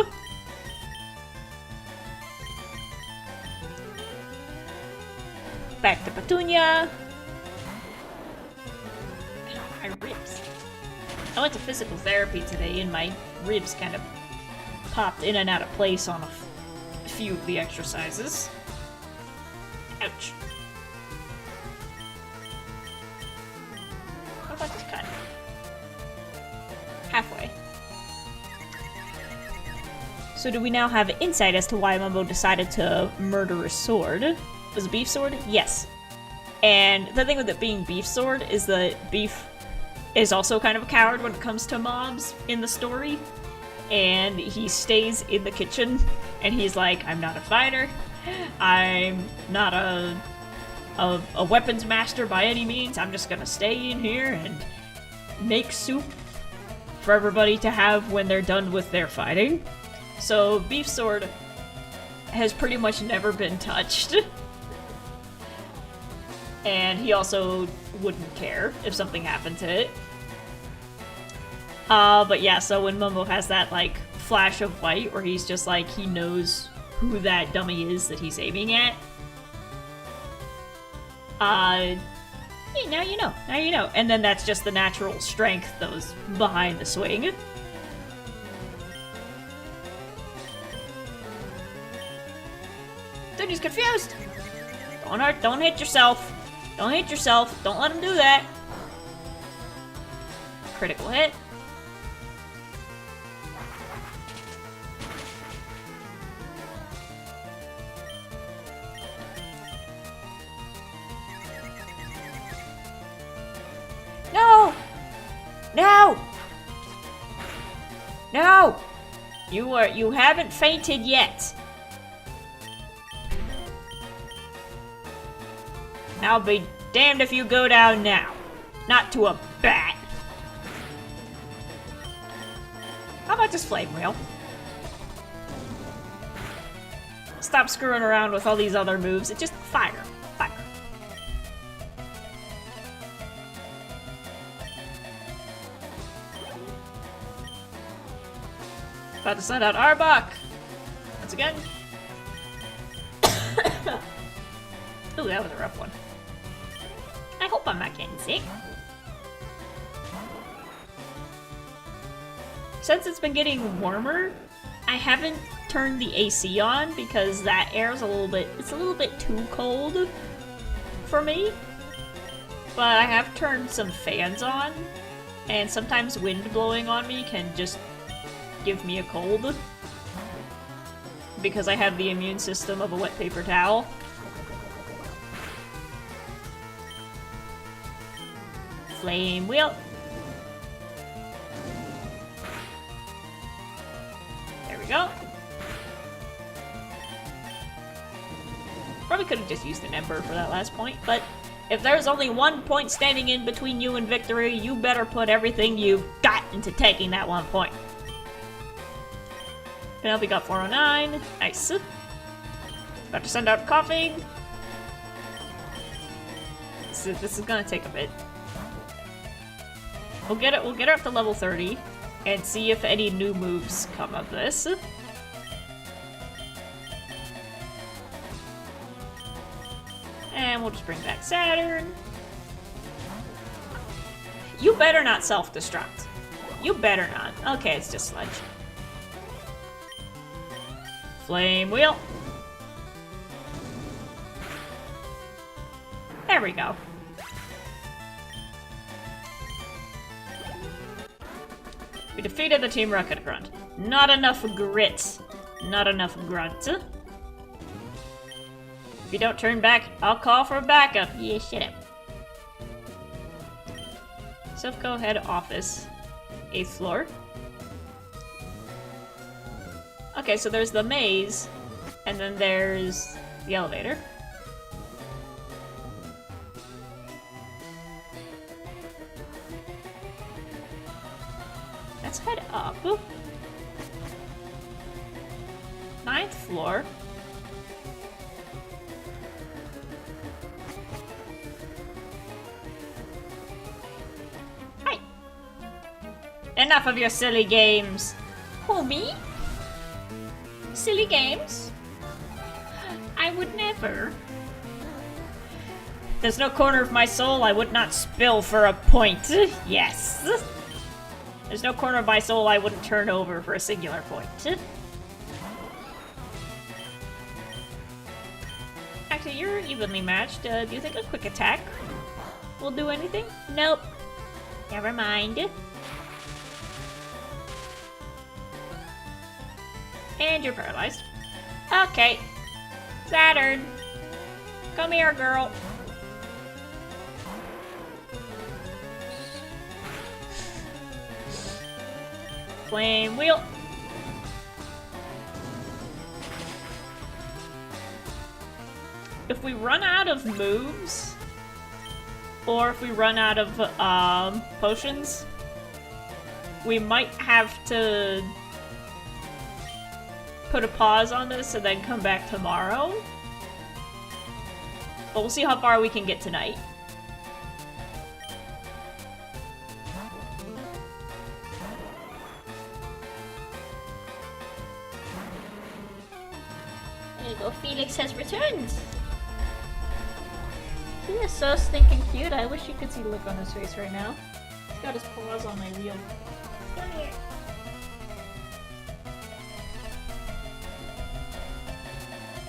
Back to Petunia. My ribs. I went to physical therapy today and my ribs kind of popped in and out of place on a few of the exercises. Ouch. How about this cut? Halfway. So do we now have insight as to why Mumbo decided to murder a sword? Was it Beef Sword? Yes. And the thing with it being Beef Sword is that Beef is also kind of a coward when it comes to mobs in the story. And he stays in the kitchen and he's like, I'm not a fighter. I'm not a weapons master by any means. I'm just gonna stay in here and make soup for everybody to have when they're done with their fighting. So Beef Sword has pretty much never been touched. And he also wouldn't care if something happened to it. But yeah, so when Mumbo has that, like, flash of white where he's just like, he knows who that dummy is that he's aiming at. Hey, now you know. Now you know. And then that's just the natural strength that was behind the swing. Dude, he's confused! Don't hit yourself. Don't hit yourself. Don't let him do that. Critical hit. No! No! No! You haven't fainted yet. I'll be damned if you go down now. Not to a bat. How about this flame wheel? Stop screwing around with all these other moves. It just fire. Fire. About to send out Arbok. Once again. Ooh, that was a rough one. I hope I'm not getting sick. Since it's been getting warmer, I haven't turned the AC on because that air is a little bit too cold for me. But I have turned some fans on, and sometimes wind blowing on me can just give me a cold. Because I have the immune system of a wet paper towel. Flame wheel. There we go. Probably could have just used an Ember for that last point, but if there's only 1 point standing in between you and victory, you better put everything you've got into taking that 1 point. Penelope got 409. Nice. About to send out coughing. This is gonna take a bit. We'll get her up to level 30 and see if any new moves come of this. And we'll just bring back Saturn. You better not self-destruct. You better not. Okay, it's just Sludge. Flame Wheel. There we go. We defeated the Team Rocket Grunt. Not enough grit. Not enough grunt. If you don't turn back, I'll call for backup. Yeah, shut up. Sufco Head Office. 8th floor. Okay, so there's the maze, and then there's the elevator. Let's head up. 9th floor. Hi! Enough of your silly games! Who, me? Silly games? I would never. There's no corner of my soul I would not spill for a point. Yes. There's no corner of my soul I wouldn't turn over for a singular point. Actually, you're evenly matched. Do you think a quick attack will do anything? Nope. Never mind. And you're paralyzed. Okay. Saturn. Come here, girl. Flame Wheel. If we run out of moves, or if we run out of potions, we might have to put a pause on this and then come back tomorrow. But we'll see how far we can get tonight. There you go, Felix has returned! He is so stinking cute. I wish you could see the look on his face right now. He's got his paws on my wheel. Come here.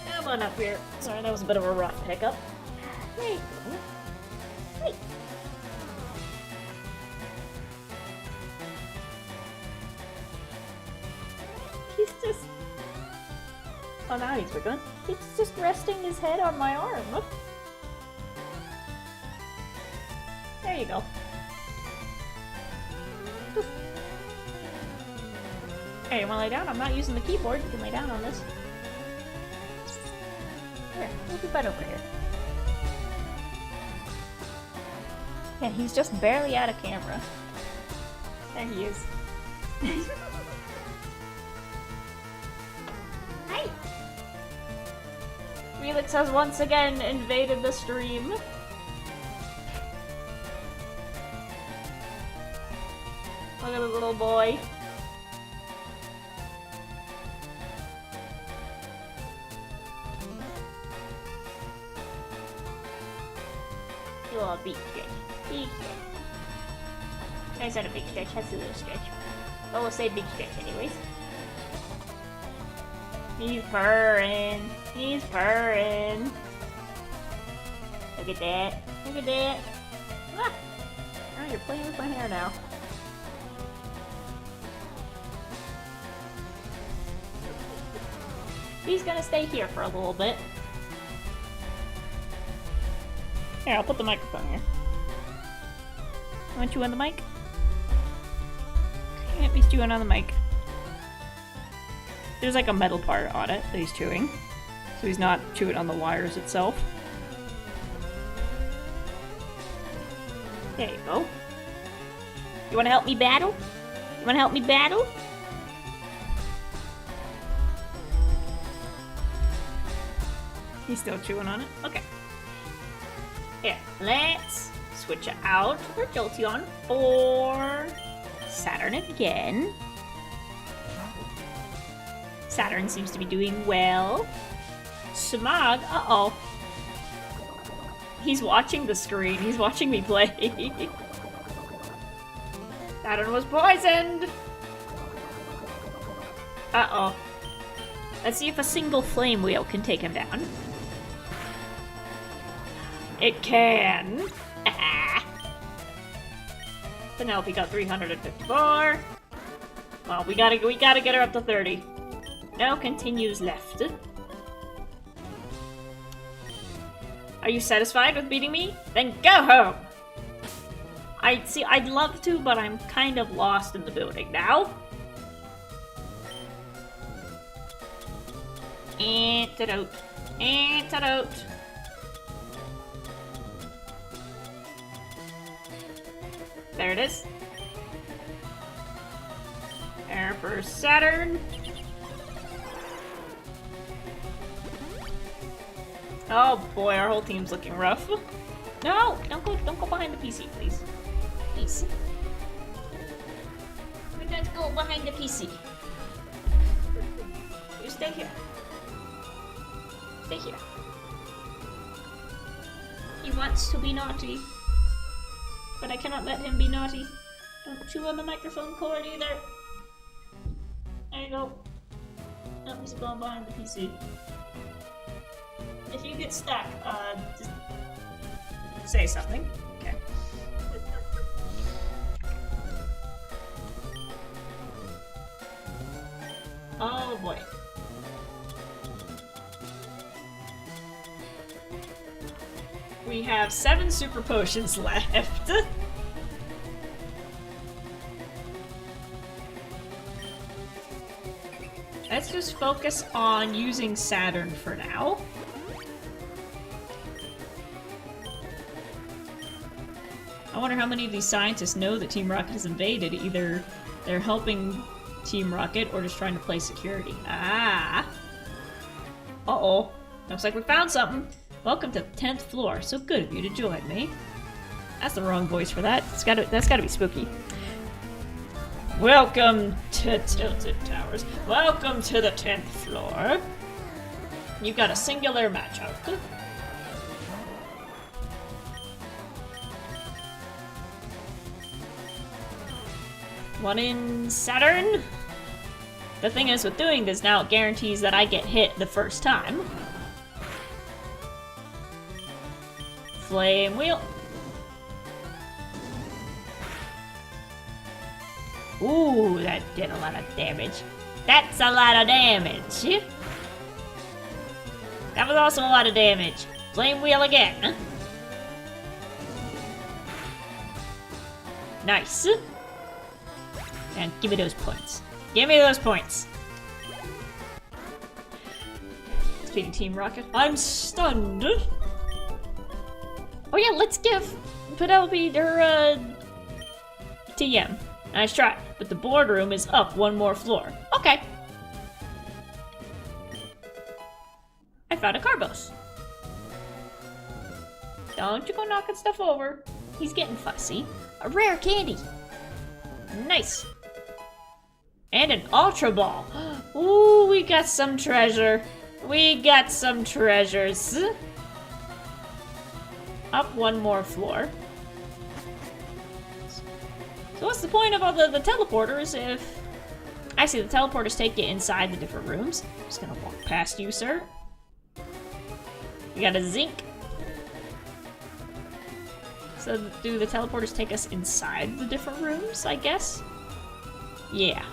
Come on up here. Sorry, that was a bit of a rough pickup. There you go. Hey. He's just... Oh, now he's wiggling. He's just resting his head on my arm. Look. There you go. Hey, you wanna lay down? I'm not using the keyboard. You can lay down on this. Here, move your butt over here. Yeah, he's just barely out of camera. There he is. Hi! Felix has once again invaded the stream. Look at the little boy. Oh, big stretch. Big stretch. That's not a big stretch, that's a little stretch. But we'll say big stretch anyways. He's purring. He's purring. Look at that. Look at that. Ah! Oh, you're playing with my hair now. He's gonna stay here for a little bit. Here, I'll put the microphone here. I want you on the mic? Can't be chewing on the mic. There's like a metal part on it that he's chewing. So he's not chewing on the wires itself. There you go. You wanna help me battle? You wanna help me battle? He's still chewing on it. Okay. Yeah, let's switch out for Jolteon for Saturn again. Saturn seems to be doing well. Smog, uh-oh. He's watching the screen. He's watching me play. Saturn was poisoned! Uh-oh. Let's see if a single flame wheel can take him down. It can. Penelope got 354. Well, we gotta get her up to 30. No continues left. Are you satisfied with beating me? Then go home! I'd love to, but I'm kind of lost in the building now. Antidote. Antidote. There it is. There for Saturn. Oh boy, our whole team's looking rough. No, don't go behind the PC, please. Please. We don't go behind the PC. You stay here. Stay here. He wants to be naughty. But I cannot let him be naughty. Don't chew on the microphone cord either. There you go. No, he's going behind the PC. If you get stuck, just say something. Okay. Oh boy. We have 7 super potions left. Let's just focus on using Saturn for now. I wonder how many of these scientists know that Team Rocket has invaded. Either they're helping Team Rocket or just trying to play security. Ah! Uh-oh. Looks like we found something. Welcome to the 10th floor. So good of you to join me. That's the wrong voice for that. That's gotta be spooky. Welcome to Tilted Towers. Welcome to the 10th floor. You've got a singular matchup. One in Saturn. The thing is, with doing this now, it guarantees that I get hit the first time. Flame wheel. Ooh, that did a lot of damage. That's a lot of damage. That was also a lot of damage. Flame wheel again. Nice. And give me those points. Give me those points. Defeating Team Rocket. I'm stunned. Oh yeah, let's give Penelope her, TM. Nice try. But the boardroom is up one more floor. Okay. I found a Carbos. Don't you go knocking stuff over. He's getting fussy. A rare candy. Nice. And an Ultra Ball. Ooh, we got some treasure. We got some treasures. Up one more floor. So what's the point of all the teleporters if... I see the teleporters take you inside the different rooms. I'm just gonna walk past you, sir. We got a zinc. So do the teleporters take us inside the different rooms, I guess? Yeah.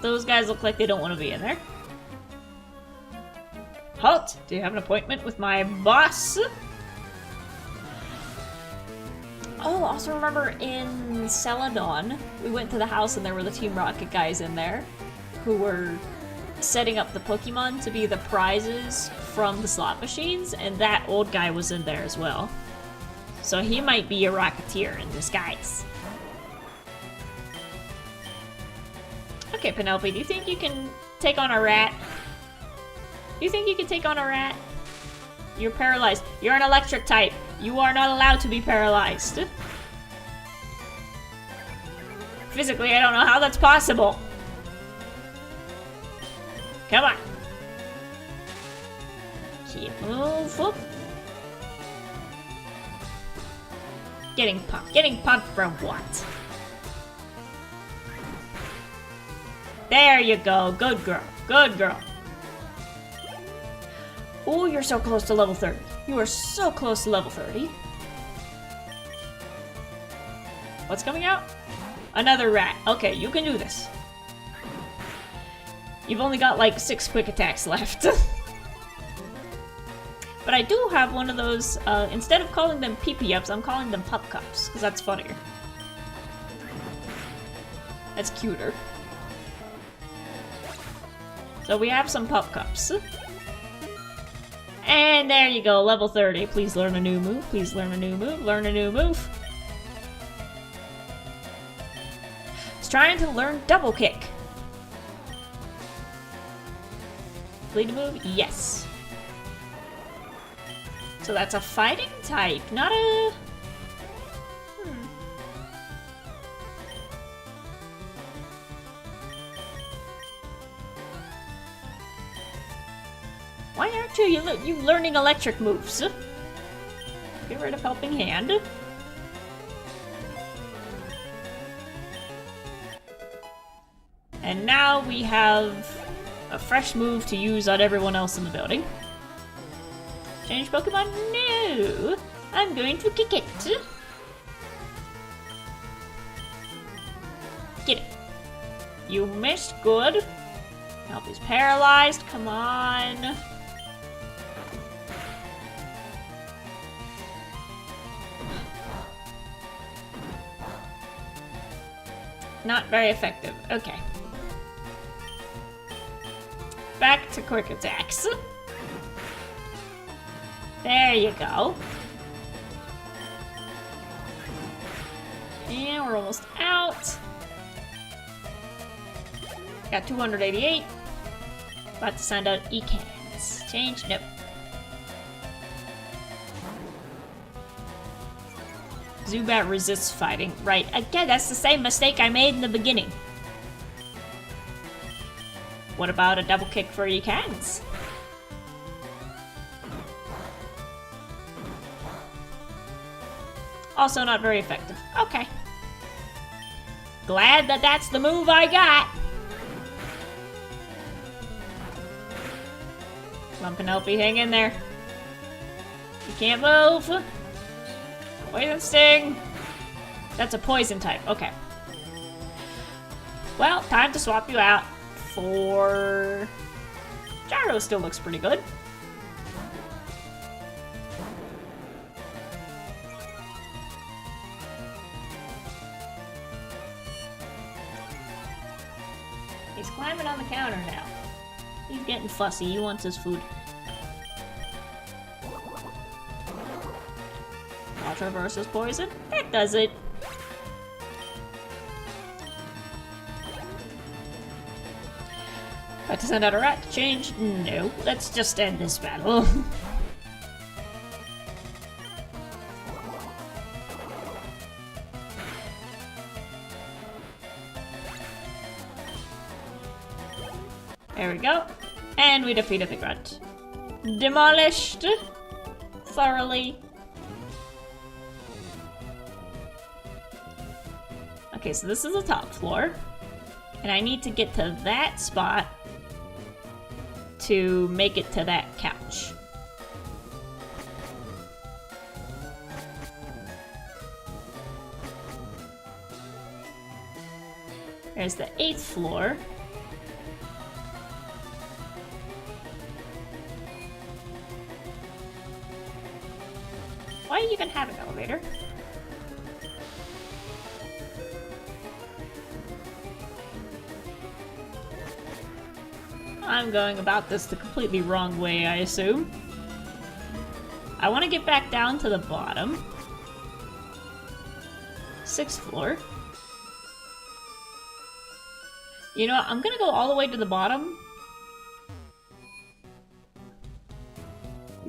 Those guys look like they don't want to be in there. Halt! Do you have an appointment with my boss? Oh, also remember in Celadon, we went to the house and there were the Team Rocket guys in there who were setting up the Pokemon to be the prizes from the slot machines, and that old guy was in there as well. So he might be a Rocketeer in disguise. Okay, Penelope, do you think you can take on a rat? Do you think you can take on a rat? You're paralyzed. You're an electric type. You are not allowed to be paralyzed. Physically, I don't know how that's possible. Come on. Keep move. Getting pumped. Getting pumped for what? There you go. Good girl. Good girl. Oh, you're so close to level 30. You are so close to level 30. What's coming out? Another rat. Okay, you can do this. You've only got like 6 quick attacks left. But I do have one of those, instead of calling them pee-pee-ups, I'm calling them pup cups, because that's funnier. That's cuter. So we have some pup cups. And there you go, level 30. Please learn a new move. Please learn a new move. Learn a new move. It's trying to learn double kick. Complete a move? Yes. So that's a fighting type, not a... Why aren't you learning electric moves? Get rid of Helping Hand. And now we have a fresh move to use on everyone else in the building. Change Pokemon? No! I'm going to kick it. Get it. You missed. Good. Help is paralyzed. Come on. Not very effective. Okay. Back to quick attacks. There you go. And we're almost out. Got 288. About to send out E-cannons. Change? Nope. Zubat resists fighting. Right. Again, that's the same mistake I made in the beginning. What about a double kick for E-cannons? Also not very effective. Okay. Glad that that's the move I got. Come on, Penelope, hang in there. You can't move. Poison Sting. That's a poison type. Okay. Well, time to swap you out for... Gyro still looks pretty good. He's climbing on the counter now. He's getting fussy. He wants his food. Ultra versus poison? That does it. About to send out a rat to change? No. Let's just end this battle. There we go. And we defeated the grunt. Demolished. Thoroughly. Okay, so this is the top floor. And I need to get to that spot to make it to that couch. There's the 8th floor. Why do you even have an elevator? I'm going about this the completely wrong way, I assume. I want to get back down to the bottom. 6th floor. You know what? I'm gonna go all the way to the bottom.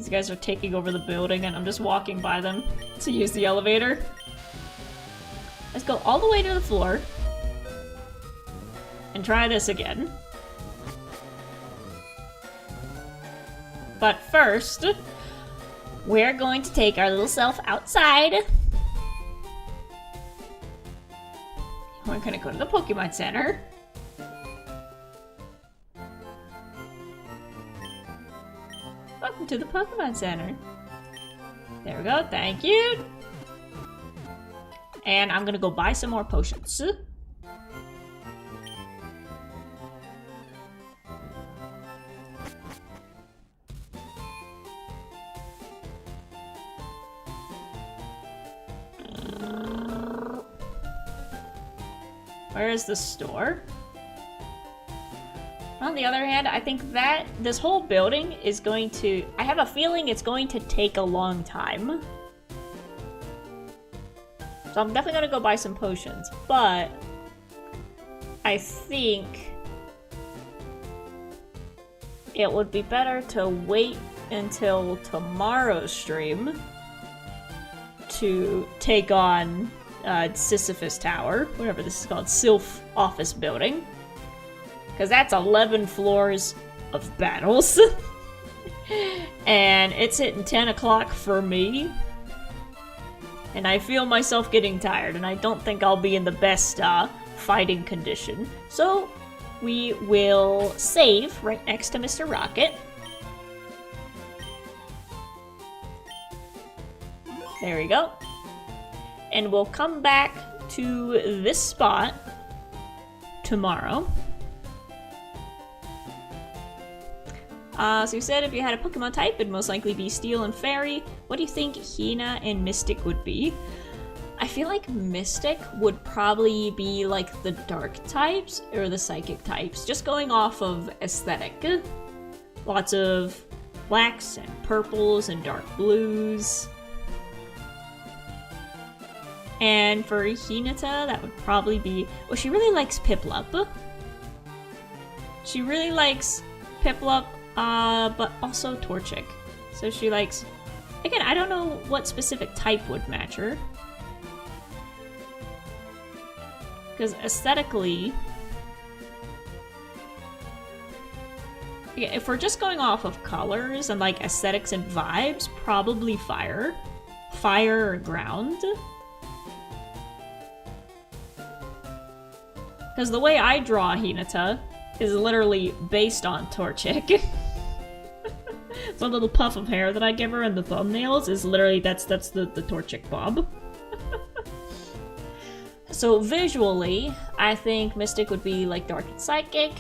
These guys are taking over the building and I'm just walking by them to use the elevator. Let's go all the way to the floor. And try this again. But first, we're going to take our little self outside. We're gonna go to the Pokemon Center. Welcome to the Pokemon Center. There we go, thank you. And I'm gonna go buy some more potions. Where is the store? On the other hand, I think that this whole building is going to... I have a feeling it's going to take a long time. So I'm definitely gonna go buy some potions, but I think it would be better to wait until tomorrow's stream to take on Sisyphus Tower, whatever this is called, Sylph Office Building. Because that's 11 floors of battles. And it's hitting 10 o'clock for me. And I feel myself getting tired, and I don't think I'll be in the best fighting condition. So we will save right next to Mr. Rocket. There we go. And we'll come back to this spot tomorrow. So you said if you had a Pokemon type, it'd most likely be Steel and Fairy. What do you think Hina and Mystic would be? I feel like Mystic would probably be like the Dark types or the Psychic types, just going off of aesthetic. Lots of blacks and purples and dark blues. And for Hinata, that would probably be... Well, she really likes Piplup. She really likes Piplup, but also Torchic. So she likes... Again, I don't know what specific type would match her. Because aesthetically... Yeah, if we're just going off of colors and like aesthetics and vibes, probably fire. Fire or ground. Because the way I draw Hinata is literally based on Torchic. The little puff of hair that I give her and the thumbnails is literally, that's the Torchic bob. So visually, I think Mystic would be like Dark and Psychic,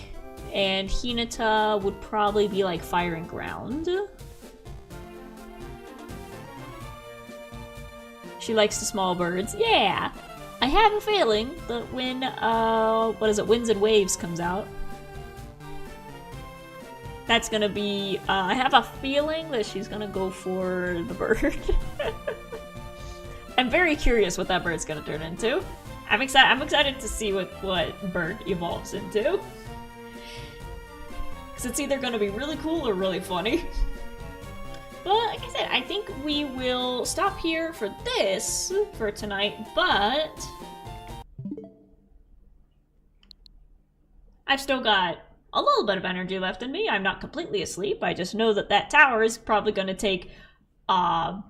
and Hinata would probably be like Fire and Ground. She likes the small birds. Yeah! I have a feeling that when, what is it, Winds and Waves comes out, that's gonna be, I have a feeling that she's gonna go for the bird. I'm very curious what that bird's gonna turn into. I'm excited to see what bird evolves into. Because it's either gonna be really cool or really funny. But like I said, I think we will stop here for this for tonight, but I've still got a little bit of energy left in me. I'm not completely asleep. I just know that that tower is probably going to take 5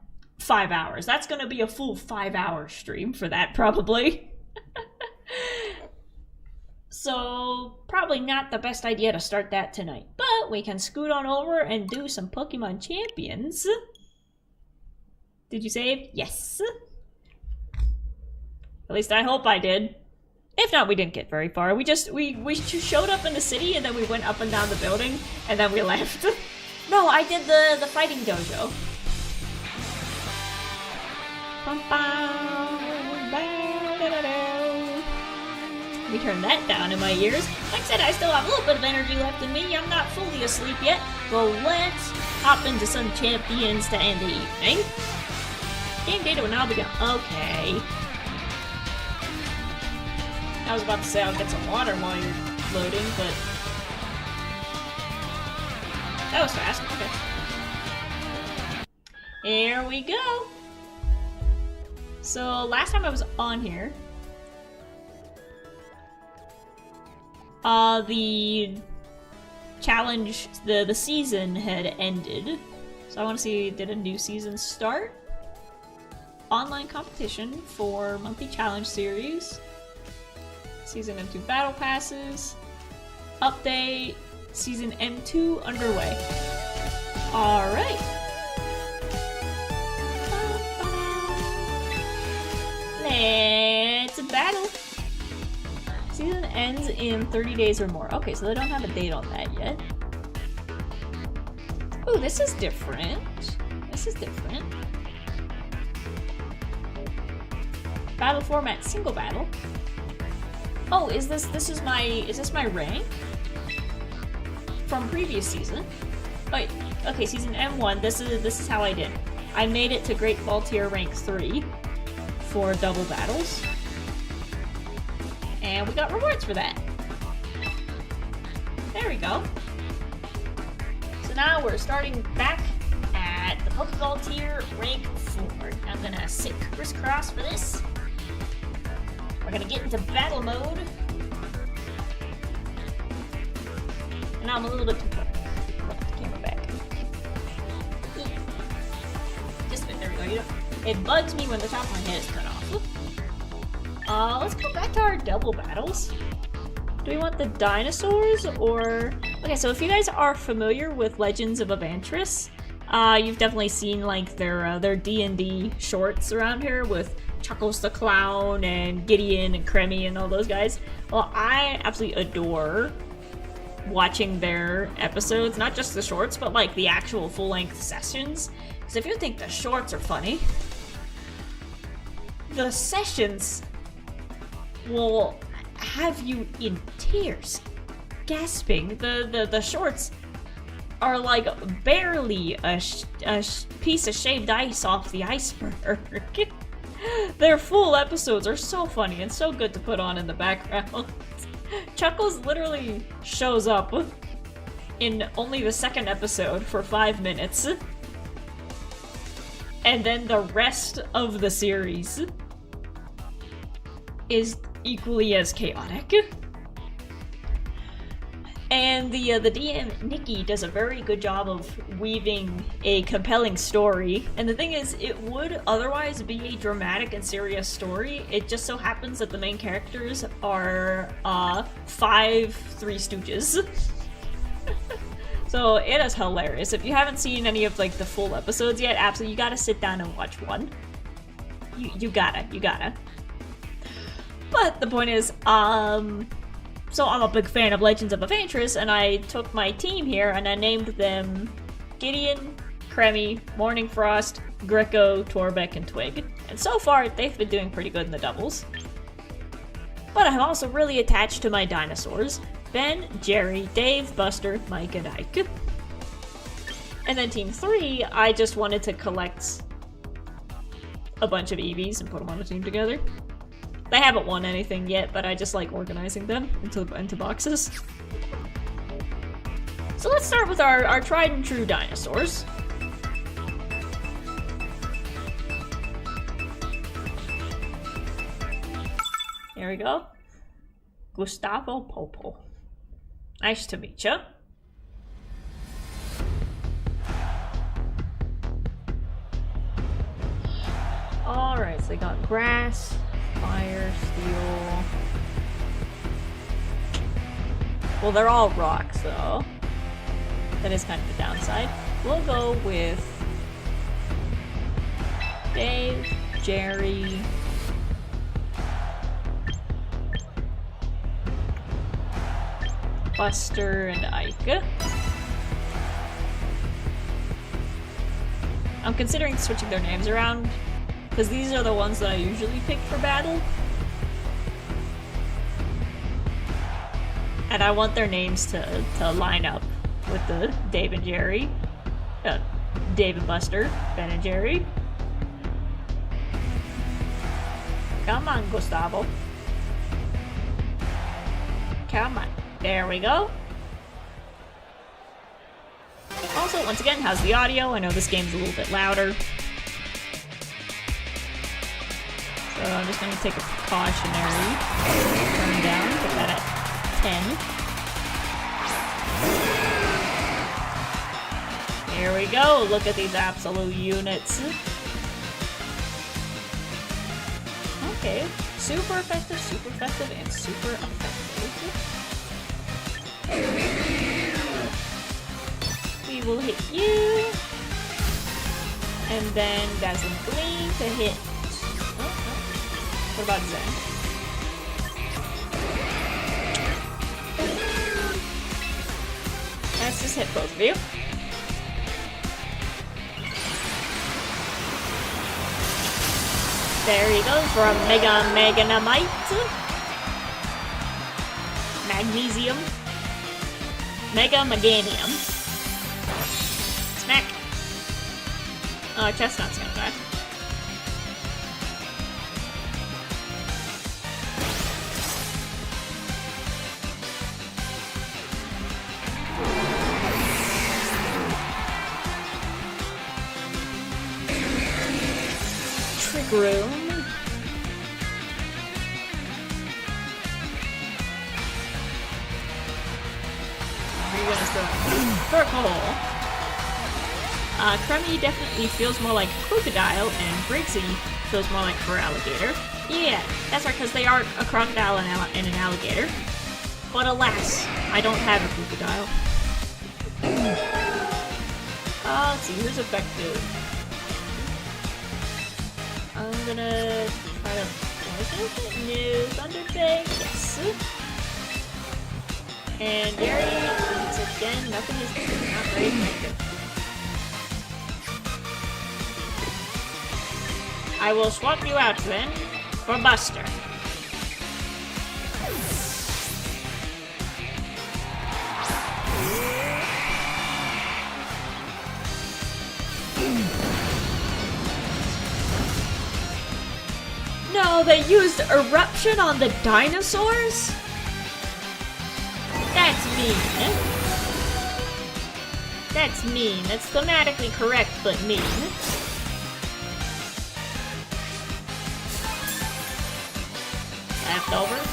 hours. That's going to be a full 5-hour stream for that, probably. So, probably not the best idea to start that tonight. But we can scoot on over and do some Pokemon Champions. Did you save? Yes. At least I hope I did. If not, we didn't get very far. We just showed up in the city and then we went up and down the building and then we left. No, I did the fighting dojo. We turn that down in my ears. Like I said, I still have a little bit of energy left in me. I'm not fully asleep yet. Well, let's hop into some champions to end the evening. Game data will now begin. Okay. I was about to say I'll get some water while you're loading, but that was fast. Okay. Here we go. So last time I was on here, the challenge, the season had ended. So I want to see, did a new season start? Online competition for monthly challenge series. Season M2 battle passes. Update. Season M2 underway. Alright. Let's battle. Season ends in 30 days or more. Okay, so they don't have a date on that yet. Ooh, this is different. This is different. Battle format, single battle. Oh, is this my rank? From previous season? Wait, okay, season M1, this is how I did. I made it to Great Ball Tier rank 3 for double battles. And we got rewards for that. There we go. So now we're starting back at the Pokeball Tier rank 4. I'm gonna sit crisscross for this. We're gonna get into battle mode. And now I'm a little bit too quick. Put the camera back. Just a bit, there we go. You know, it bugs me when the top of my head is cut off. Let's go back to our double battles. Do we want the dinosaurs or... Okay, so if you guys are familiar with Legends of Evantris, you've definitely seen like their D&D shorts around here with Chuckles the Clown and Gideon and Cremmy and all those guys. Well, I absolutely adore watching their episodes, not just the shorts, but like the actual full-length sessions. Because if you think the shorts are funny, the sessions will have you in tears, gasping. The shorts are like barely a piece of shaved ice off the iceberg. Their full episodes are so funny and so good to put on in the background. Chuckles literally shows up in only the second episode for 5 minutes. And then the rest of the series is equally as chaotic. And the DM, Nikki, does a very good job of weaving a compelling story. And the thing is, it would otherwise be a dramatic and serious story. It just so happens that the main characters are 5 Three Stooges. So it is hilarious. If you haven't seen any of like the full episodes yet, absolutely, you gotta sit down and watch one. You gotta. But the point is, so I'm a big fan of Legends of Evantris, and I took my team here and I named them Gideon, Cremmy, Morning Frost, Greco, Torbeck, and Twig. And so far, they've been doing pretty good in the doubles. But I'm also really attached to my dinosaurs: Ben, Jerry, Dave, Buster, Mike, and Ike. And then Team 3, I just wanted to collect a bunch of Eevees and put them on a team together. They haven't won anything yet, but I just like organizing them into boxes. So let's start with our tried and true dinosaurs. Here we go. Gustavo Popo. Nice to meet you. Alright, so they got grass, fire, steel. Well, they're all rocks, though. That is kind of the downside. We'll go with Dave, Jerry, Buster, and Ike. I'm considering switching their names around, because these are the ones that I usually pick for battle. And I want their names to line up with the Dave and Jerry. Dave and Buster, Ben and Jerry. Come on, Gustavo. Come on. There we go. Also, once again, how's the audio? I know this game's a little bit louder. I'm just gonna take a precautionary turn down, put that at 10. Here we go, look at these absolute units. Okay, super effective, and super effective. We will hit you. And then Dazzling Gleam to hit. Oh, no. What about Zen? Let's just hit both of you. There you go for a Meganamite. Magnesium. Meganium. Smack. Oh, Chestnut's gonna die. Trick Room. Are you gonna start? Circle. Crummy definitely feels more like crocodile, and Briggsy feels more like alligator. Yeah, that's right, because they are a crocodile and an alligator. But alas, I don't have a crocodile. Let's see, who's effective? I'm gonna try to poison it. No, Thunderfang, yes. And Gary, once again, nothing is not very effective. I will swap you out then for Buster. No, they used Eruption on the dinosaurs? That's mean. That's mean. That's thematically correct, but mean. Leftovers?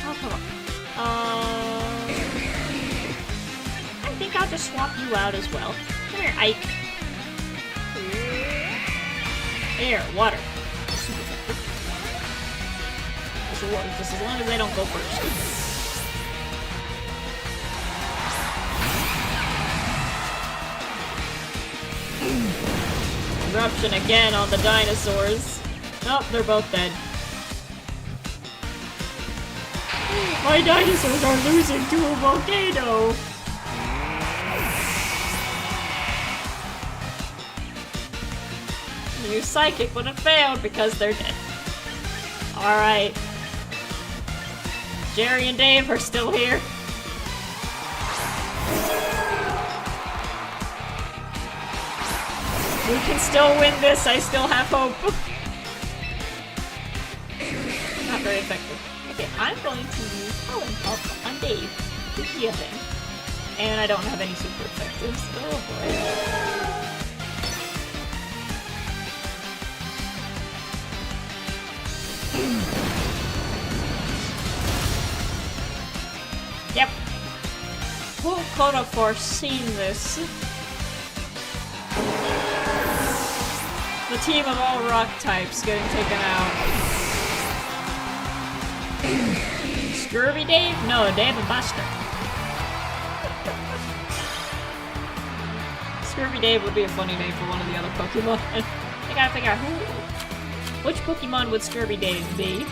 Oh, come on. I think I'll just swap you out as well. Come here, Ike. Air, water. Super effective. Just as long as they don't go first. Eruption again on the dinosaurs. Oh, they're both dead. My dinosaurs are losing to a volcano! Your psychic would have failed because they're dead. Alright. Jerry and Dave are still here. We can still win this, I still have hope. Not very effective. Okay, I'm going to use Pollen Pop on Dave to heal him. And I don't have any super effectives. Oh boy. Yep. Who could have foreseen this? The team of all rock types getting taken out. Scurvy Dave? No, Dave and Buster. Scurvy Dave would be a funny name for one of the other Pokemon. I gotta figure out which Pokemon would Scurvy Dave be?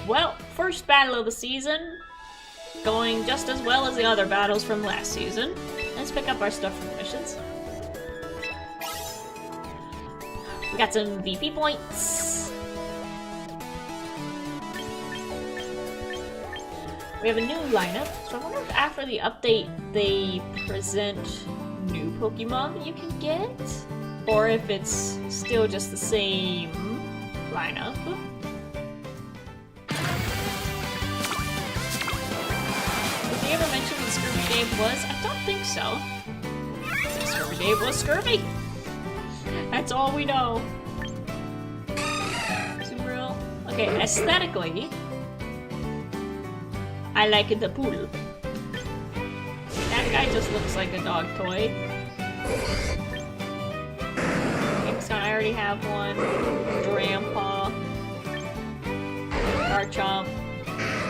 Well, first battle of the season. Going just as well as the other battles from last season. Let's pick up our stuff from the missions. We got some VP points. We have a new lineup, so I wonder if after the update they present new Pokemon that you can get, or if it's still just the same lineup. Did you ever mention what Scurvy Dave was? I don't think so. Is it Dave was scurvy. That's all we know. Super. Okay, aesthetically, I like the poodle. That guy just looks like a dog toy. Kingston, I already have one. Grandpa. Garchomp.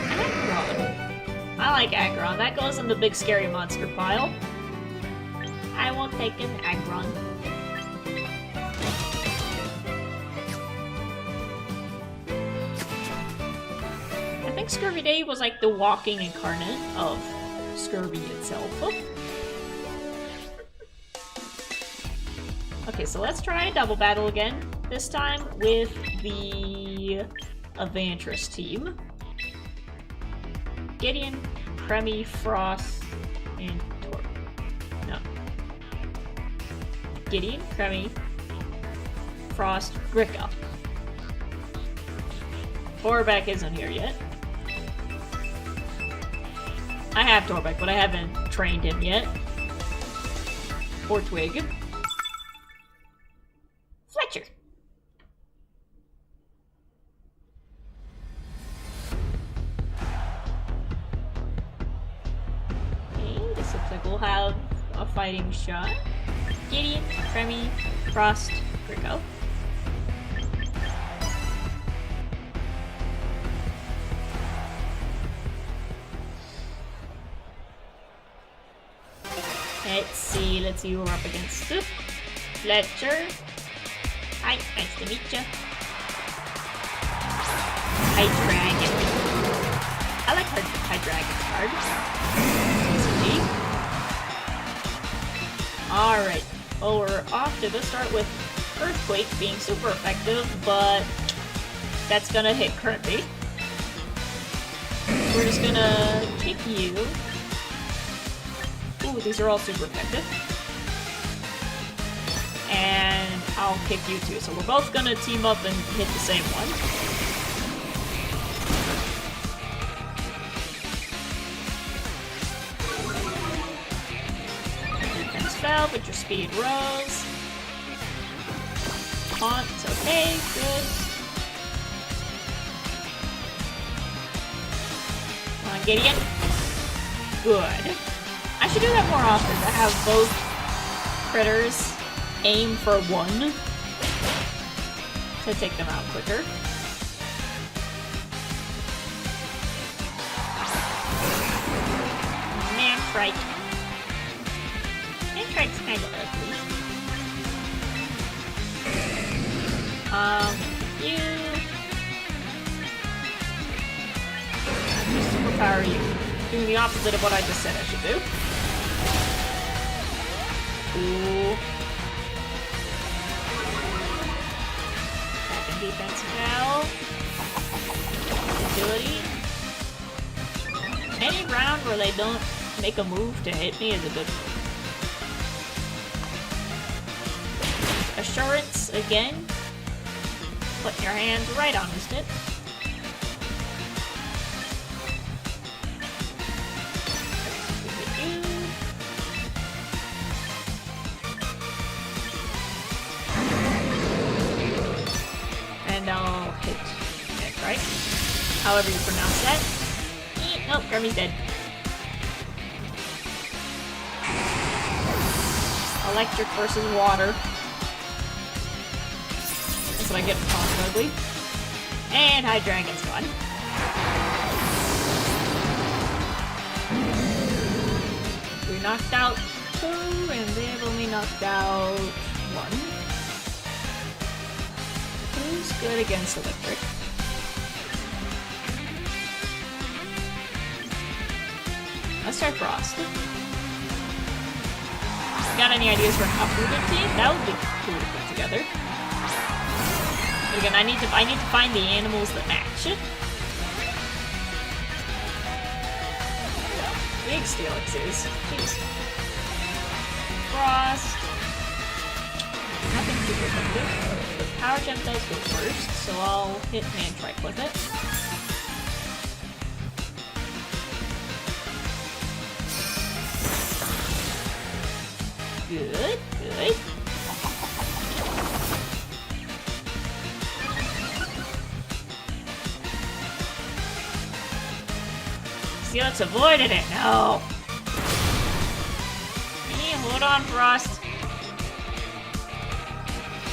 Aggron. I like Aggron. That goes in the big scary monster pile. I will take an Aggron. I think Scurvy Dave was like the walking incarnate of Scurvy itself. Okay, so let's try a double battle again. This time with the Evantress team. Gideon, Cremy, Frost, and Torb. No. Gideon, Cremy, Frost, Gricka. Torbeck isn't here yet. I have Torbeck, but I haven't trained him yet. Or Twig. Fletcher. Okay, this looks like we'll have a fighting shot. Gideon, Cremy, Frost, Gricko. Let's see who we're up against. Fletcher. Hi, nice to meet you. Hydreigon. I like Hydreigon's card. Alright. Well, we're off to the start with Earthquake being super effective, but that's gonna hit Kirby. We're just gonna kick you. Ooh, these are all super effective. And I'll kick you too. So we're both gonna team up and hit the same one. Defense fell, but your speed rose. Taunt, okay, good. Come on, Gideon. Good. I should do that more often, to have both critters aim for one to take them out quicker. Mantrike. Mantrike's kind of ugly. You... Just superpower you. Doing the opposite of what I just said I should do. Ooh. Attack and defense now. Agility. Any round where they don't make a move to hit me is a good move. Assurance again. Put your hands right on the stick. I'll hit it, right? However you pronounce that. Nope, Grimy's dead. Electric versus water. That's what I get for calling ugly. And Hydreigon's gone. We knocked out 2, and they've only knocked out 1. Who's good against electric? Let's try Frost. Got any ideas for an uprooted team? That would be cool to put together. But again, I need to find the animals that match it. Big Steelixes. Jeez. Frost. Nothing super effective. The Power Gem does go first, so I'll hit Mantrike with it. Good, Good. Steelix avoided it. No. Hey, hold on, Frost.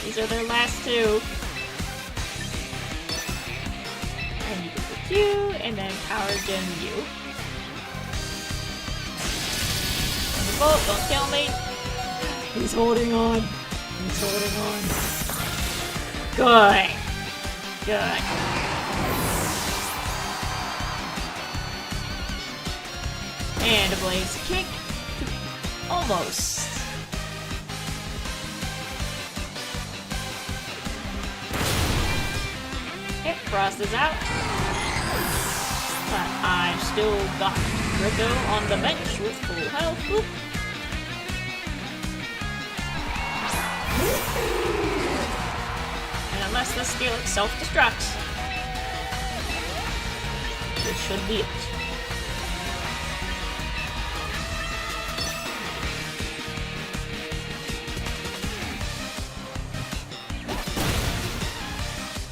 These are their last two. And you get the Q, and then Power Gem you. Thunderbolt, don't kill me. He's holding on. He's holding on. Good. Good. And a Blaze Kick. Almost. Okay, Frost is out. But I've still got Rico on the bench with full health. Whoop. And unless the Steelix self-destructs, this should be it.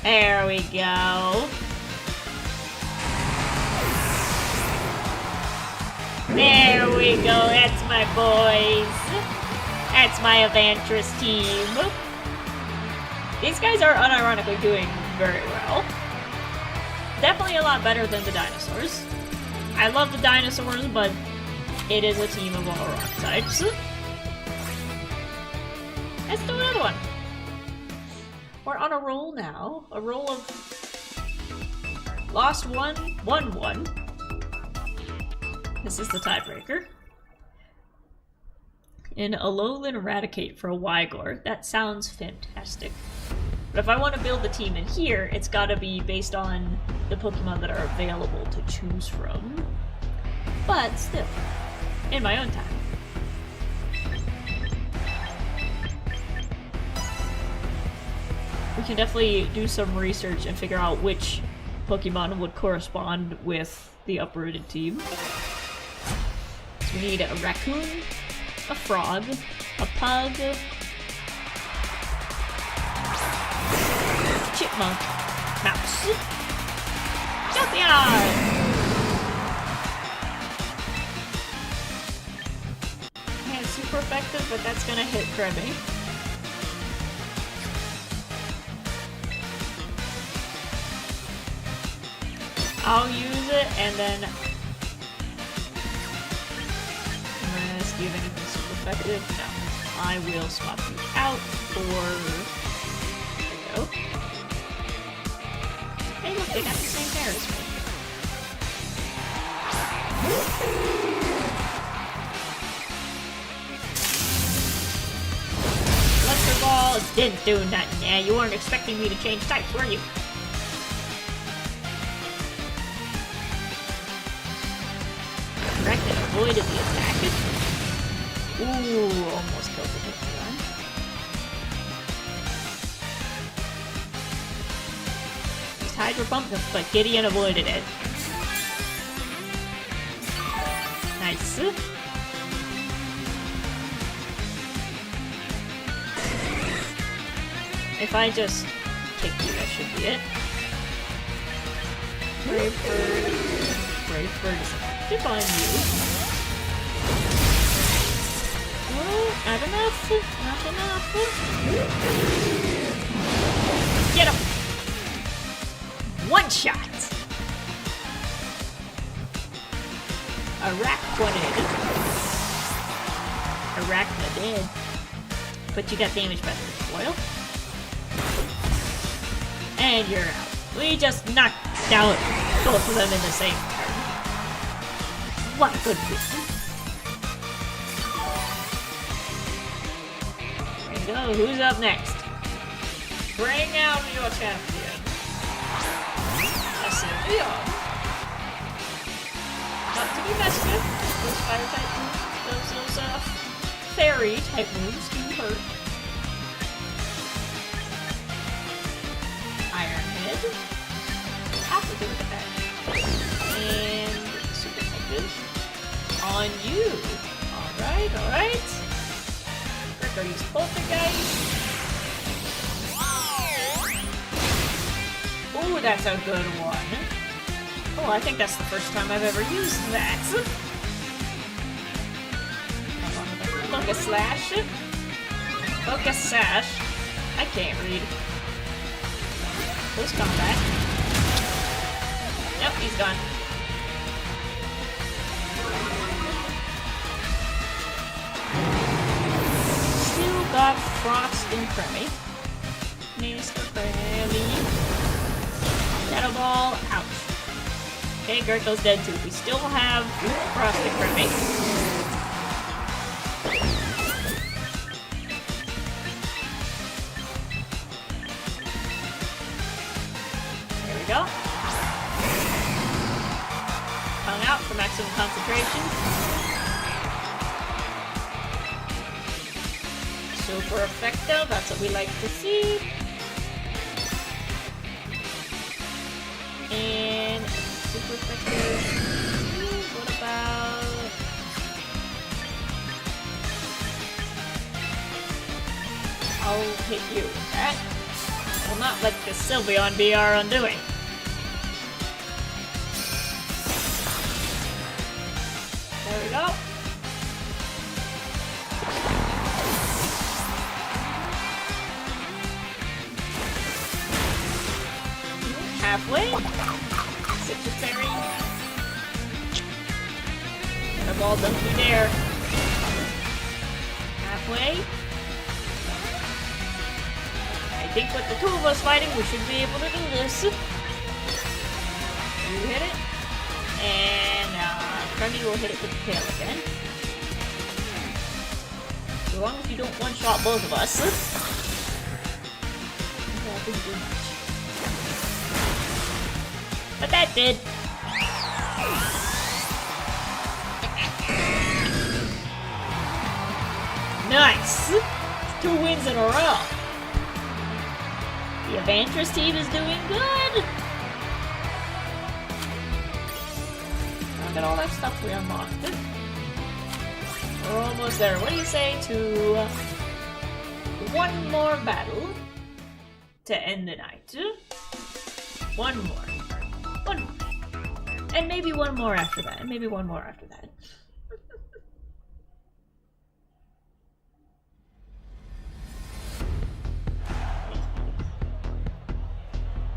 There we go. There we go. That's my boys. That's my Evantress team. These guys are unironically doing very well. Definitely a lot better than the dinosaurs. I love the dinosaurs, but it is a team of all rock types. Let's do another one. We're on a roll now. A roll of lost one, won one. This is the tiebreaker. An Alolan Eradicate for a Wygor. That sounds fantastic. But if I want to build the team in here, it's gotta be based on the Pokemon that are available to choose from. But still, in my own time. We can definitely do some research and figure out which Pokemon would correspond with the uprooted team. So we need a raccoon, a frog, a pug, chipmunk, mouse, Jolteon! Man, it's super effective, but that's gonna hit Krabby. I'll use it, and then unless you have anything super effective, no. I will swap you out for. There we go. Hey, look, they got the same hair as me. Electro Ball didn't do nothing. Yeah, you weren't expecting me to change types, were you? And avoided the attack. Ooh, almost killed the Pokemon. Just Hydro Pump, but Gideon avoided it. Nice. If I just kick you, that should be it. Brave Bird. Brave Bird is effective on you. Oh, not enough. Not enough. Get him! One shot! Arachnid. But you got damage by the foil. And you're out. We just knocked out both of them in the same turn. What a good beat. There you go. Who's up next? Bring out your champion. A Sylveon. Not to be messed with. Those fire type moves, those fairy type moves do hurt. Iron Head. African attack. And super effective. On you. Alright. let's go use Poltergeist. Ooh, that's a good one. Oh, I think that's the first time I've ever used that. Focus Slash. Focus Sash. I can't read. Close combat. Yep, he's gone. Still got Frost and Kremmy. Mr. Kremmy. Shadow Ball, ouch. Okay, Gurkle's dead too. We still have Frost and Kremmy. There we go. Hung out for maximum concentration. Super effective, that's what we like to see. And super effective. What about... I'll hit you with that. I will not let this Sylveon be our undoing. There we go. Halfway. Citrus Berry. And a ball, don't you dare. Halfway. I think with the two of us fighting, we should be able to do this. You hit it. And Kremmy will hit it with the tail again. As long as you don't one-shot both of us. That didn't do much. But that did. Nice! 2 wins in a row. The Adventurous team is doing good. Look at all that stuff we unlocked. We're almost there. What do you say to one more battle to end the night? One more. One more. And maybe one more after that. And maybe one more after that.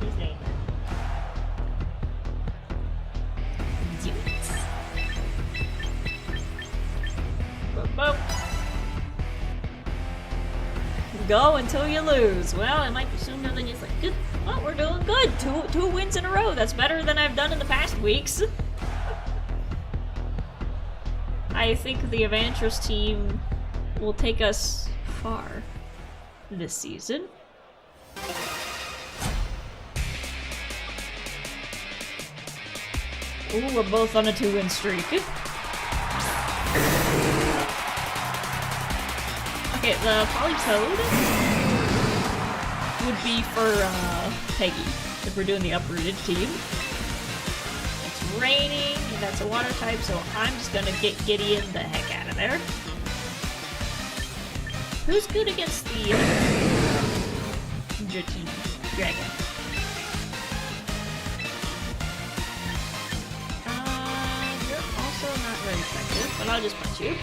His name. Go until you lose. Well, it might be sooner than you think. Well, we're doing good. Two wins in a row. That's better than I've done in the past weeks. I think the Adventurous team will take us far this season. Ooh, we're both on a 2-win streak. Okay, the Politoed would be for Peggy, if we're doing the uprooted team. It's raining, and that's a water type, so I'm just gonna get Gideon the heck out of there. Who's good against the Dragon? You're also not very effective, but I'll just punch you.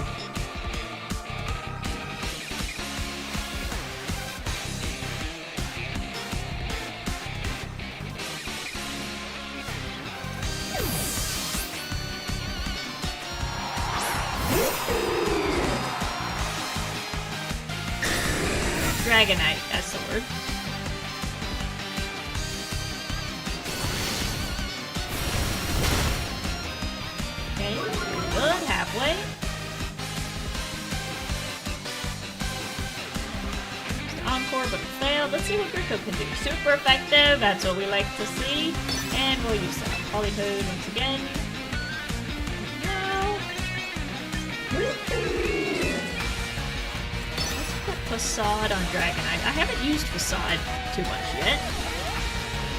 Dragonite, that's the word. Okay, good, halfway. Encore, but it failed. Let's see what Gurko can do. Super effective, that's what we like to see. And we'll use that. Politoed once again. Now, Facade on Dragonite. I haven't used Facade too much yet.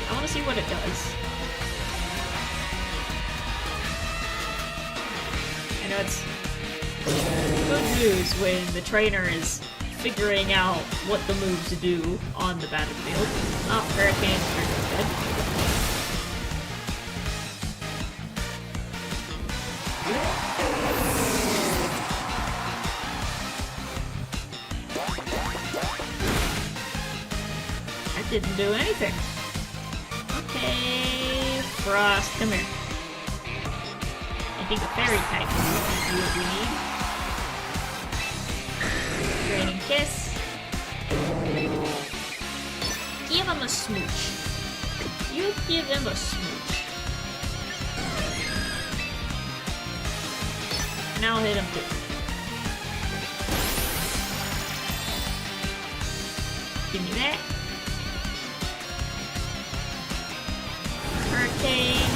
I want to see what it does. I know it's good news when the trainer is figuring out what the moves to do on the battlefield. Oh, Hurricane, dead. That didn't do anything. Okay, Frost, come here. I think a fairy type is what we need. Draining Kiss. Give him a smooch. You give him a smooch. And I'll hit him too. Give me that. Hurricane.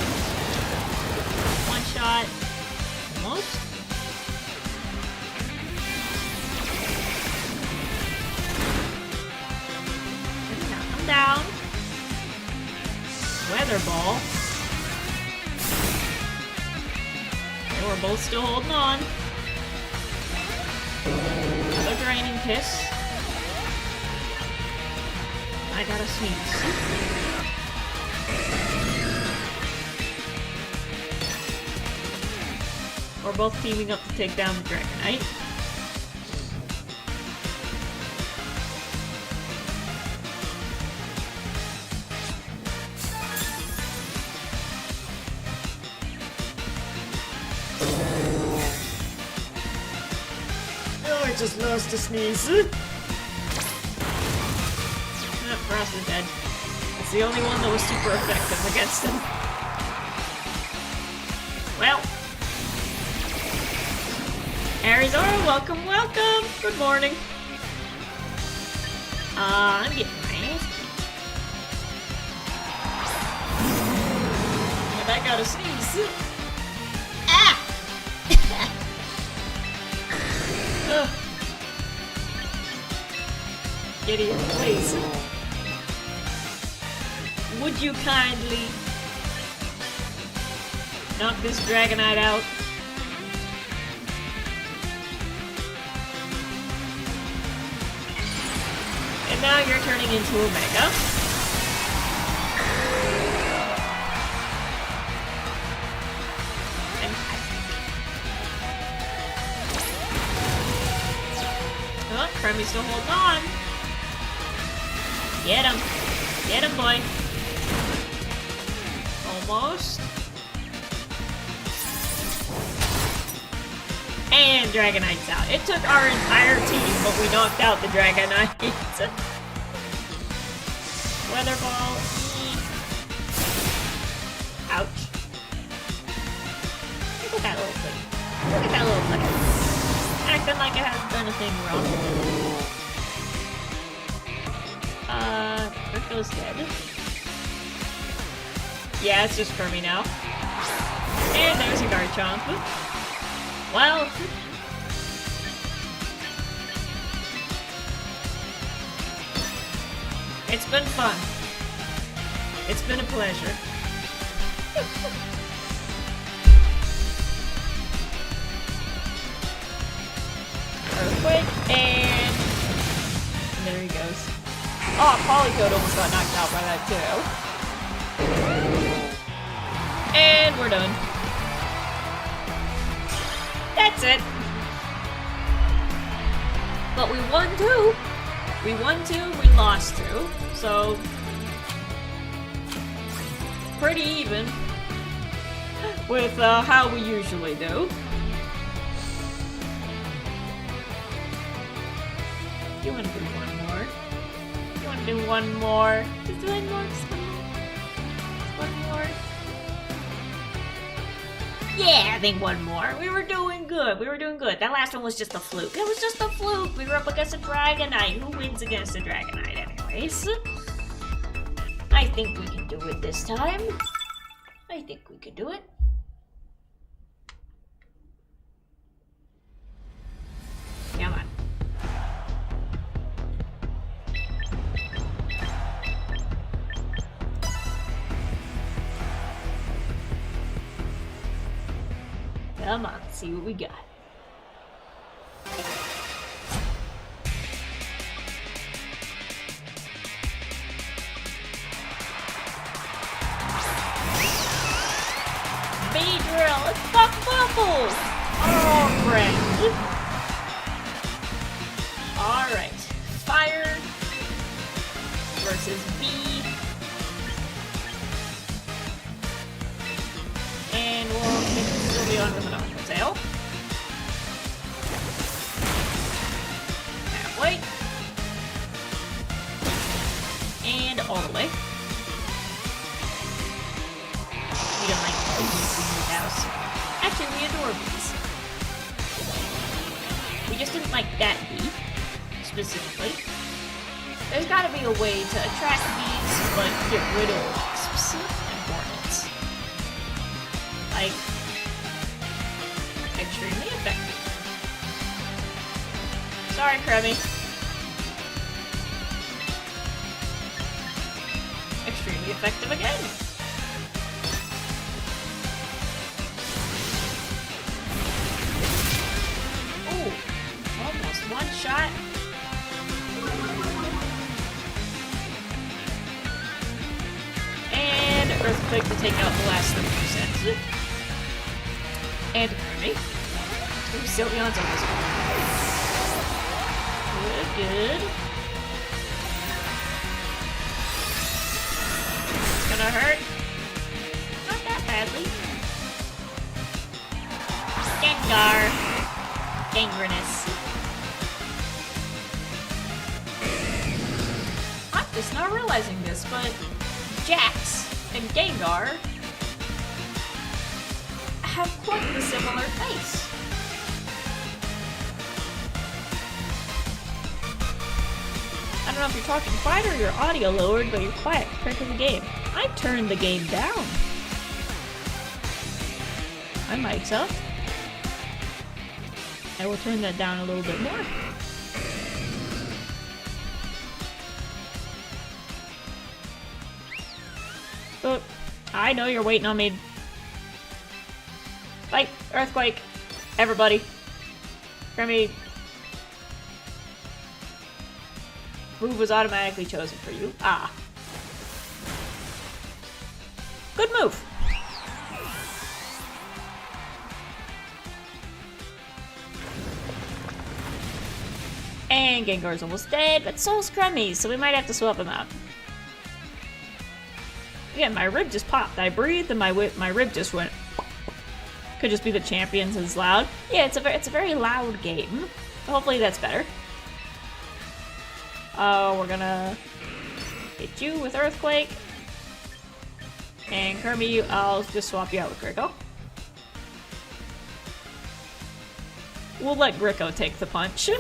One shot. Almost. Knock him down. Weather Ball. Okay, we're both still holding on. Another Draining Kiss. I gotta sneeze. We're both teaming up to take down the Dragonite. Oh, I just lost a sneeze. Oh, Frost is dead. That's the only one that was super effective against him. Well. Arizona, welcome, welcome! Good morning. I'm getting my ass kicked. And I gotta sneeze. Ah! Idiot, please. Would you kindly knock this Dragonite out? And now you're turning into a Mega. Oh, Kremy's still holding on. Get him. Get him, boy. Almost. And Dragonite's out. It took our entire team, but we knocked out the Dragonite. Weather Ball. Ouch. Look at that little thing. Look at that little thing. Acting like it hasn't done a thing wrong. Crypto's dead. Yeah, it's just Kremy now. And there's a Garchomp. Well, it's been fun. It's been a pleasure. Earthquake, and there he goes. Oh, Polycode almost got knocked out by that too. And we're done. That's it. But we won two. We won two, we lost two. So, pretty even with how we usually do. You want to do one more? You want to do one more? Just one more. Just one more. Just one more. Yeah, I think one more. We were doing good. We were doing good. That last one was just a fluke. It was just a fluke. We were up against a Dragonite. Who wins against a Dragonite anyways? I think we can do it this time. I think we can do it. Come on. Come on, see what we got. double! Oh, friend. Alright. Fire versus B. And we'll still be on with an Aqua Tail. Halfway. And all the way. We don't like bees in the house. Actually, we adore bees. We just didn't like that bee, specifically. There's gotta be a way to attract bees, but get rid of wasps and hornets. Like, extremely effective. Sorry, Kremmy. Extremely effective again. Ooh, almost one shot. And Earthquake to take out the last 30%. And Kirby. Ooh, Sylveon's almost gone. Good, good. It's gonna hurt. Not that badly. Gengar. Gangrenous. I'm just not realizing this, but Jax and Gengar have quite a similar face. I don't know if you're talking quiet or your audio lowered, but you're quiet compared to the game. I turned the game down. My mic's up. I will turn that down a little bit more. But I know you're waiting on me. Fight! Earthquake! Everybody! Kremmy! Move was automatically chosen for you. Ah. Good move! And Gengar's almost dead, but so's Kremmy, so we might have to swap him out. Yeah, my rib just popped. I breathed and my rib just went. Could just be the champions is loud. Yeah, it's a very loud game. Hopefully that's better. Oh, we're gonna hit you with Earthquake. And Kirby, I'll just swap you out with Gricko. We'll let Gricko take the punch.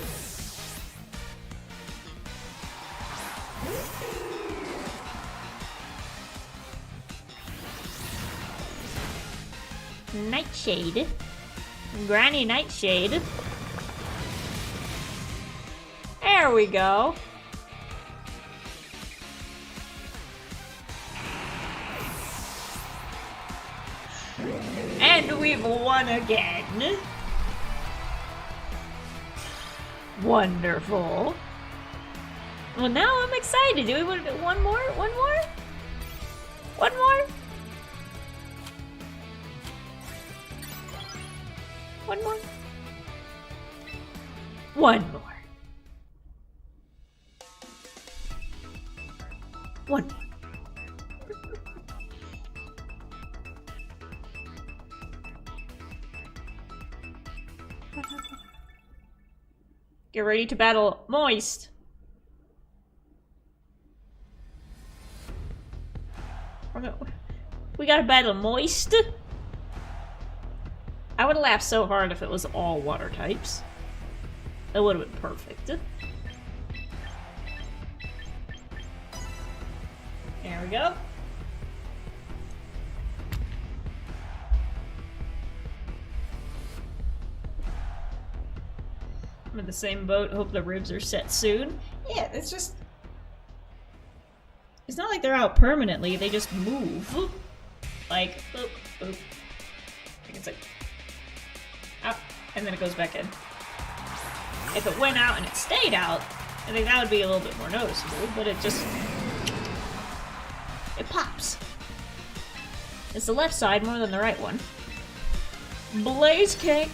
Nightshade. Granny Nightshade. There we go. And we've won again. Wonderful. Well, now I'm excited. Do we want to do one more? One more? One more? One more? One more. One more. Get ready to battle Moist. We gotta battle Moist. I would have laughed so hard if it was all water types. That would have been perfect. There we go. I'm in the same boat. Hope the ribs are set soon. Yeah, it's just... It's not like they're out permanently. They just move. Like, boop, boop. I think it's like... out, and then it goes back in. If it went out and it stayed out, I think that would be a little bit more noticeable, but it just... It pops. It's the left side more than the right one. Blaze King.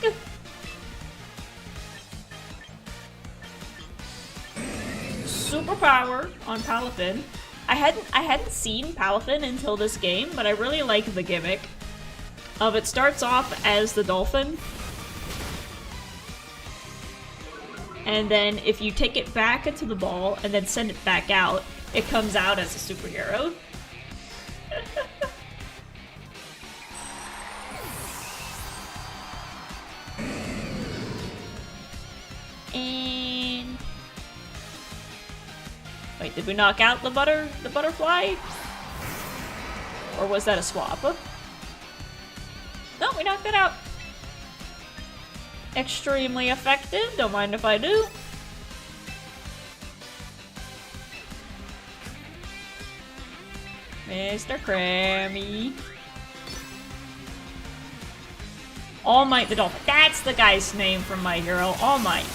Superpower on Palafin. I hadn't seen Palafin until this game, but I really like the gimmick of it starts off as the dolphin. And then if you take it back into the ball and then send it back out, it comes out as a superhero. And wait, did we knock out the butterfly? Or was that a swap? No, we knocked it out. Extremely effective, don't mind if I do. Mr. Crammy. All Might the Dolphin. That's the guy's name from My Hero. All Might.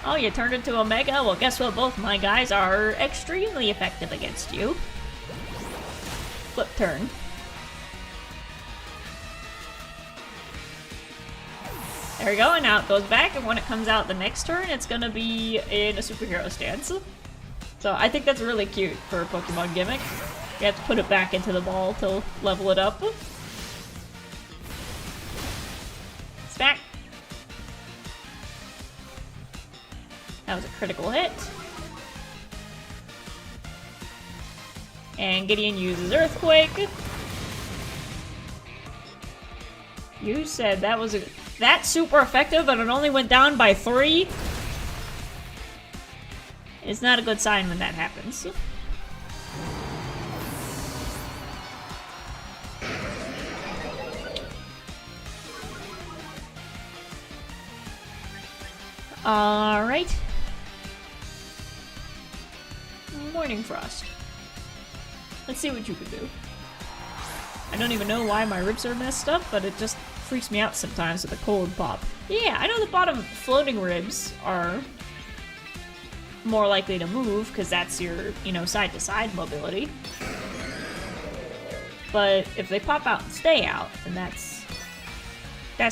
Oh, you turned into Omega? Well, guess what? Both my guys are extremely effective against you. Flip turn. There we go, and now it goes back, and when it comes out the next turn, it's gonna be in a superhero stance. So I think that's really cute for a Pokemon gimmick. You have to put it back into the ball to level it up. Smack! That was a critical hit. And Gideon uses Earthquake. You said that was that's super effective, but it only went down by 3? It's not a good sign when that happens. Alright. Morning Frost. Let's see what you can do. I don't even know why my ribs are messed up, but it just freaks me out sometimes with a cold pop. Yeah, I know the bottom floating ribs are more likely to move, because that's your, you know, side-to-side mobility. But if they pop out and stay out, then that's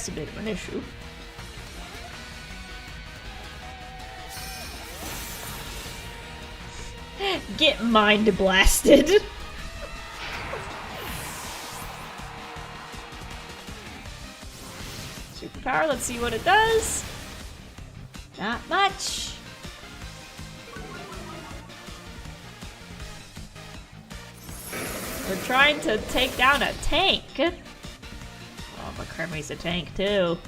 a bit of an issue. Get mind blasted. Superpower, let's see what it does. Not much. We're trying to take down a tank. Oh, but Kermit's a tank too.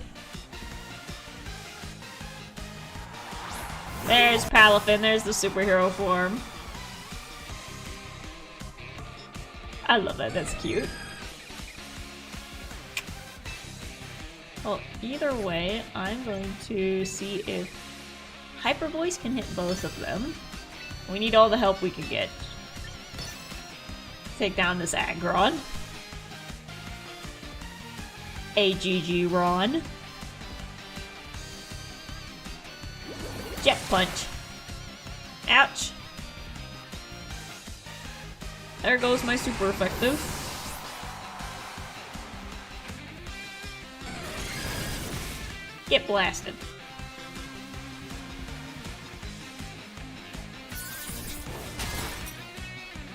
There's Palafin, there's the superhero form. I love that, that's cute. Well, either way, I'm going to see if Hyper Voice can hit both of them. We need all the help we can get. Take down this Aggron. AGG Ron. Jet Punch. Ouch. There goes my super effective. Get blasted.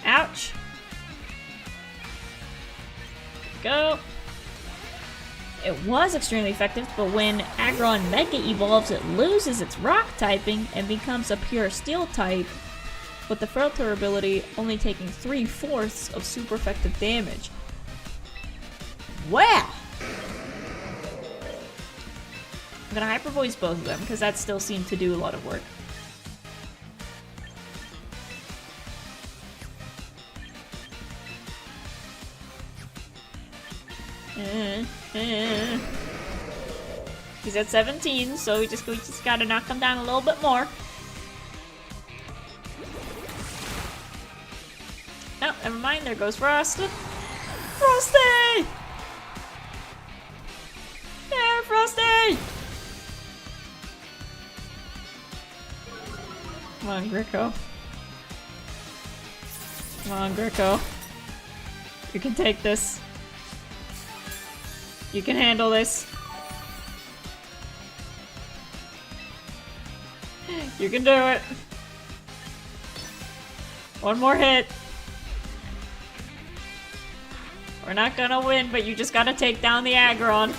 Ouch. Go. It was extremely effective, but when Aggron Mega evolves, it loses its rock typing and becomes a pure steel type, with the filter ability only taking 3/4 of super effective damage. Wow! I'm gonna Hyper Voice both of them, because that still seemed to do a lot of work. He's at 17, so we just gotta knock him down a little bit more. Oh, never mind, there goes Frost. Frosty! There, Frosty! Come on, Greco. Come on, Greco. You can take this. You can handle this. You can do it. One more hit. We're not gonna win, but you just gotta take down the Aggron.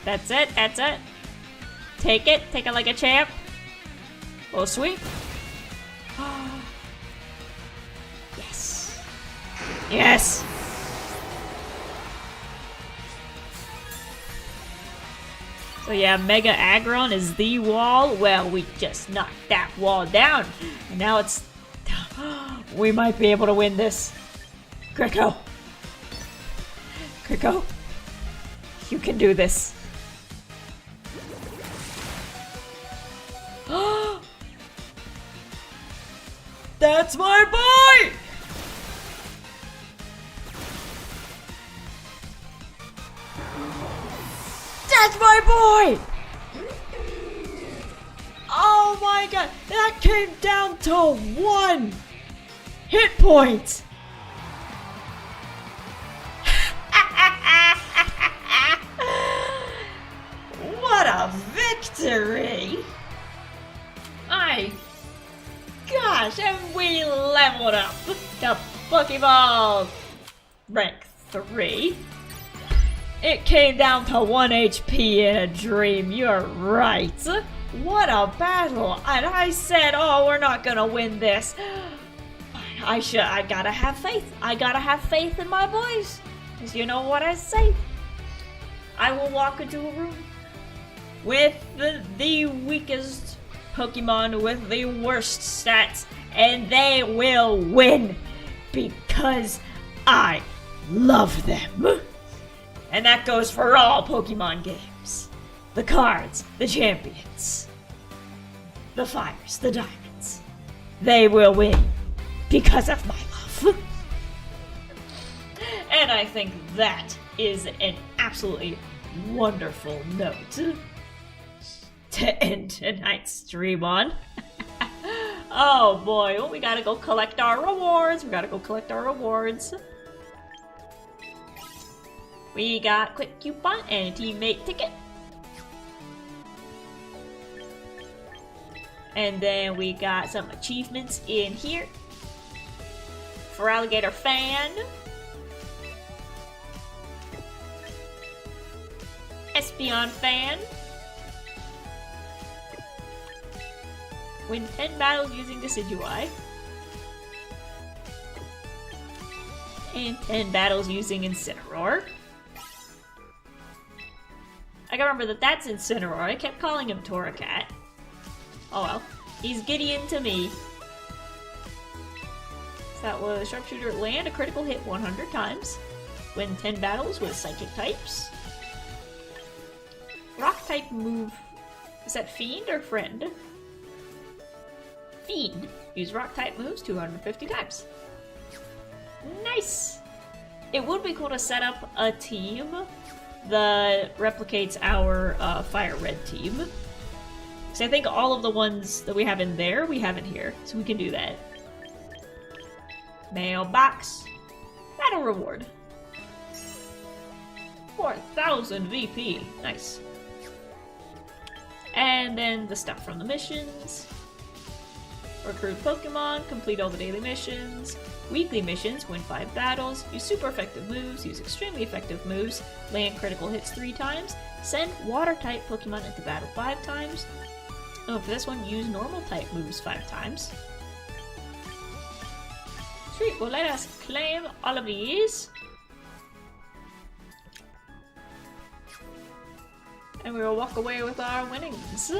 That's it, that's it. Take it like a champ. Oh, sweet. Yes. Yes! So yeah, Mega Aggron is the wall. Well, we just knocked that wall down. And now it's... we might be able to win this. Kriko. Kriko. You can do this. That's my boy! That's my boy! Oh my god, that came down to 1 hit point! What a victory! My gosh, and we leveled up to Pokeball rank 3. It came down to 1 HP in a dream, you're right. What a battle! And I said, oh, we're not gonna win this. I gotta have faith. I gotta have faith in my boys. Because you know what I say? I will walk into a room with the weakest Pokemon with the worst stats, and they will win because I love them. And that goes for all Pokemon games. The cards, the champions, the fires, the diamonds. They will win because of my love. And I think that is an absolutely wonderful note to end tonight's stream on. Oh boy, well, we gotta go collect our rewards. We got quick coupon and a teammate ticket. And then we got some achievements in here. For Alligator Fan. Espeon Fan. Win 10 battles using Decidueye. And 10 battles using Incineroar. I gotta remember that that's Incineroar. I kept calling him Torracat. Oh well. He's Gideon to me. So that was Sharpshooter land a critical hit 100 times. Win 10 battles with Psychic types. Rock type move. Is that Fiend or Friend? Fiend. Use rock type moves 250 times. Nice! It would be cool to set up a team that replicates our FireRed team. Because I think all of the ones that we have in there, we have in here. So we can do that. Mailbox. Battle reward. 4,000 VP. Nice. And then the stuff from the missions. Recruit Pokemon, complete all the daily missions. Weekly missions, win 5 battles, use super effective moves, use extremely effective moves, land critical hits 3 times, send water type Pokemon into battle 5 times. Oh, for this one, use normal type moves 5 times. Sweet, well let us claim all of these. And we will walk away with our winnings.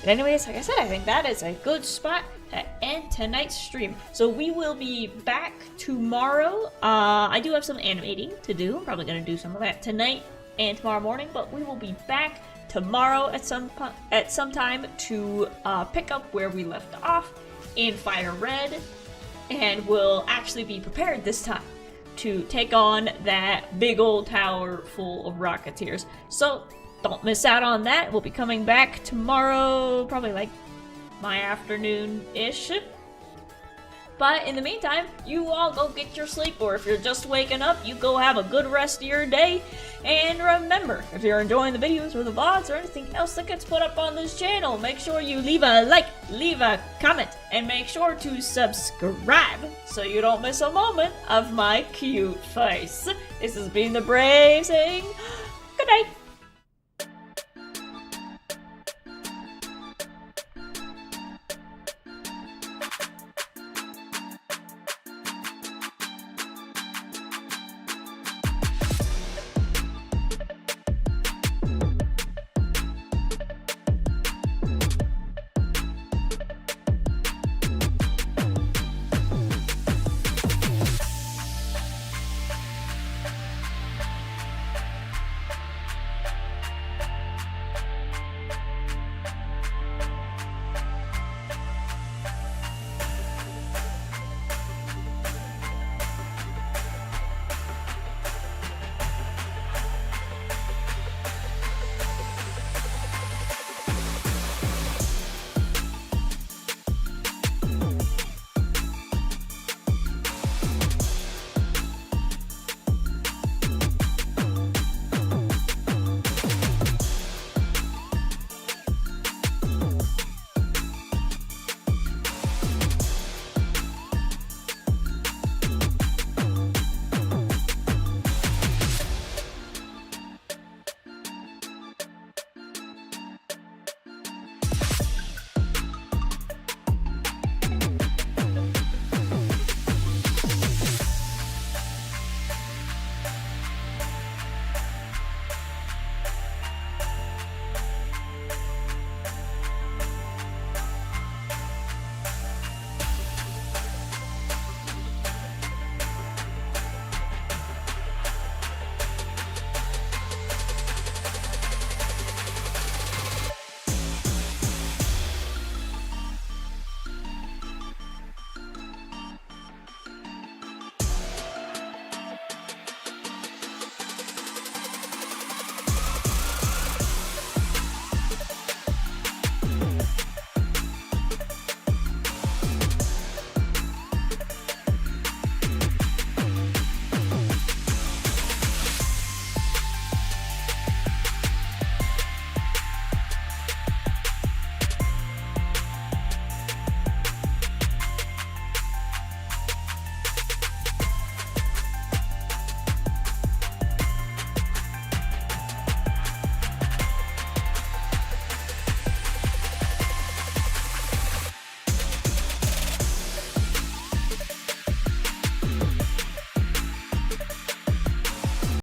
But anyways, like I said, I think that is a good spot to end tonight's stream. So we will be back tomorrow. I do have some animating to do. I'm probably going to do some of that tonight and tomorrow morning. But we will be back tomorrow at some time to pick up where we left off in FireRed. And we'll actually be prepared this time to take on that big old tower full of Rocketeers. So don't miss out on that. We'll be coming back tomorrow, probably like my afternoon-ish. But in the meantime, you all go get your sleep, or if you're just waking up, you go have a good rest of your day. And remember, if you're enjoying the videos or the VODs or anything else that gets put up on this channel, make sure you leave a like, leave a comment, and make sure to subscribe so you don't miss a moment of my cute face. This has been the Brave saying good night.